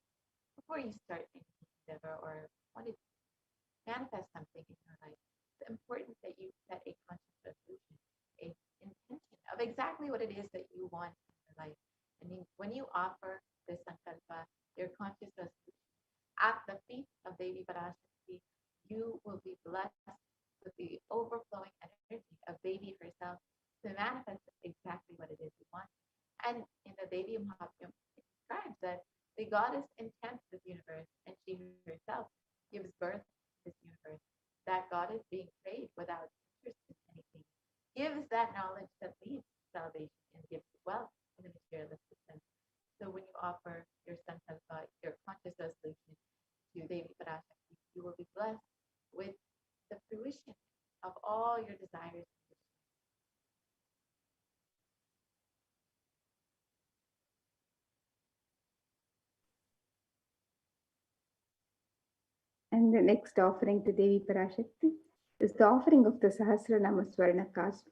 before you start any endeavor or want to manifest something in your life, it's important that you set a conscious resolution, a intention of exactly what it is that you want in your life. And when you offer the Sankalpa, your conscious resolution, at the feet of Devi Parashakti, you will be blessed with the overflowing energy of Devi herself to manifest exactly what it is you want. And in the Devi Mahatyam, it describes that the goddess intends this universe and she herself gives birth to this universe. that God is being prayed without interest in anything, gives that knowledge that leads to salvation and gives wealth in the materialistic sense. So when you offer your sankalpa, your conscious resolution to Devi Parashakti, you will be blessed with the fruition of all your desires. And the next offering to Devi Parashakti is the offering of the Sahasranama Swarna Kasva.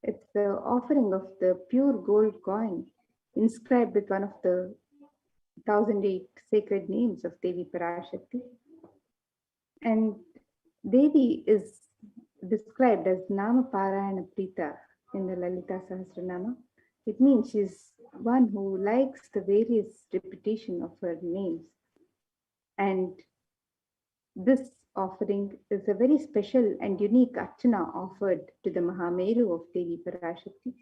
It's the offering of the pure gold coin inscribed with one of the 1008 sacred names of Devi Parashakti. And Devi is described as Nama Parayana Prita in the Lalita Sahasranama. It means she's one who likes the various repetition of her names. And this offering is a very special and unique archana offered to the Mahameru of Devi Parashakti.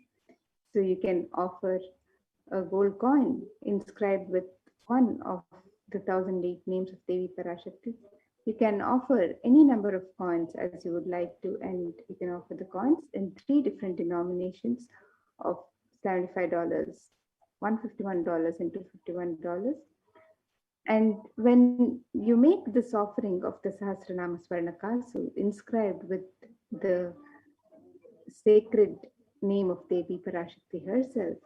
So you can offer a gold coin inscribed with one of the 1008 names of Devi Parashakti. You can offer any number of coins as you would like to, and you can offer the coins in 3 different denominations of $75, $151, and $251. And when you make this offering of the Sahasranama Swarnakasu inscribed with the sacred name of Devi Parashakti herself,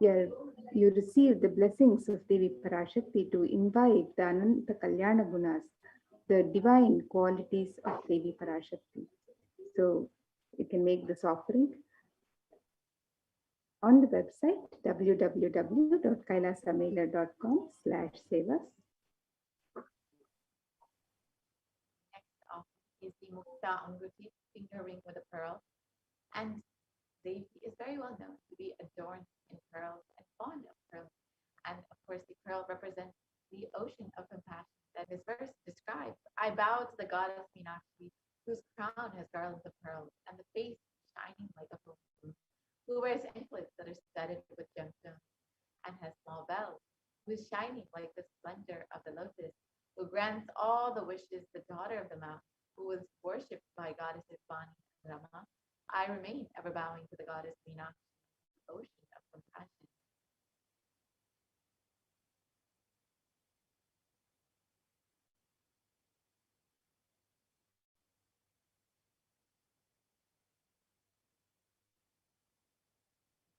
you receive the blessings of Devi Parashakti to imbibe the Ananta Kalyana Gunas, the divine qualities of Devi Parashakti. So you can make this offering on the website www.kailasamela.com/sevas. Next off is the Mukta Anguti, finger ring with a pearl. And Devi is very well known to be adorned in pearls and fond of pearls. And of course, the pearl represents the ocean of compassion that this verse describes. I bow to the goddess Meenakshi, whose crown has garlands of pearls and the face shining like a full moon, who wears anklets that are studded with gemstones and has small bells, who is shining like the splendor of the lotus, who grants all the wishes, the daughter of the mountain, who was worshipped by goddesses Vani and Rama. I remain ever bowing to the goddess Meenakshi, ocean of compassion.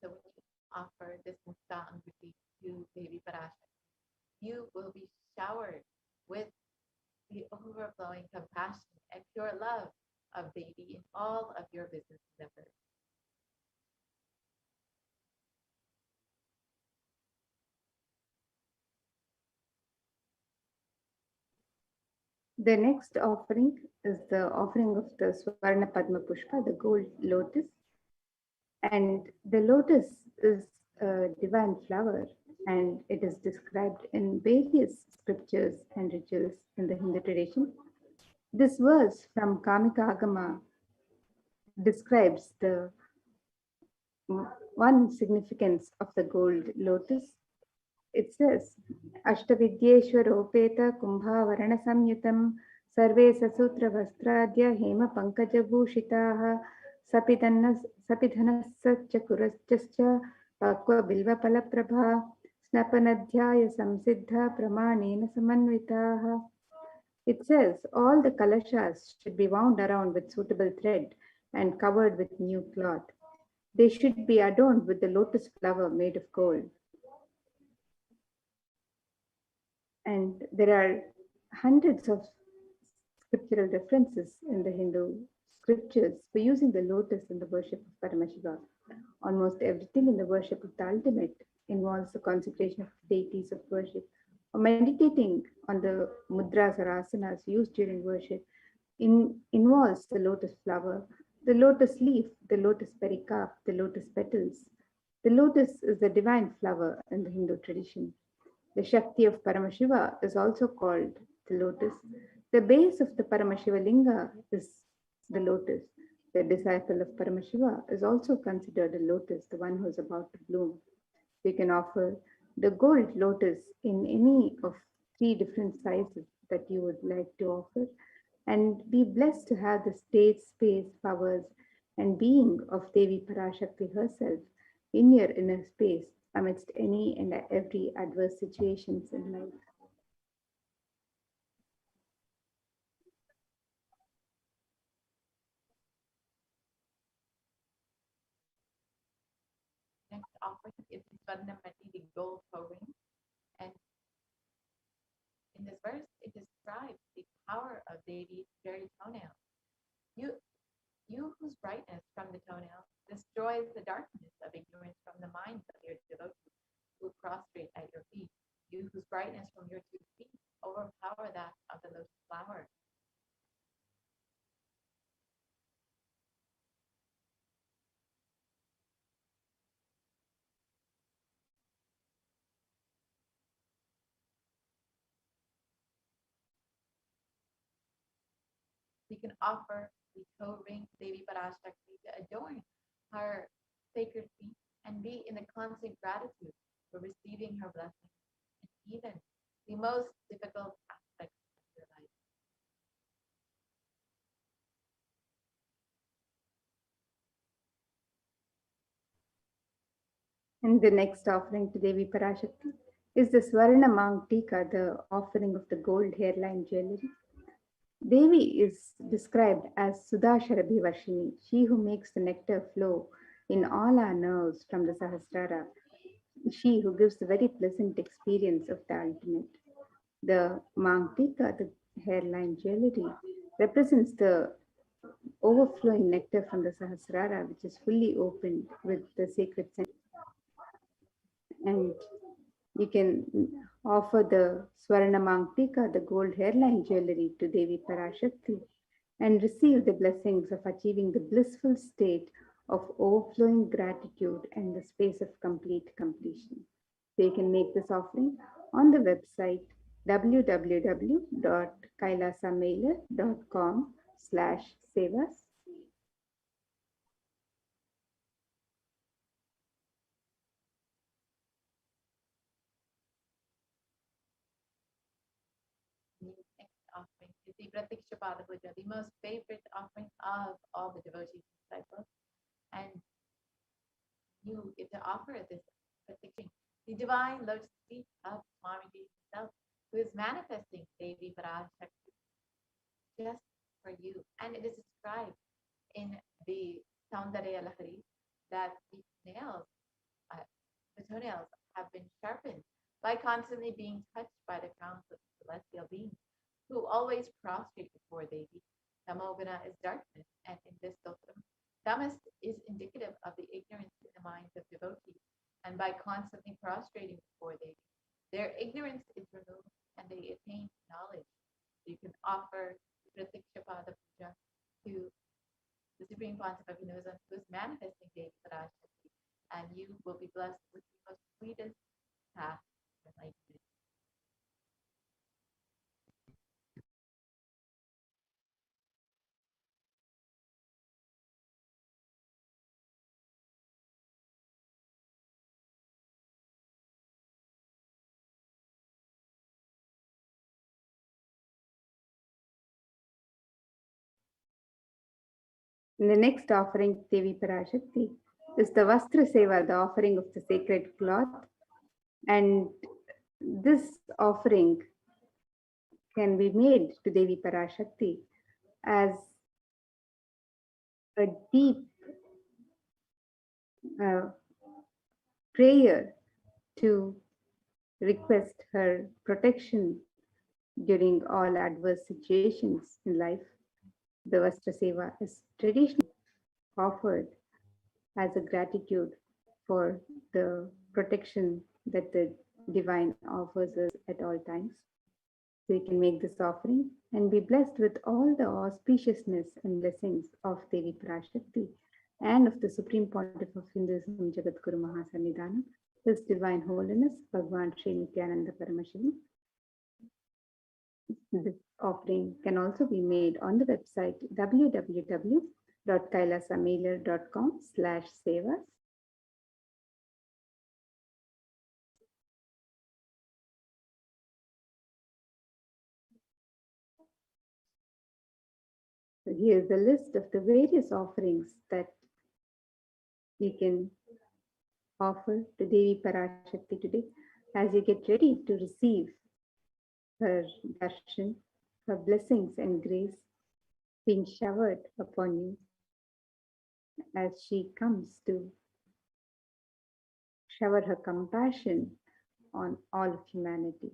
So when you offer this Mukta Anguti to Devi Parashakti, you will be showered with the overflowing compassion and pure love of Devi in all of your business endeavors. The next offering is the offering of the Swarna Padma Pushpa, the gold lotus. And the lotus is a divine flower, and it is described in various scriptures and rituals in the Hindu tradition. This verse from Kamika Agama describes the one significance of the gold lotus. It says, Ashtavidyeshwaropeta Kumbhavarana Samyutam Sarve Sasutra Vastradya Hema Pankajabhushitaha Sapidhanascha Pakwa Bilva Palaprabha Snapanadhyaya Samsiddha Pramanena Samanvitaha. It says all the kalashas should be wound around with suitable thread and covered with new cloth. They should be adorned with the lotus flower made of gold. And there are hundreds of scriptural references in the Hindu scriptures for using the lotus in the worship of Paramashiva. Almost everything in the worship of the ultimate involves the consecration of deities of worship, or meditating on the mudras or asanas used during worship involves the lotus flower, the lotus leaf, the lotus pericarp, the lotus petals. The lotus is the divine flower in the Hindu tradition. The Shakti of Paramashiva is also called the lotus. The base of the Paramashiva Linga is the lotus. The disciple of Paramashiva is also considered a lotus, the one who is about to bloom. You can offer the gold lotus in any of 3 different sizes that you would like to offer. and be blessed to have the state, space, powers, and being of Devi Parashakti herself in your inner space amidst any and every adverse situations in life. Next offering is the Swarnamati, the gold ring. And in this verse, it describes the power of Devi's very toenail. You whose brightness from the toenail destroys the darkness of ignorance from the minds of your devotees who prostrate at your feet. You whose brightness from your 2 feet overpower that of the lotus flower. We can offer the toe ring Devi Parashakti to adorn her sacred feet and be in the constant gratitude for receiving her blessings in even the most difficult aspects of your life. And the next offering to Devi Parashakti is the Swarna Mang Tika, the offering of the gold hairline jewelry. Devi is described as Sudhasharabhi Vashini, she who makes the nectar flow in all our nerves from the Sahasrara, she who gives the very pleasant experience of the ultimate. The Mangtika, the hairline jewelry, represents the overflowing nectar from the Sahasrara, which is fully opened with the sacred scent. And you can offer the Swarna Mangtika, the gold hairline jewelry, to Devi Parashakti and receive the blessings of achieving the blissful state of overflowing gratitude and the space of complete completion. So you can make this offering on the website www.kailasamailer.com/sevas. Next offering is the Pratikshapada Puja, the most favorite offering of all the devotees and disciples. And you get to offer this Pratiksha, the divine lotus feet of Swamiji himself, who is manifesting Devi Parashakti just for you. And it is described in the Saundarya Lahari that uh, the toenails have been sharpened by constantly being touched by the crowns of celestial beings who always prostrate before Devi. Tamoguna is darkness, and in this stotram, tamas is indicative of the ignorance in the minds of devotees, and by constantly prostrating before Devi, their ignorance is removed and they attain knowledge. You can offer Pratikshapada Puja to the Supreme Pontiff of Hinduism, who is manifesting Devi Parashakti, and you will be blessed with the most sweetest path of enlightenment. And the next offering, Devi Parashakti, is the Vastra Seva, the offering of the sacred cloth. And this offering can be made to Devi Parashakti as a deep prayer to request her protection during all adverse situations in life. The Vastra Seva is traditionally offered as a gratitude for the protection that the divine offers us at all times. So you can make this offering and be blessed with all the auspiciousness and blessings of Devi Parashakti and of the Supreme Pontiff of Hinduism, Jagadguru Mahasannidhanam, His Divine Holiness, Bhagwan Sri Nithyananda Paramashivam. This offering can also be made on the website www.kailasamailer.com/sevas. So here's a list of the various offerings that you can offer to Devi Parashakti today as you get ready to receive her darshan, her blessings and grace being showered upon you as she comes to shower her compassion on all of humanity.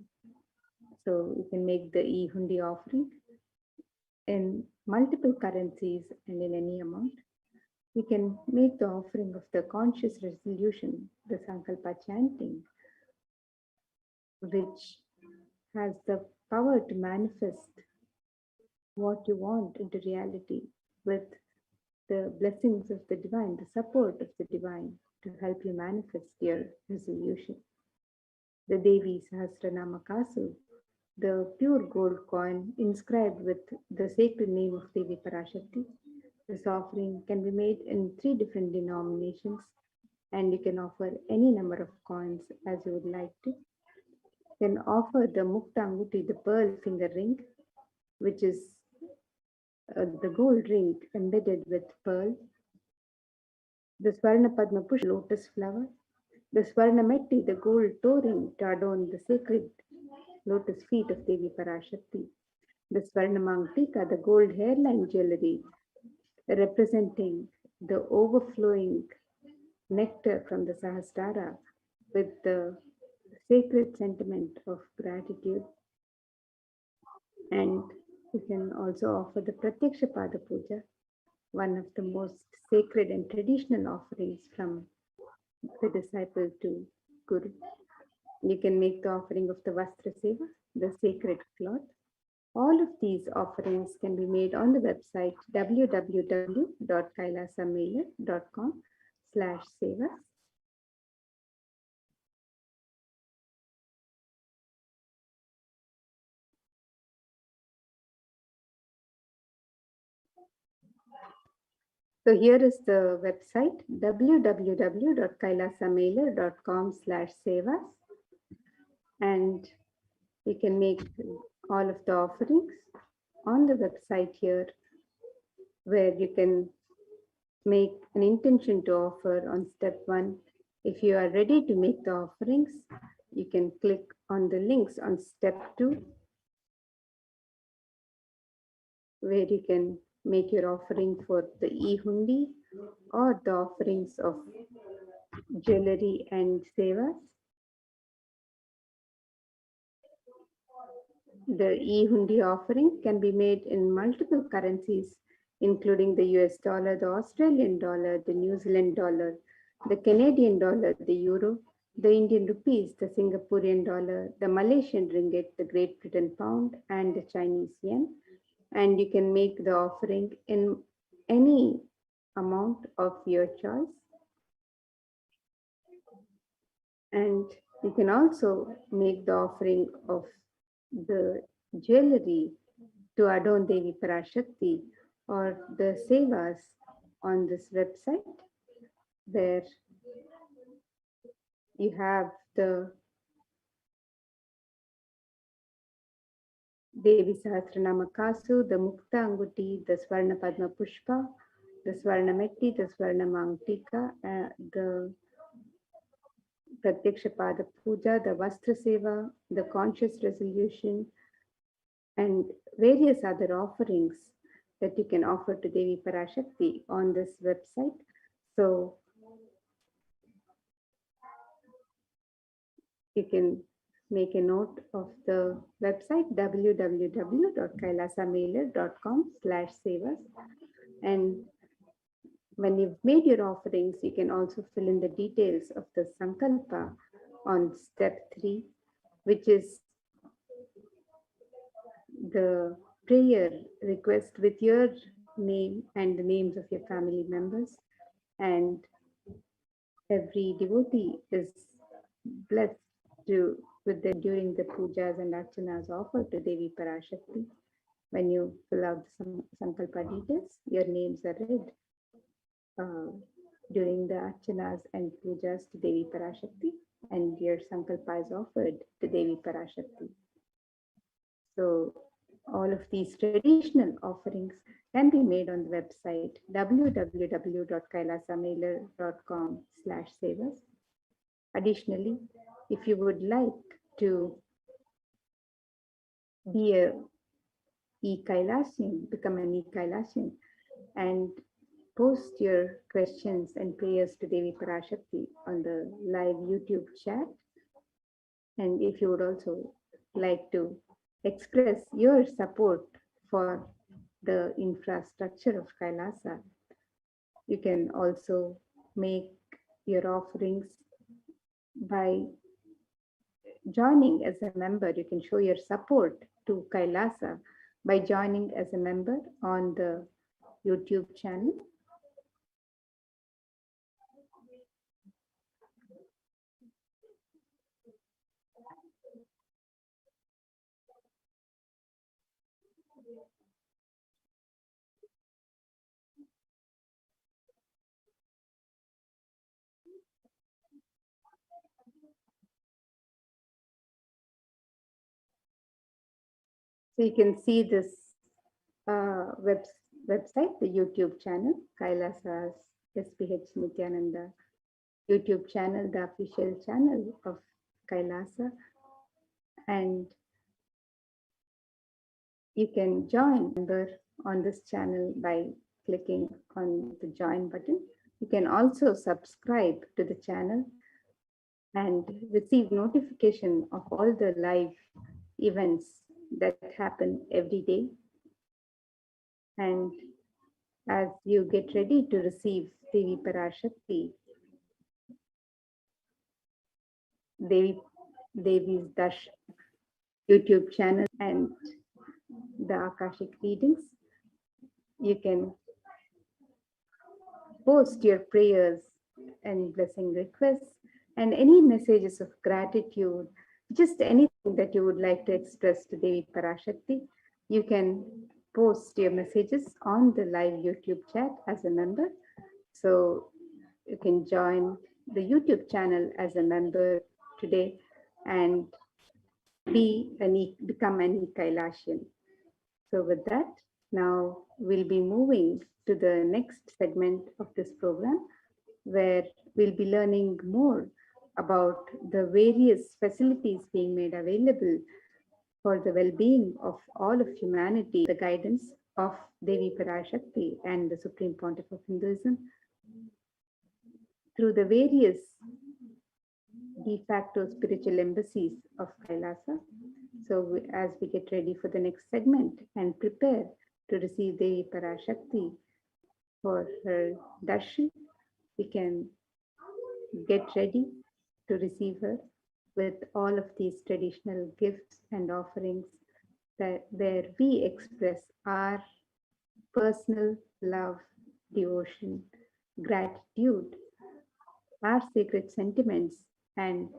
So you can make the e-hundi offering in multiple currencies and in any amount. You can make the offering of the conscious resolution, the Sankalpa chanting, which has the power to manifest what you want into reality with the blessings of the divine, the support of the divine to help you manifest your resolution. The Devi Sahasranama Kasu, the pure gold coin inscribed with the sacred name of Devi Parashakti. This offering can be made in 3 different denominations, and you can offer any number of coins as you would like to. You can offer the Mukta Anguti, the pearl finger ring, which is the gold ring embedded with pearl. The Swarna Padma Push lotus flower. The Swarna Metti, the gold toe ring to adorn the sacred lotus feet of Devi Parashakti. The Swarna Mangtika, the gold hairline jewelry representing the overflowing nectar from the Sahasrara with the sacred sentiment of gratitude. And you can also offer the Pratyaksha Pada Puja, one of the most sacred and traditional offerings from the disciple to Guru. You can make the offering of the Vastra Seva, the sacred cloth. All of these offerings can be made on the website www.kailasamailer.com/sevas. So here is the website www.kailasamailer.com/sevas, and you can make all of the offerings on the website here, where you can make an intention to offer on step 1. If you are ready to make the offerings, you can click on the links on step 2, where you can make your offering for the e-hundi or the offerings of jewelry and sevas. The e-hundi offering can be made in multiple currencies, including the US dollar, the Australian dollar, the New Zealand dollar, the Canadian dollar, the euro, the Indian rupees, the Singaporean dollar, the Malaysian ringgit, the Great Britain pound, and the Chinese yen. And you can make the offering in any amount of your choice. And you can also make the offering of the jewelry to adorn Devi Parashakti or the sevas on this website, where you have the Devi Sahasranama Kasu, the Mukta Anguti, the Swarna Padma Pushpa, the Swarna Metti, the Swarna Mangtika, the Pratyaksha Pada Puja, the Vastra Seva, the Conscious Resolution, and various other offerings that you can offer to Devi Parashakti on this website. So you can make a note of the website www.kailasamailer.com/sevas, and when you've made your offerings, you can also fill in the details of the Sankalpa on step 3, which is the prayer request with your name and the names of your family members. And every devotee is blessed with them during the pujas and archanas offered to Devi Parashakti. When you fill out some Sankalpa details, your names are read during the archanas and pujas to Devi Parashakti, and your Sankalpa is offered to Devi Parashakti. So all of these traditional offerings can be made on the website www.kailasamailer.com/sevas. Additionally, if you would like to be a e-Kailasian, become an e-Kailasian, and post your questions and prayers to Devi Parashakti on the live YouTube chat. And if you would also like to express your support for the infrastructure of Kailasa, you can also make your offerings by joining as a member. You can show your support to Kailasa by joining as a member on the YouTube channel. So you can see this website, the YouTube channel, Kailasa's HDH Nithyananda YouTube channel, the official channel of Kailasa. And you can join member on this channel by clicking on the join button. You can also subscribe to the channel and receive notification of all the live events that happen every day. And as you get ready to receive Devi Parashakti, Devi's Dash YouTube channel and the Akashic readings, you can post your prayers and blessing requests and any messages of gratitude, just anything that you would like to express to Devi Parashakti. You can post your messages on the live YouTube chat as a member. So you can join the YouTube channel as a member today and become an e-Kailasian. So with that, now we'll be moving to the next segment of this program, where we'll be learning more about the various facilities being made available for the well-being of all of humanity, the guidance of Devi Parashakti and the Supreme Pontiff of Hinduism through the various de facto spiritual embassies of Kailasa. So as we get ready for the next segment and prepare to receive Devi Parashakti for her darshan, we can get ready to receive her with all of these traditional gifts and offerings where we express our personal love, devotion, gratitude, our sacred sentiments, and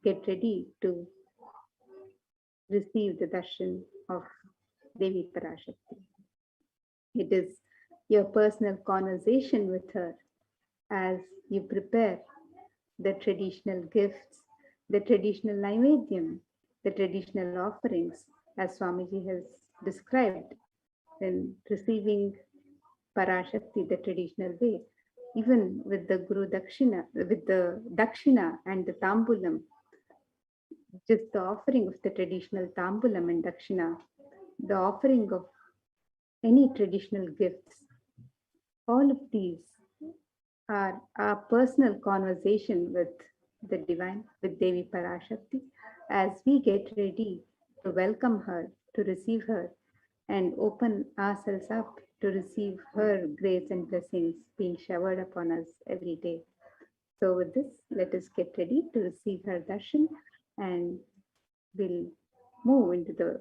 get ready to receive the darshan of Devi Parashakti. It is your personal conversation with her as you prepare the traditional gifts, the traditional naivedyam, the traditional offerings, as Swamiji has described in receiving Parashakti the traditional way, even with the Guru Dakshina, with the Dakshina and the Tambulam, just the offering of the traditional Tambulam and Dakshina, the offering of any traditional gifts, all of these are our personal conversation with the divine, with Devi Parashakti, as we get ready to welcome her, to receive her, and open ourselves up to receive her grace and blessings being showered upon us every day. So with this, let us get ready to receive her darshan, and we'll move into the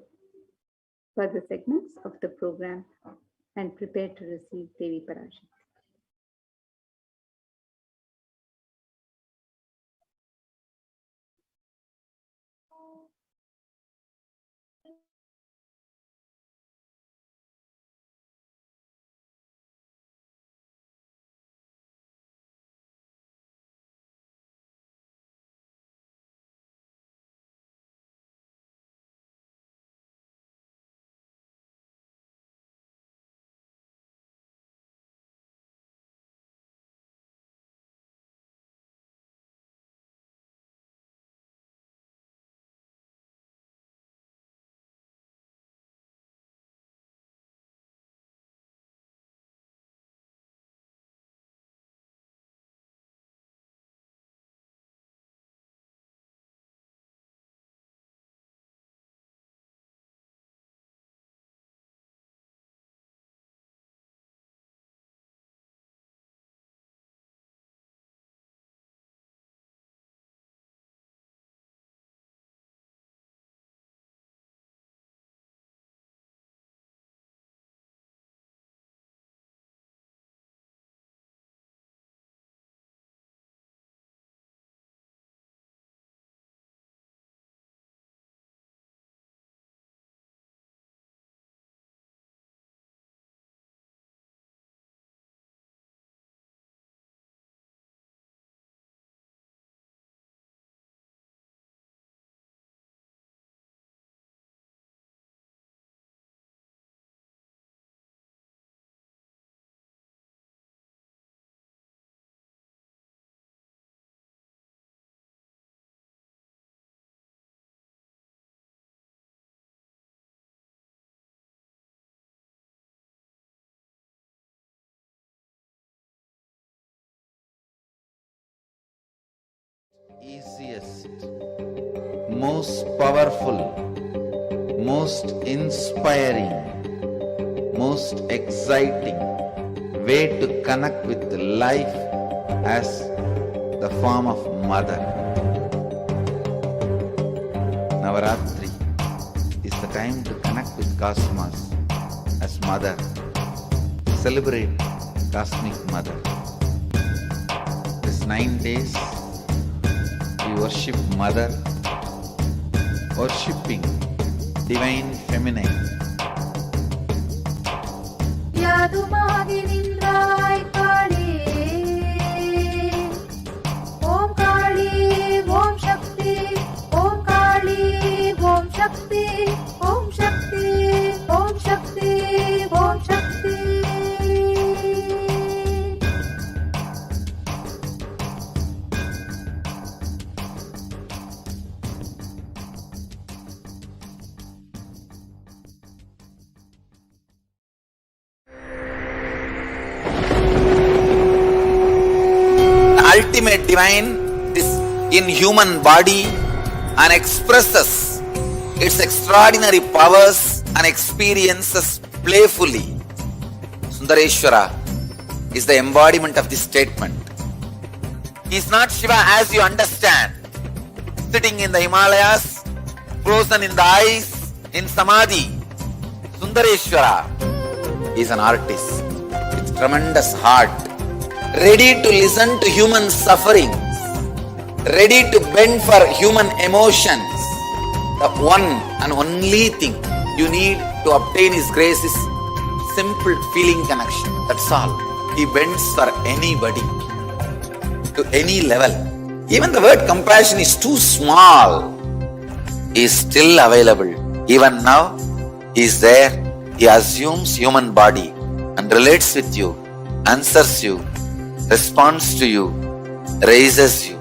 further segments of the program and prepare to receive Devi Parashakti. easiest, most powerful, most inspiring, most exciting way to connect with life as the form of mother. Navaratri is the time to connect with Cosmos as mother. Celebrate Cosmic Mother. This 9 days we worship Mother, worshipping Divine Feminine. Yadumaginindrai Kali, Om Kali, Om Shakti, Om Kali, Om Shakti, Om Shakti, Om Shakti, Om Shakti. Ultimate divine is in human body and expresses its extraordinary powers and experiences playfully. Sundareshwara is the embodiment of this statement. He is not Shiva as you understand, sitting in the Himalayas, frozen in the ice, in Samadhi. Sundareshwara is an artist with tremendous heart, ready to listen to human sufferings, ready to bend for human emotions. The one and only thing you need to obtain His grace is simple feeling connection. That's all. He bends for anybody, to any level. Even the word compassion is too small. He is still available. Even now, He is there. He assumes human body and relates with you, answers you, responds to you, raises you.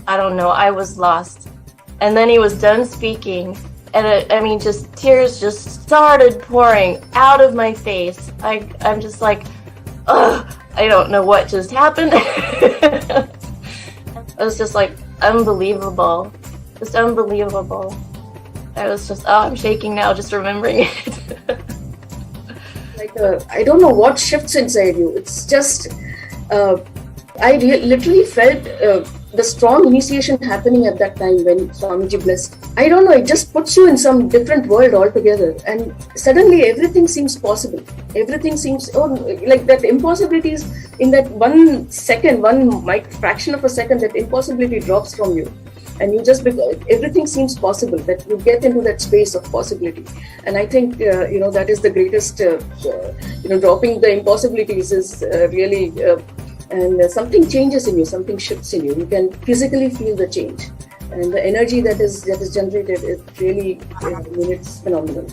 I don't know, I was lost. And then he was done speaking, and just tears just started pouring out of my face. I'm just like, ugh, I don't know what just happened. It was just like unbelievable, just unbelievable. I was just, I'm shaking now just remembering it. I don't know what shifts inside you. It's just, I literally felt the strong initiation happening at that time when Swamiji blessed. I don't know, it just puts you in some different world altogether, and suddenly everything seems possible. Everything seems, like that impossibilities in that 1 second, fraction of a second, that impossibility drops from you. And you just, everything seems possible, that you get into that space of possibility. And I think, that is the greatest, dropping the impossibilities is really, and something changes in you, something shifts in you. You can physically feel the change. And the energy that is generated, it really, it's phenomenal.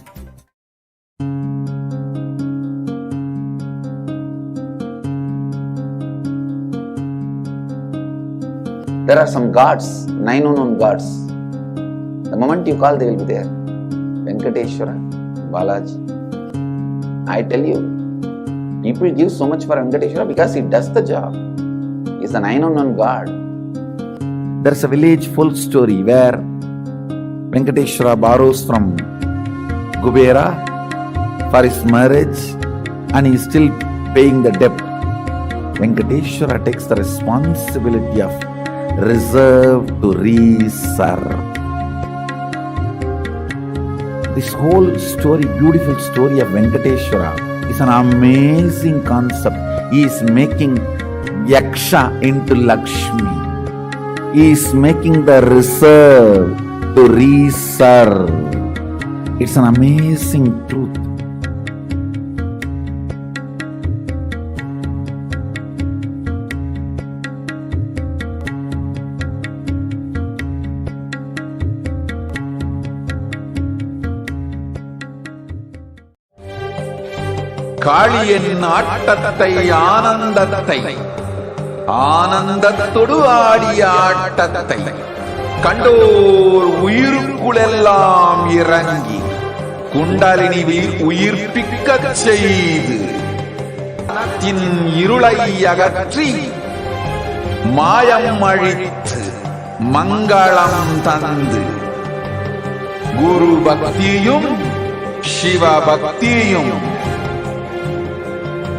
There are some gods, 9 unknown gods. The moment you call, they will be there. Venkateshwara, Balaji. I tell you, people give so much for Venkateshwara because he does the job. He is the 9 unknown god. There's a village folk story where Venkateshwara borrows from Kubera for his marriage, and he is still paying the debt. Venkateshwara takes the responsibility of reserve to reserve. This whole story, beautiful story of Venkateshwara is an amazing concept. He is making Yaksha into Lakshmi. He is making the reserve to reserve. It's an amazing truth. காளியின் ஆட்டத்தை ஆனந்தத்தை ஆனந்தத்தொடு ஆடிய ஆட்டத்தை கண்டோர் உயிருக்குளெல்லாம் இறங்கி குண்டலினிவில் உயிர்ப்பிக்கச் செய்து இருளை அகற்றி மாயம் அழித்து மங்களம் தந்து குரு பக்தியும் சிவ பக்தியும்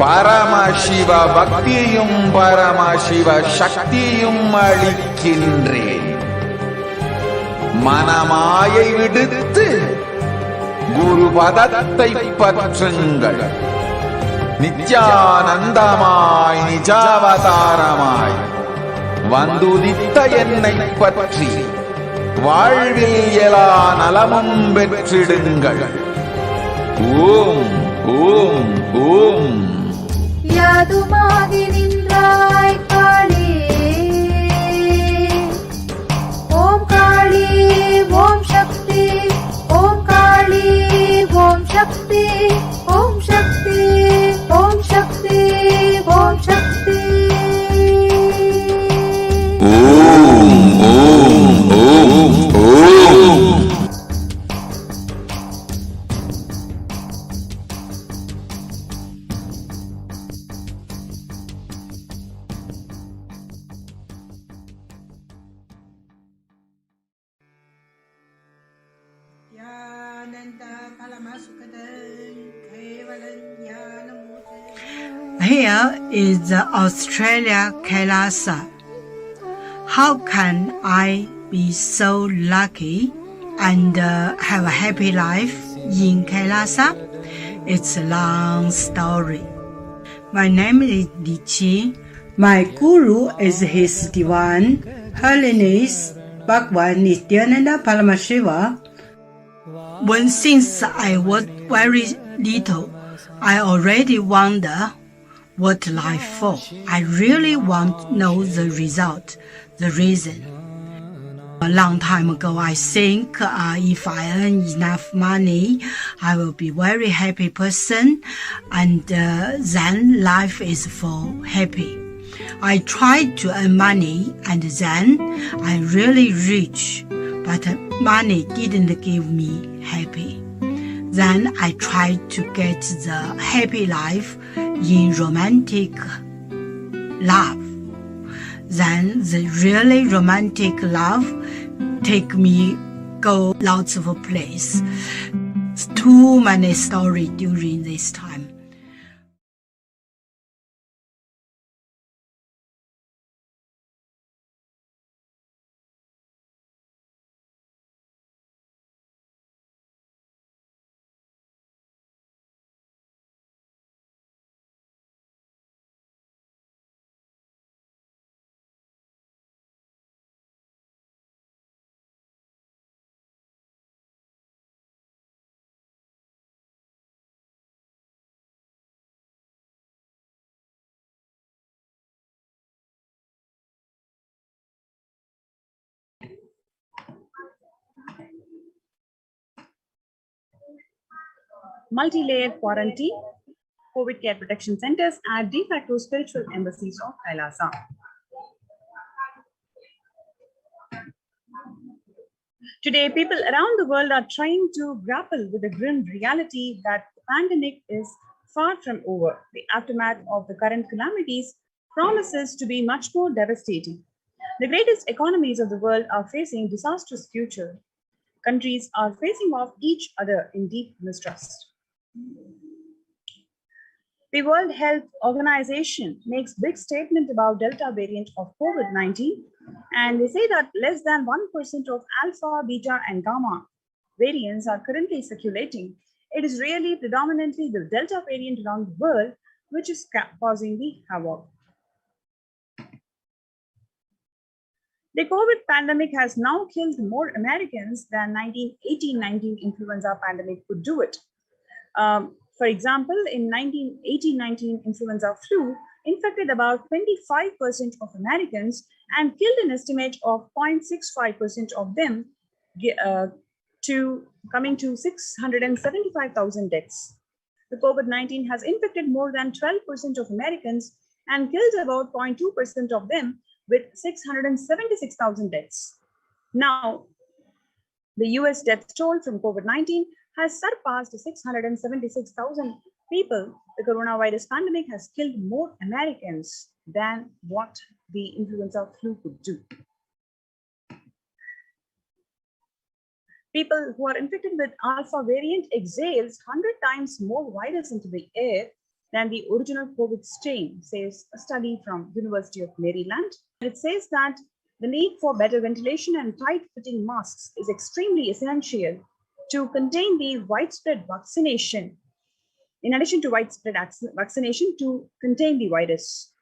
பரமசிவ பக்தியும் பரமசிவ சக்தியும் அளிக்கின்றேன். மனமாயை விடுத்து குரு பதத்தை பற்றுங்கள். நித்யானந்தமாய் நிஜாவதாரமாய் வந்துதித்த என்னை பற்றி வாழ்வில் எல்லா நலமும் பெற்றிடுங்கள். ஓம் ஓம் ஓம். யாதுமாகி நின்றாய் காளி, ஓம் காளி ஓம் சக்தி, ஓம் காளி ஓம் சக்தி, ஓம் சக்தி ஓம் சக்தி ஓம் சக்தி. ஓம் ஓம் ஓம் ஓம். Here is the Australia Kailasa. How can I be so lucky and have a happy life in Kailasa? It's a long story. My name is Li Qi. My guru is His Divine Holiness Bhagwan Nithyananda Paramashivam. Since I was very little, I already wonder what life for. I really want to know the result, the reason. A long time ago, I think if I earn enough money, I will be very happy person, and then life is for happy. I tried to earn money, and then I really rich, but money didn't give me happy. Then I tried to get the happy life in romantic love. Then the really romantic love take me go lots of place. Too many stories during this time. Multi-layered quarantine, COVID care protection centers are de facto spiritual embassies of Kailasa. Today, people around the world are trying to grapple with the grim reality that the pandemic is far from over. The aftermath of the current calamities promises to be much more devastating. The greatest economies of the world are facing disastrous future. Countries are facing off each other in deep mistrust. The World Health Organization makes big statement about Delta variant of COVID-19, and they say that less than 1% of Alpha, Beta, and Gamma variants are currently circulating. It is really predominantly the Delta variant around the world which is causing the havoc. The COVID pandemic has now killed more Americans than 1918-19 influenza pandemic could do it. For example, in 1918-19 influenza flu infected about 25% of Americans and killed an estimate of 0.65% of them, coming to 675,000 deaths. The COVID-19 has infected more than 12% of Americans and killed about 0.2% of them with 676,000 deaths. Now, the US death toll from COVID-19 has surpassed 676,000 people. The coronavirus pandemic has killed more Americans than what the influenza flu could do. People who are infected with alpha variant exhales 100 times more virus into the air than the original COVID strain, says a study from University of Maryland. It says that the need for better ventilation and tight-fitting masks is extremely essential to contain the widespread vaccination, in addition to widespread vaccination to contain the virus.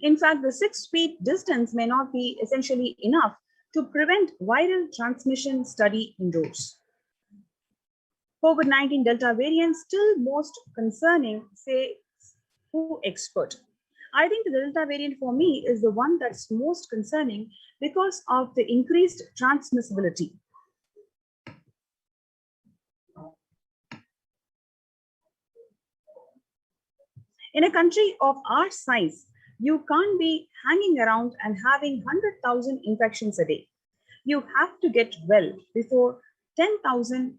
In fact, the 6 feet distance may not be essentially enough to prevent viral transmission, study indoors. COVID-19 Delta variant still most concerning, say WHO expert. I think the Delta variant for me is the one that's most concerning because of the increased transmissibility. In a country of our size, you can't be hanging around and having 100,000 infections a day. You have to get well before 10,000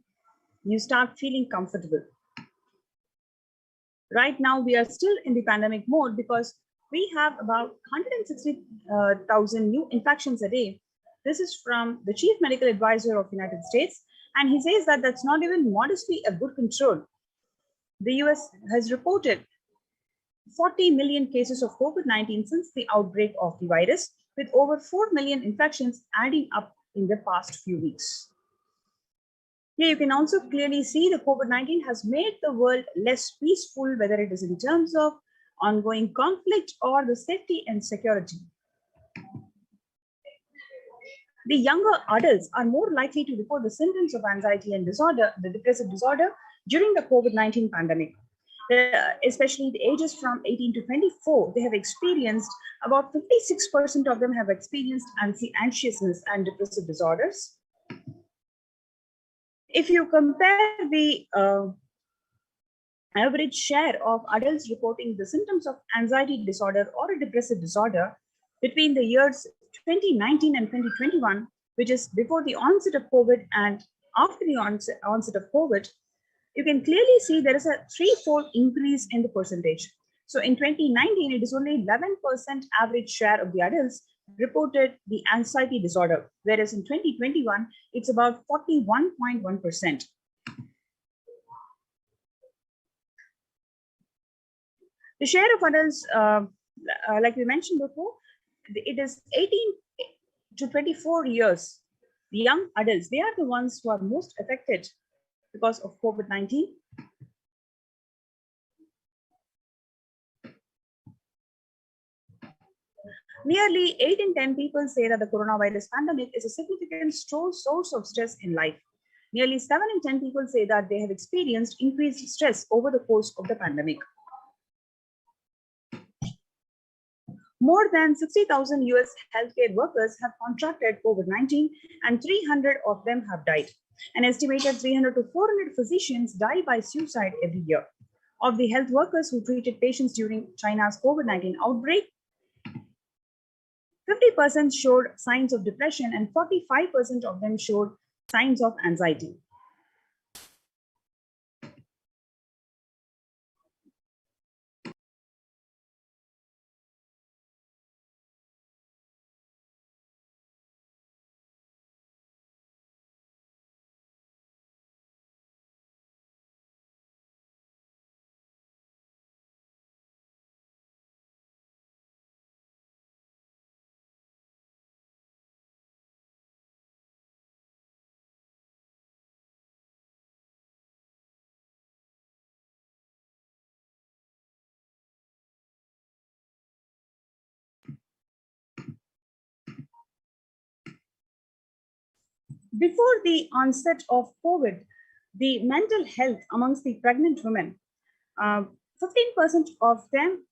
you start feeling comfortable. Right now, we are still in the pandemic mode because we have about 160,000 new infections a day. This is from the Chief Medical Advisor of the United States, and he says that that's not even modestly a good control. The US has reported 40 million cases of COVID-19 since the outbreak of the virus, with over 4 million infections adding up in the past few weeks. Here you can also clearly see the COVID-19 has made the world less peaceful, whether it is in terms of ongoing conflict or the safety and security. The younger adults are more likely to report the symptoms of anxiety and disorder, the depressive disorder, during the COVID-19 pandemic. Especially the ages from 18 to 24, they have experienced, about 56% of them have experienced anxiousness and depressive disorders. If you compare the average share of adults reporting the symptoms of anxiety disorder or a depressive disorder between the years 2019 and 2021, which is before the onset of COVID and after the onset of COVID, you can clearly see there is a threefold increase in the percentage. So in 2019, it is only 11% average share of the adults reported the anxiety disorder, whereas in 2021, it's about 41.1%. The share of adults, like we mentioned before, it is 18 to 24 years. The young adults, they are the ones who are most affected because of COVID-19. Nearly 8 in 10 people say that the coronavirus pandemic is a significant source of stress in life. Nearly 7 in 10 people say that they have experienced increased stress over the course of the pandemic. More than 60,000 US healthcare workers have contracted COVID-19 and 300 of them have died. An estimated 300 to 400 physicians die by suicide every year. Of the health workers who treated patients during China's COVID-19 outbreak, 50% showed signs of depression and 45% of them showed signs of anxiety. Before the onset of COVID, the mental health amongst the pregnant women, 15% of them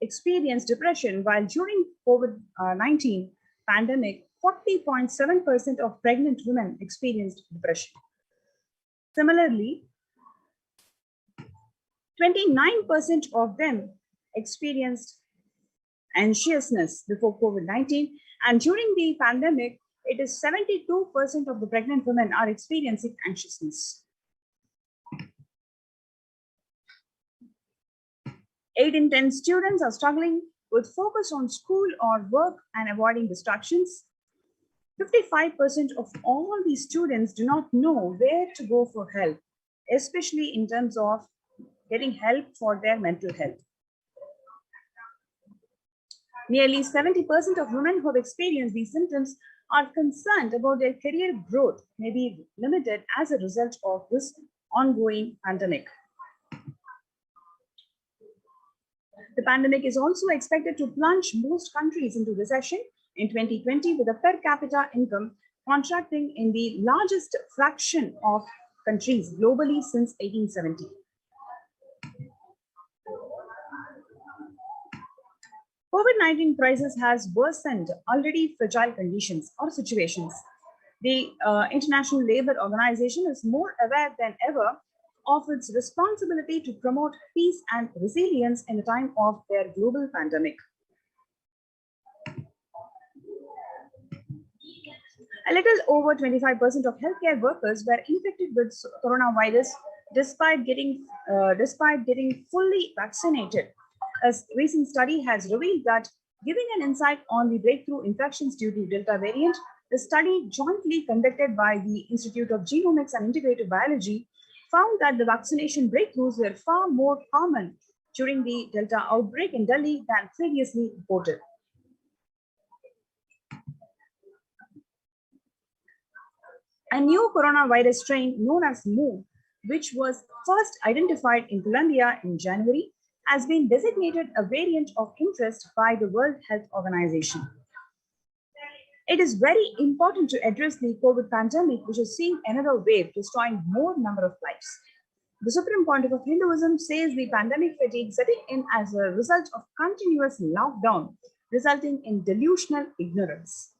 experienced depression, while during COVID-19 pandemic, 40.7% of pregnant women experienced depression. Similarly, 29% of them experienced anxiousness before COVID-19, and during the pandemic, it is 72% of the pregnant women are experiencing anxiousness. 8 in 10 students are struggling with focus on school or work and avoiding distractions. 55% of all these students do not know where to go for help, especially in terms of getting help for their mental health. Nearly 70% of women who have experienced these symptoms are concerned about their career growth may be limited as a result of this ongoing pandemic. The pandemic is also expected to plunge most countries into recession in 2020, with a per capita income contracting in the largest fraction of countries globally since 1870. COVID-19 crisis has worsened already fragile conditions or situations. The International Labour Organization is more aware than ever of its responsibility to promote peace and resilience in the time of their global pandemic. A little over 25% of healthcare workers were infected with coronavirus despite getting fully vaccinated. A recent study has revealed that, giving an insight on the breakthrough infections due to Delta variant, the study jointly conducted by the Institute of Genomics and Integrative Biology found that the vaccination breakthroughs were far more common during the Delta outbreak in Delhi than previously reported. A new coronavirus strain known as Mu, which was first identified in Colombia in January, has been designated a variant of interest by the World Health Organization. It is very important to address the COVID pandemic, which is seeing another wave destroying more number of lives. The Supreme Pontiff of Hinduism says the pandemic fatigue setting in as a result of continuous lockdown, resulting in delusional ignorance.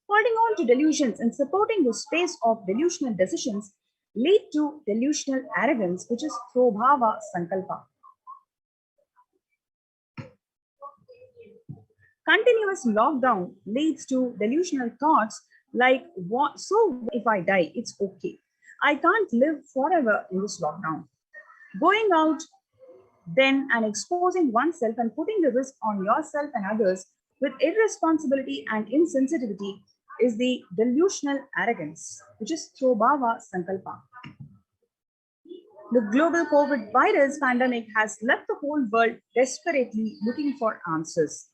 Holding on to delusions and supporting the space of delusional decisions lead to delusional arrogance, which is Prabhava Sankalpa. Continuous lockdown leads to delusional thoughts like, so if I die, it's okay. I can't live forever in this lockdown. Going out then and exposing oneself and putting the risk on yourself and others with irresponsibility and insensitivity is the delusional arrogance, which is Prabhava Sankalpa. The global COVID virus pandemic has left the whole world desperately looking for answers.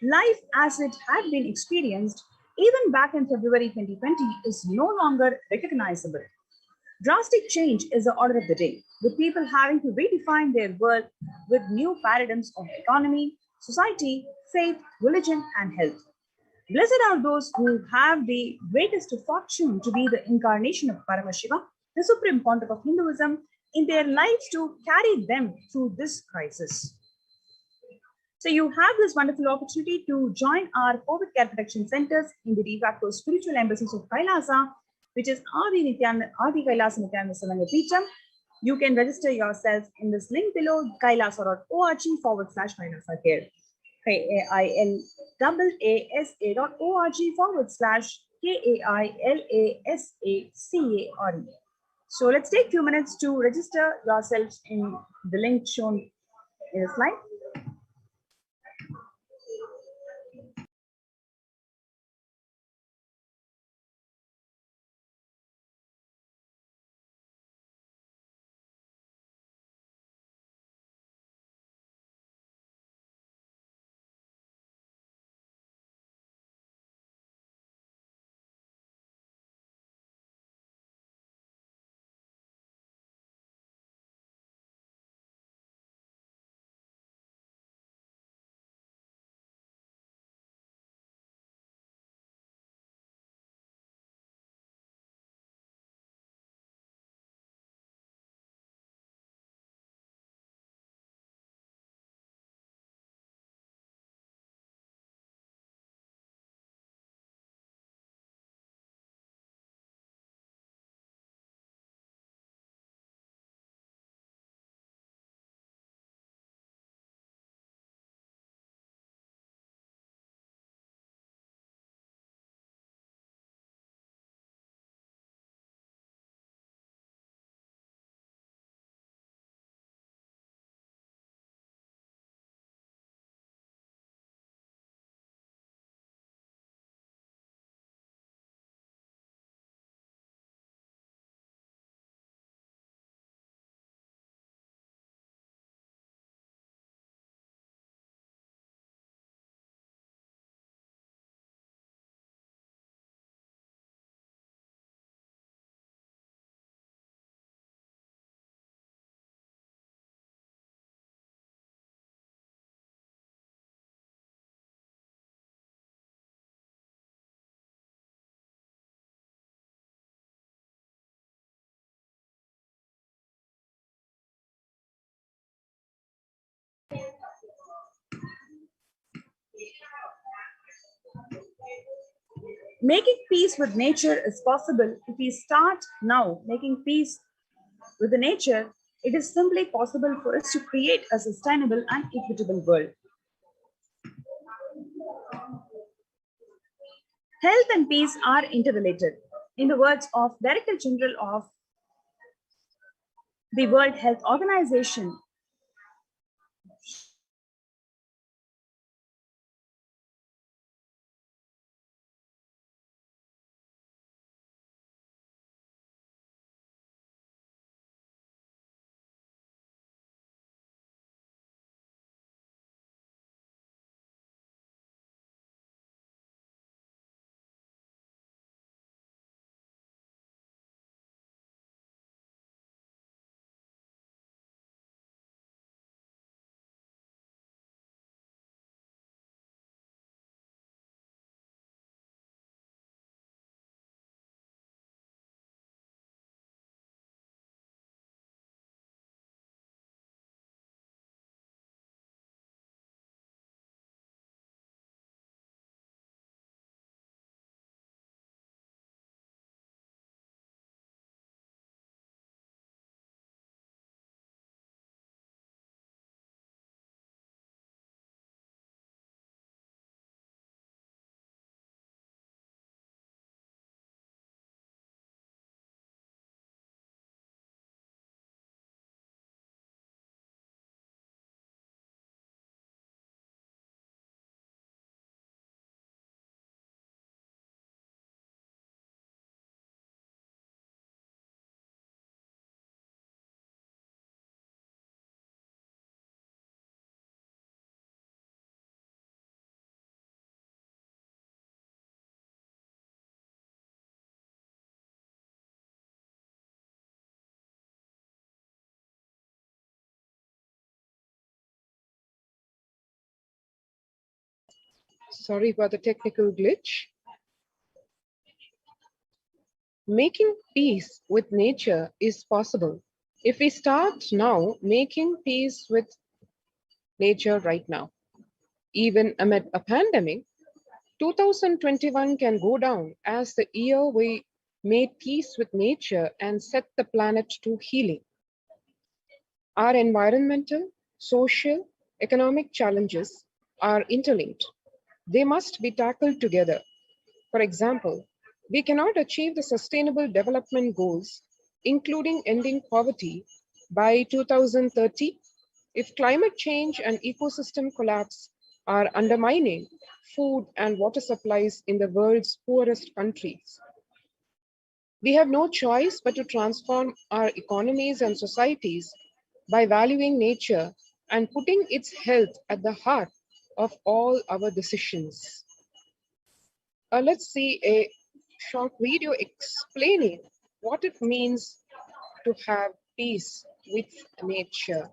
Life as it had been experienced even back in February 2020 is no longer recognizable. Drastic change is the order of the day, with people having to redefine their world with new paradigms of economy, society, faith, religion, and health. Blessed are those who have the greatest fortune to be the incarnation of Paramashiva, the Supreme Pontiff of Hinduism, in their lives to carry them through this crisis. So you have this wonderful opportunity to join our COVID care protection centers in the de facto spiritual embassies of Kailasa, which is Adi Kailasa Nithyananda Savanga Peecham. You can register yourself in this link below, kailasa.org/Kailasa Care. KAILASA.org/KAILASACARE. So let's take a few minutes to register yourselves in the link shown in the slide. Making peace with nature is possible if we start now making peace with the nature. It is simply possible for us to create a sustainable and equitable world. Health and peace are interrelated. In the words of Director General of the World Health Organization, Sorry about the technical glitch. Making peace with nature is possible if we start now making peace with nature right now. Even amid a pandemic, 2021 can go down as the year we made peace with nature and set the planet to healing. Our environmental, social, economic challenges are interlinked. They must be tackled together. For example, we cannot achieve the sustainable development goals, including ending poverty, by 2030 if climate change and ecosystem collapse are undermining food and water supplies in the world's poorest countries. We have no choice but to transform our economies and societies by valuing nature and putting its health at the heart of all our decisions. Let's see a short video explaining what it means to have peace with nature.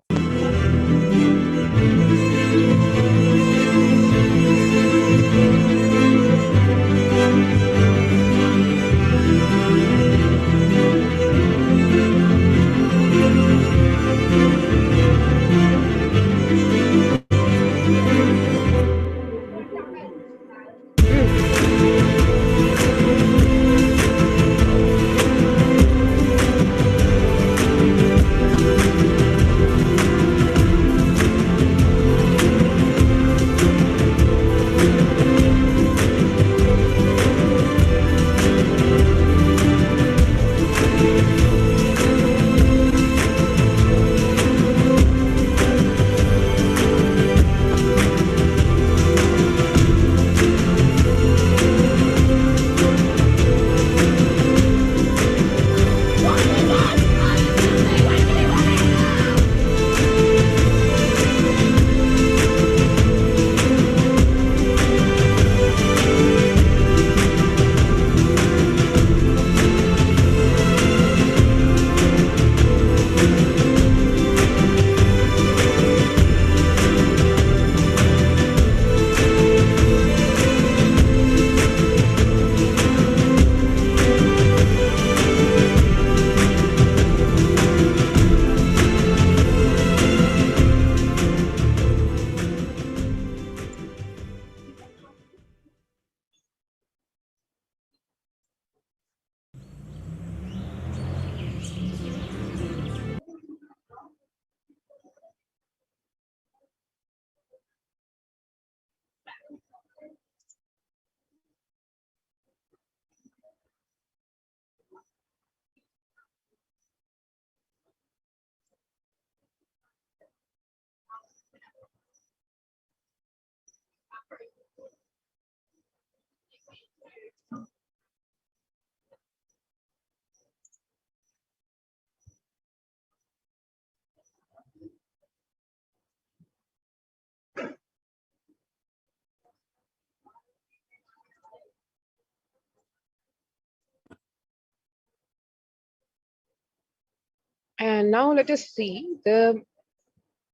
And now let us see the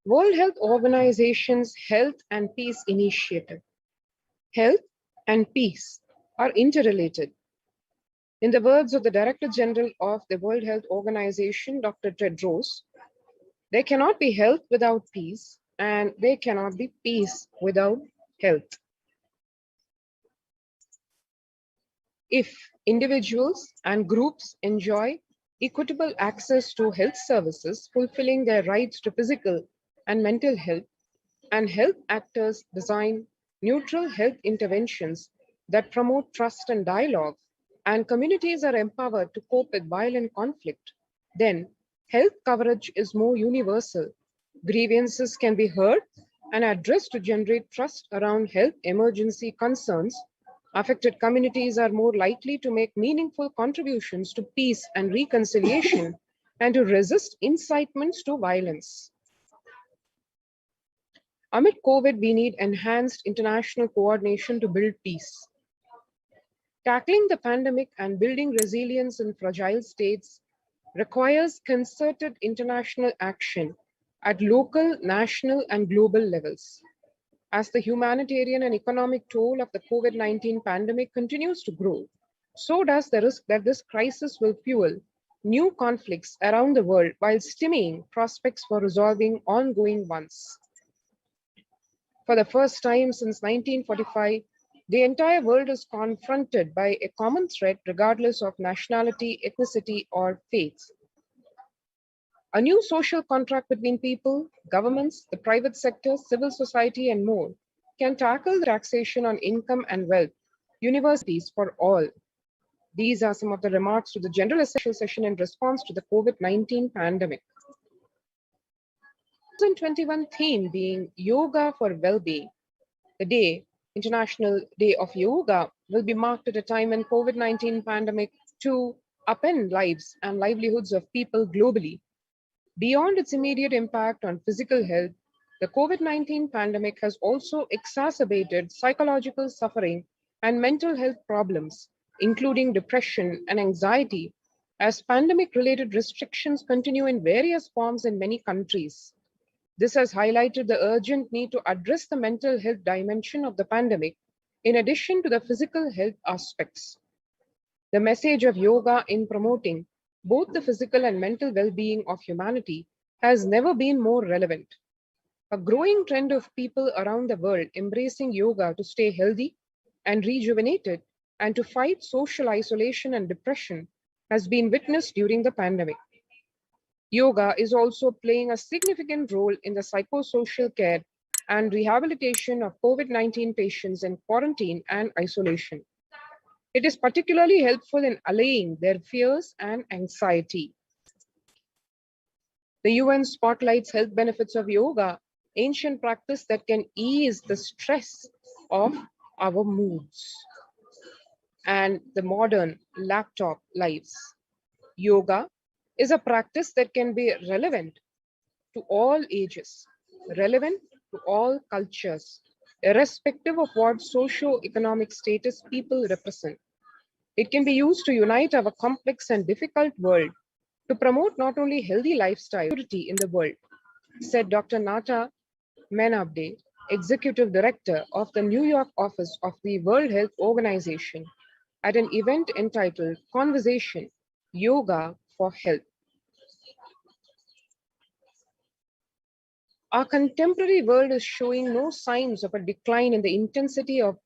World Health Organization's Health and Peace Initiative. Health and peace are interrelated. In the words of the Director General of the World Health Organization, Dr. Tedros, there cannot be health without peace, and there cannot be peace without health. If individuals and groups enjoy equitable access to health services, fulfilling their rights to physical and mental health, and health actors design neutral health interventions that promote trust and dialogue, and communities are empowered to cope with violent conflict, then health coverage is more universal. Grievances can be heard and addressed to generate trust around health emergency concerns. Affected communities are more likely to make meaningful contributions to peace and reconciliation and to resist incitements to violence. Amid COVID, we need enhanced international coordination to build peace. Tackling the pandemic and building resilience in fragile states requires concerted international action at local, national, and global levels. As the humanitarian and economic toll of the COVID-19 pandemic continues to grow, so does the risk that this crisis will fuel new conflicts around the world while stymieing prospects for resolving ongoing ones. For the first time since 1945, the entire world is confronted by a common threat regardless of nationality, ethnicity, or faith. A new social contract between people, governments, the private sector, civil society, and more can tackle the taxation on income and wealth, universities for all. These are some of the remarks to the General Essential Session in response to the COVID-19 pandemic. 2021 theme being Yoga for Well-being. The International Day of Yoga, will be marked at a time when COVID-19 pandemic to upend lives and livelihoods of people globally. Beyond its immediate impact on physical health, the COVID-19 pandemic has also exacerbated psychological suffering and mental health problems, including depression and anxiety, as pandemic-related restrictions continue in various forms in many countries. This has highlighted the urgent need to address the mental health dimension of the pandemic, in addition to the physical health aspects. The message of yoga in promoting both the physical and mental well-being of humanity has never been more relevant. A growing trend of people around the world embracing yoga to stay healthy and rejuvenated and to fight social isolation and depression has been witnessed during the pandemic. Yoga is also playing a significant role in the psychosocial care and rehabilitation of COVID-19 patients in quarantine and isolation. It is particularly helpful in allaying their fears and anxiety. The UN spotlights health benefits of yoga, ancient practice that can ease the stress of our moods and the modern laptop lives. Yoga is a practice that can be relevant to all ages, relevant to all cultures, irrespective of what socio-economic status people represent. It can be used to unite our complex and difficult world to promote not only healthy lifestyle, but security in the world, said Dr. Nata Menabde, Executive Director of the New York office of the World Health Organization, at an event entitled Conversation, Yoga for Health. Our contemporary world is showing no signs of a decline in the intensity of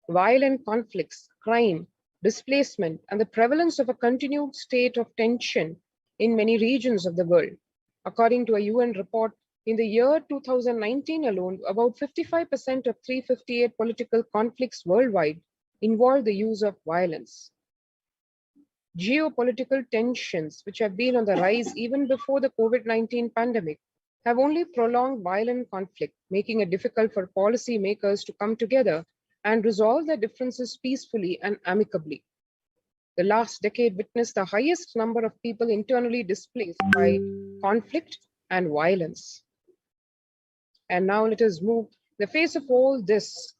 violent conflicts, crime, displacement, and the prevalence of a continued state of tension in many regions of the world. According to a UN report, in the year 2019 alone, about 55% of 358 political conflicts worldwide involve the use of violence. Geopolitical tensions, which have been on the rise even before the COVID-19 pandemic, have only prolonged violent conflict, making it difficult for policymakers to come together and resolve their differences peacefully and amicably. The last decade witnessed the highest number of people internally displaced by conflict and violence. And now let us move the face of all this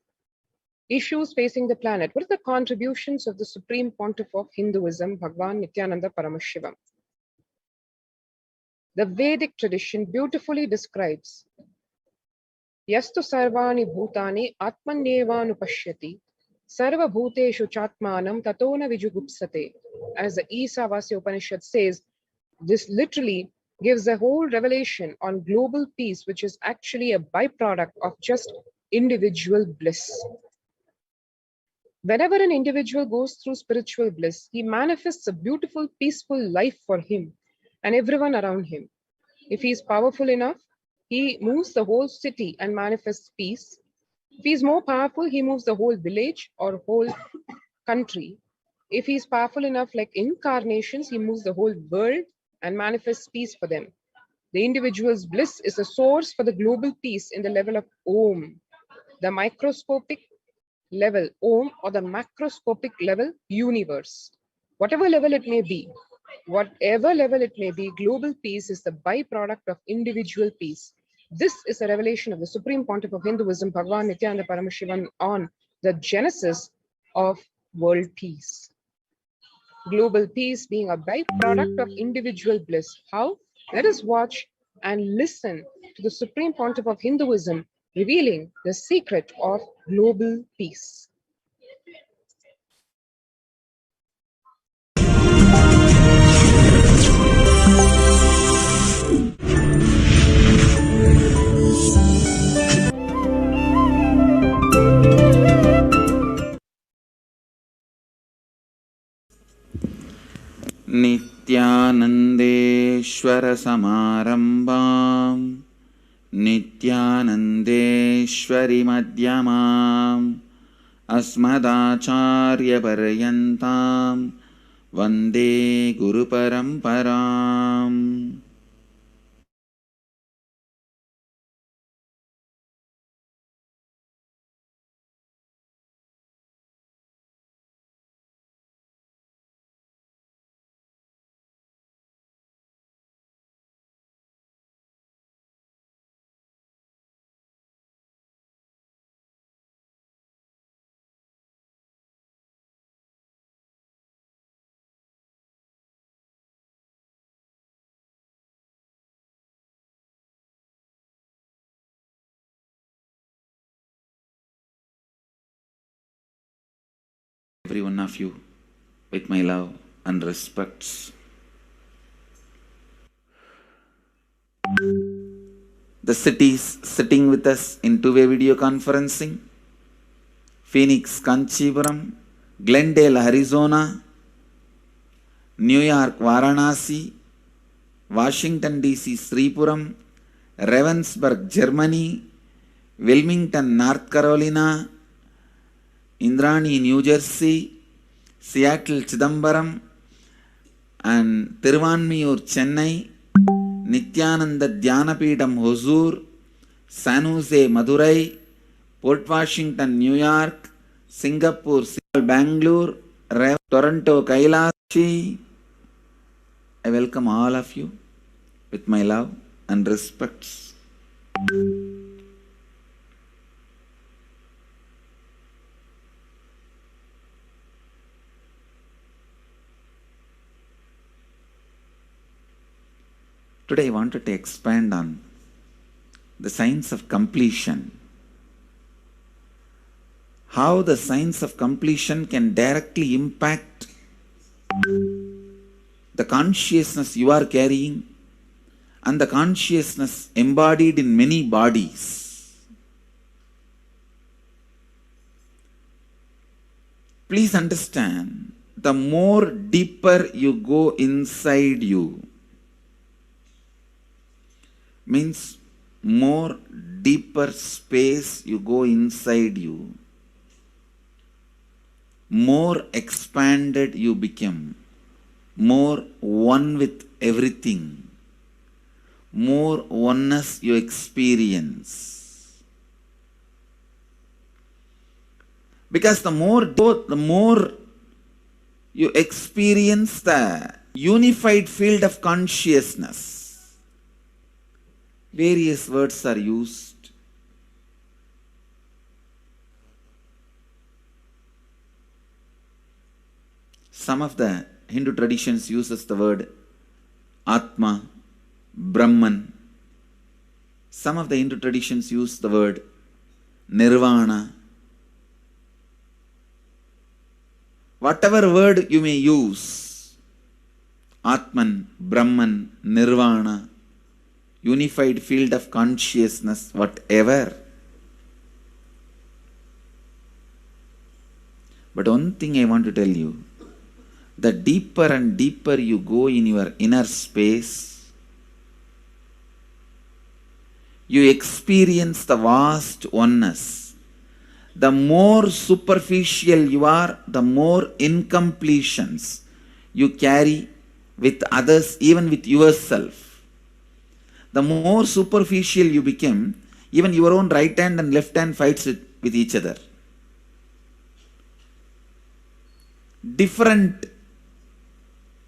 issues facing the planet. What are the contributions of the Supreme Pontiff of Hinduism, Bhagwan Nithyananda Paramashivam? The Vedic tradition beautifully describes Yastu sarvani bhutani atmanyevanupashyati sarva bhuteshu chatmanam tatona vijugupsate. As the Isavasya Upanishad says, this literally gives a whole revelation on global peace, which is actually a byproduct of just individual bliss. Whenever an individual goes through spiritual bliss, he manifests a beautiful, peaceful life for him and everyone around him. If he is powerful enough, he moves the whole city and manifests peace. If he is more powerful, he moves the whole village or whole country. If he is powerful enough, like incarnations, he moves the whole world and manifests peace for them. The individual's bliss is a source for the global peace in the level of Om, the microscopic level Om, or the macroscopic level universe. Whatever level it may be, global peace is the byproduct of individual peace. This is a revelation of the Supreme Pontiff of Hinduism, Bhagwan Nithyananda Paramashivam, on the genesis of world peace. Global peace being a byproduct of individual bliss. How? Let us watch and listen to the Supreme Pontiff of Hinduism revealing the secret of global peace. नित्यानन्देश्वर समारम्भाम् नित्यानन्देश्वरि मध्यमाम् अस्मदाचार्यपर्यन्ताम् वन्दे गुरुपरम्पराम्. Every one of you with my love and respects. The cities sitting with us in two-way video conferencing: Phoenix, Kanchipuram; Glendale, Arizona; New York, Varanasi; Washington, D.C., Sripuram; Ravensburg, Germany; Wilmington, North Carolina; Indrani, New Jersey; Seattle, Chidambaram; and Tiruvanmiyur, Chennai; Nithyananda Dhyanapidam, Hosur; San Jose, Madurai; Port Washington, New York; Singapore, Bangalore; Toronto, Kailashi. I welcome all of you with my love and respects. Today I wanted to expand on the science of completion. How the science of completion can directly impact the consciousness you are carrying and the consciousness embodied in many bodies. Please understand, the more deeper you go inside you, means more deeper space you go inside you, more expanded you become, more one with everything, more oneness you experience. Because the more you experience the unified field of consciousness, various words are used. Some of the Hindu traditions uses the word Atma, Brahman. Some of the Hindu traditions use the word Nirvana. Whatever word you may use, Atman, Brahman, Nirvana, unified field of consciousness, whatever. But one thing I want to tell you, the deeper and deeper you go in your inner space, you experience the vast oneness. The more superficial you are, the more incompletions you carry with others, even with yourself. The more superficial you become, even your own right hand and left hand fights with each other. Different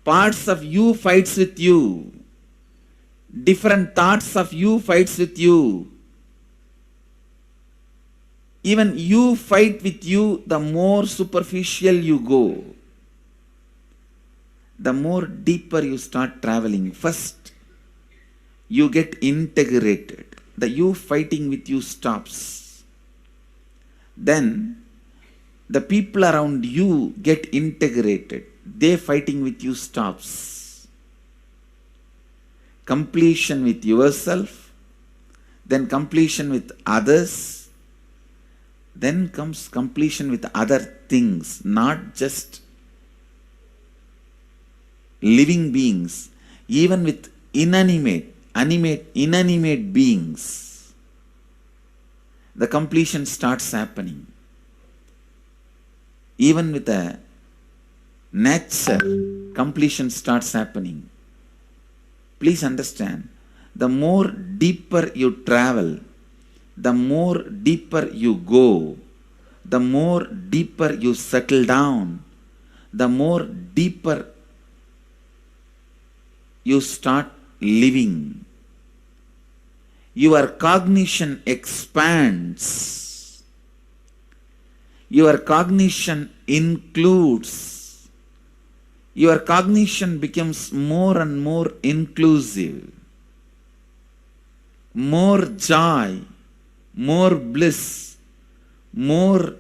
parts of you fights with you. Different thoughts of you fights with you. Even you fight with you, the more superficial you go, the more deeper you start traveling. First, you get integrated. The you fighting with you stops. Then, the people around you get integrated. They fighting with you stops. Completion with yourself, then completion with others, then comes completion with other things, not just living beings, even with inanimate beings. The completion starts happening. Even with a nature, completion starts happening. Please understand, the more deeper you travel, the more deeper you go, the more deeper you settle down, the more deeper you start living. Your cognition expands. Your cognition includes. Your cognition becomes more and more inclusive. More joy, more bliss, more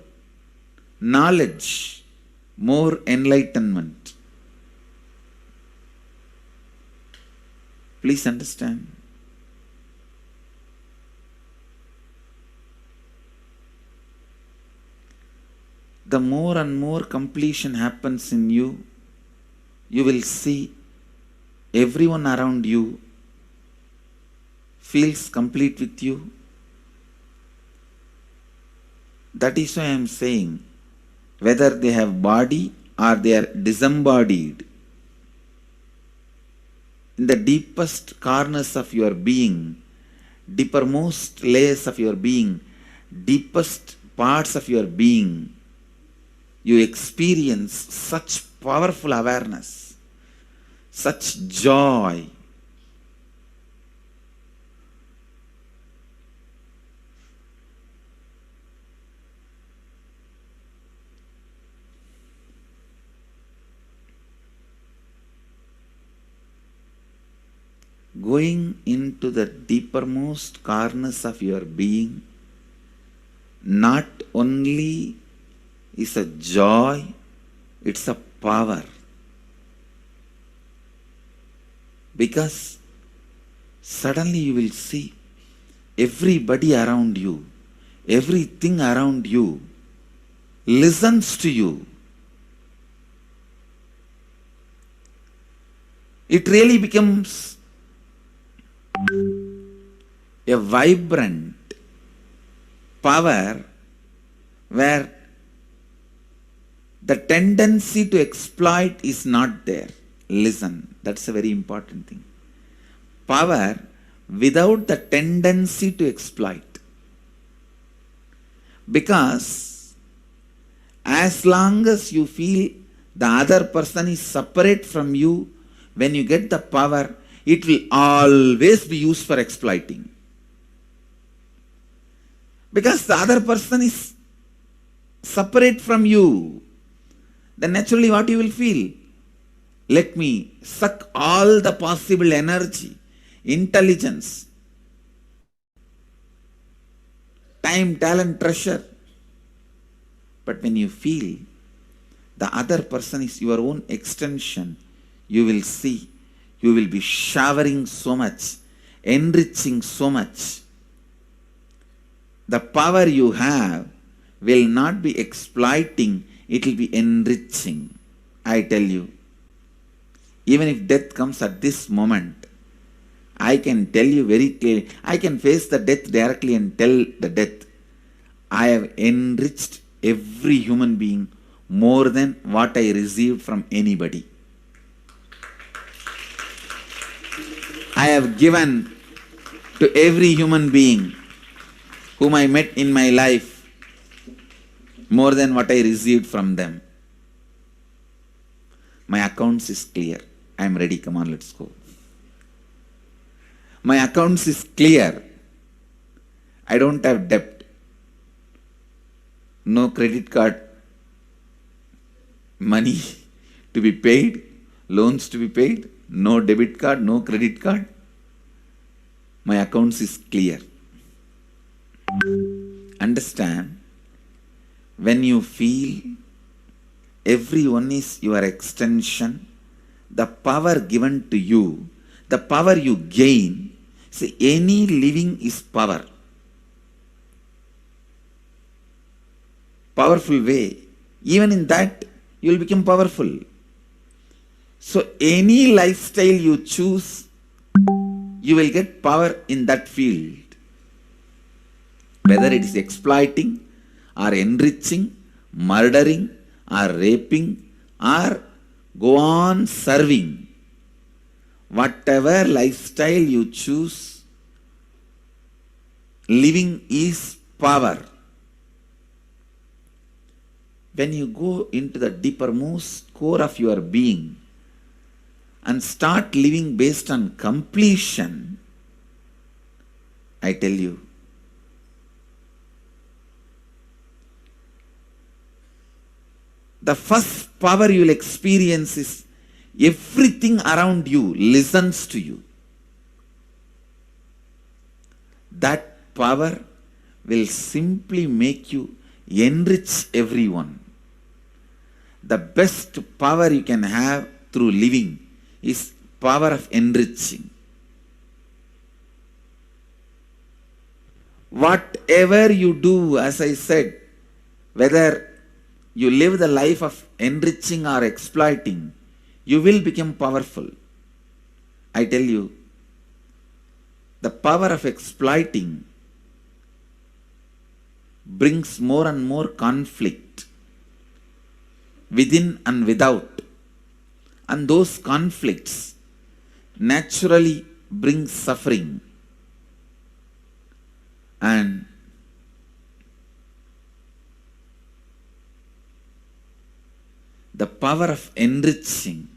knowledge, more enlightenment. Please understand. The more and more completion happens in you, you will see everyone around you feels complete with you. That is why I am saying, whether they have body or they are disembodied, in the deepest corners of your being, deepermost layers of your being, deepest parts of your being, you experience such powerful awareness, such joy. Going into the deepermost corners of your being not only is a joy, it's a power. Because suddenly you will see everybody around you, everything around you listens to you. It really becomes a vibrant power where the tendency to exploit is not there. Listen, that's a very important thing. Power without the tendency to exploit. Because as long as you feel the other person is separate from you, when you get the power, it will always be used for exploiting. Because the other person is separate from you, then naturally what you will feel? Let me suck all the possible energy, intelligence, time, talent, treasure. But when you feel the other person is your own extension, you will see, you will be showering so much, enriching so much. The power you have will not be exploiting, it will be enriching. I tell you, even if death comes at this moment, I can tell you very clearly, I can face the death directly and tell the death, I have enriched every human being more than what I received from anybody. I have given to every human being whom I met in my life more than what I received from them. My accounts is clear. I am ready. Come on, let's go. My accounts is clear. I don't have debt. No credit card money to be paid, loans to be paid, no debit card, no credit card. My accounts is clear. Understand, when you feel everyone is your extension, the power given to you, the power you gain, see, any living is power. Powerful way. Even in that, you will become powerful. So any lifestyle you choose, you will get power in that field. Whether it is exploiting or enriching, murdering or raping or go on serving. Whatever lifestyle you choose, living is power. When you go into the deepermost core of your being and start living based on completion, I tell you, the first power you will experience is everything around you listens to you. That power will simply make you enrich everyone. The best power you can have through living is power of enriching. Whatever you do, as I said, whether you live the life of enriching or exploiting, you will become powerful. I tell you, the power of exploiting brings more and more conflict within and without. And those conflicts naturally bring suffering. And the power of enriching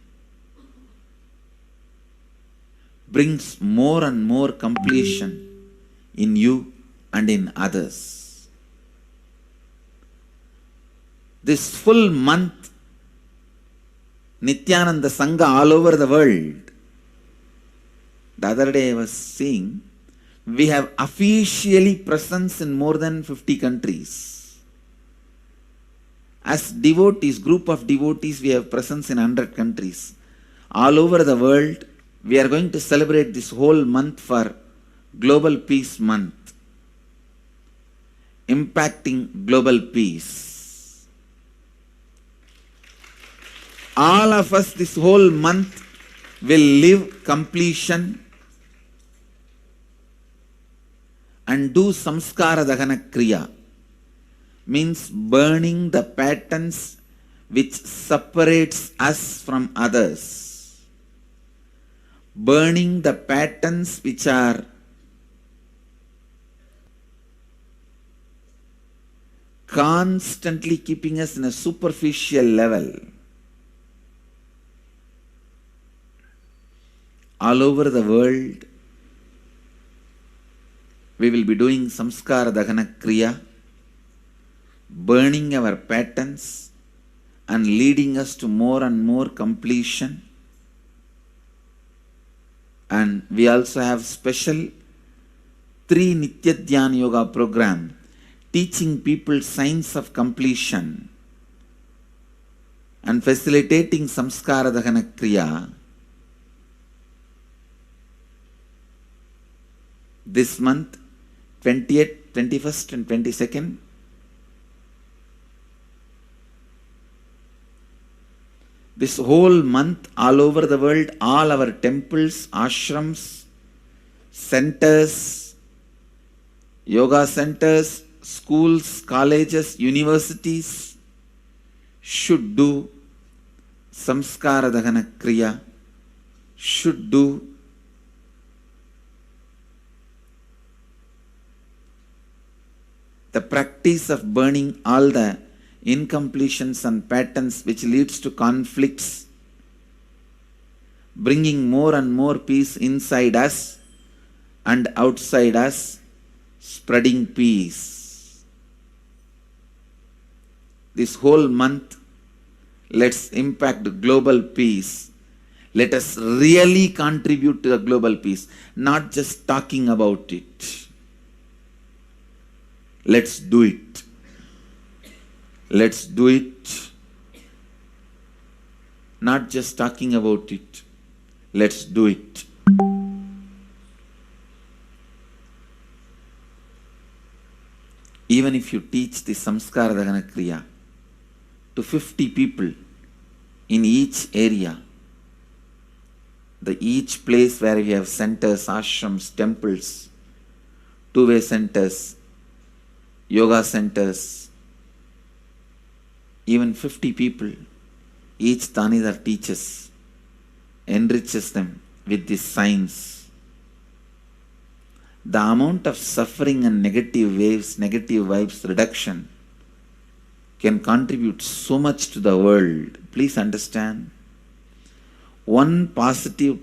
brings more and more completion in you and in others. This full month, Nithyananda Sangha all over the world. The other day I was seeing, we have officially presence in more than 50 countries. As devotees, group of devotees, we have presence in 100 countries. All over the world, we are going to celebrate this whole month for Global Peace Month. Impacting global peace. All of us this whole month will live completion and do samskara dahana kriya. Means burning the patterns which separates us from others. Burning the patterns which are constantly keeping us in a superficial level. All over the world, we will be doing samskara dahana kriya, burning our patterns and leading us to more and more completion. And we also have special 3 Nitya Dhyana Yoga program teaching people science of completion and facilitating samskara dahana kriya. This month, 20th, 21st and 22nd, this whole month, all over the world, all our temples, ashrams, centers, yoga centers, schools, colleges, universities should do samskara dahana kriya, should do the practice of burning all the incompletions and patterns which leads to conflicts, bringing more and more peace inside us and outside us, spreading peace. This whole month, let's impact global peace. Let us really contribute to the global peace, not just talking about it. Let's do it. Let's do it. Not just talking about it. Let's do it. Even if you teach the samskara dahana kriya to 50 people in each area, each place where we have centers, ashrams, temples, two-way centers, yoga centers, even 50 people, each Tanidhar teaches, enriches them with this science. The amount of suffering and negative waves, negative vibes reduction can contribute so much to the world. Please understand, one positive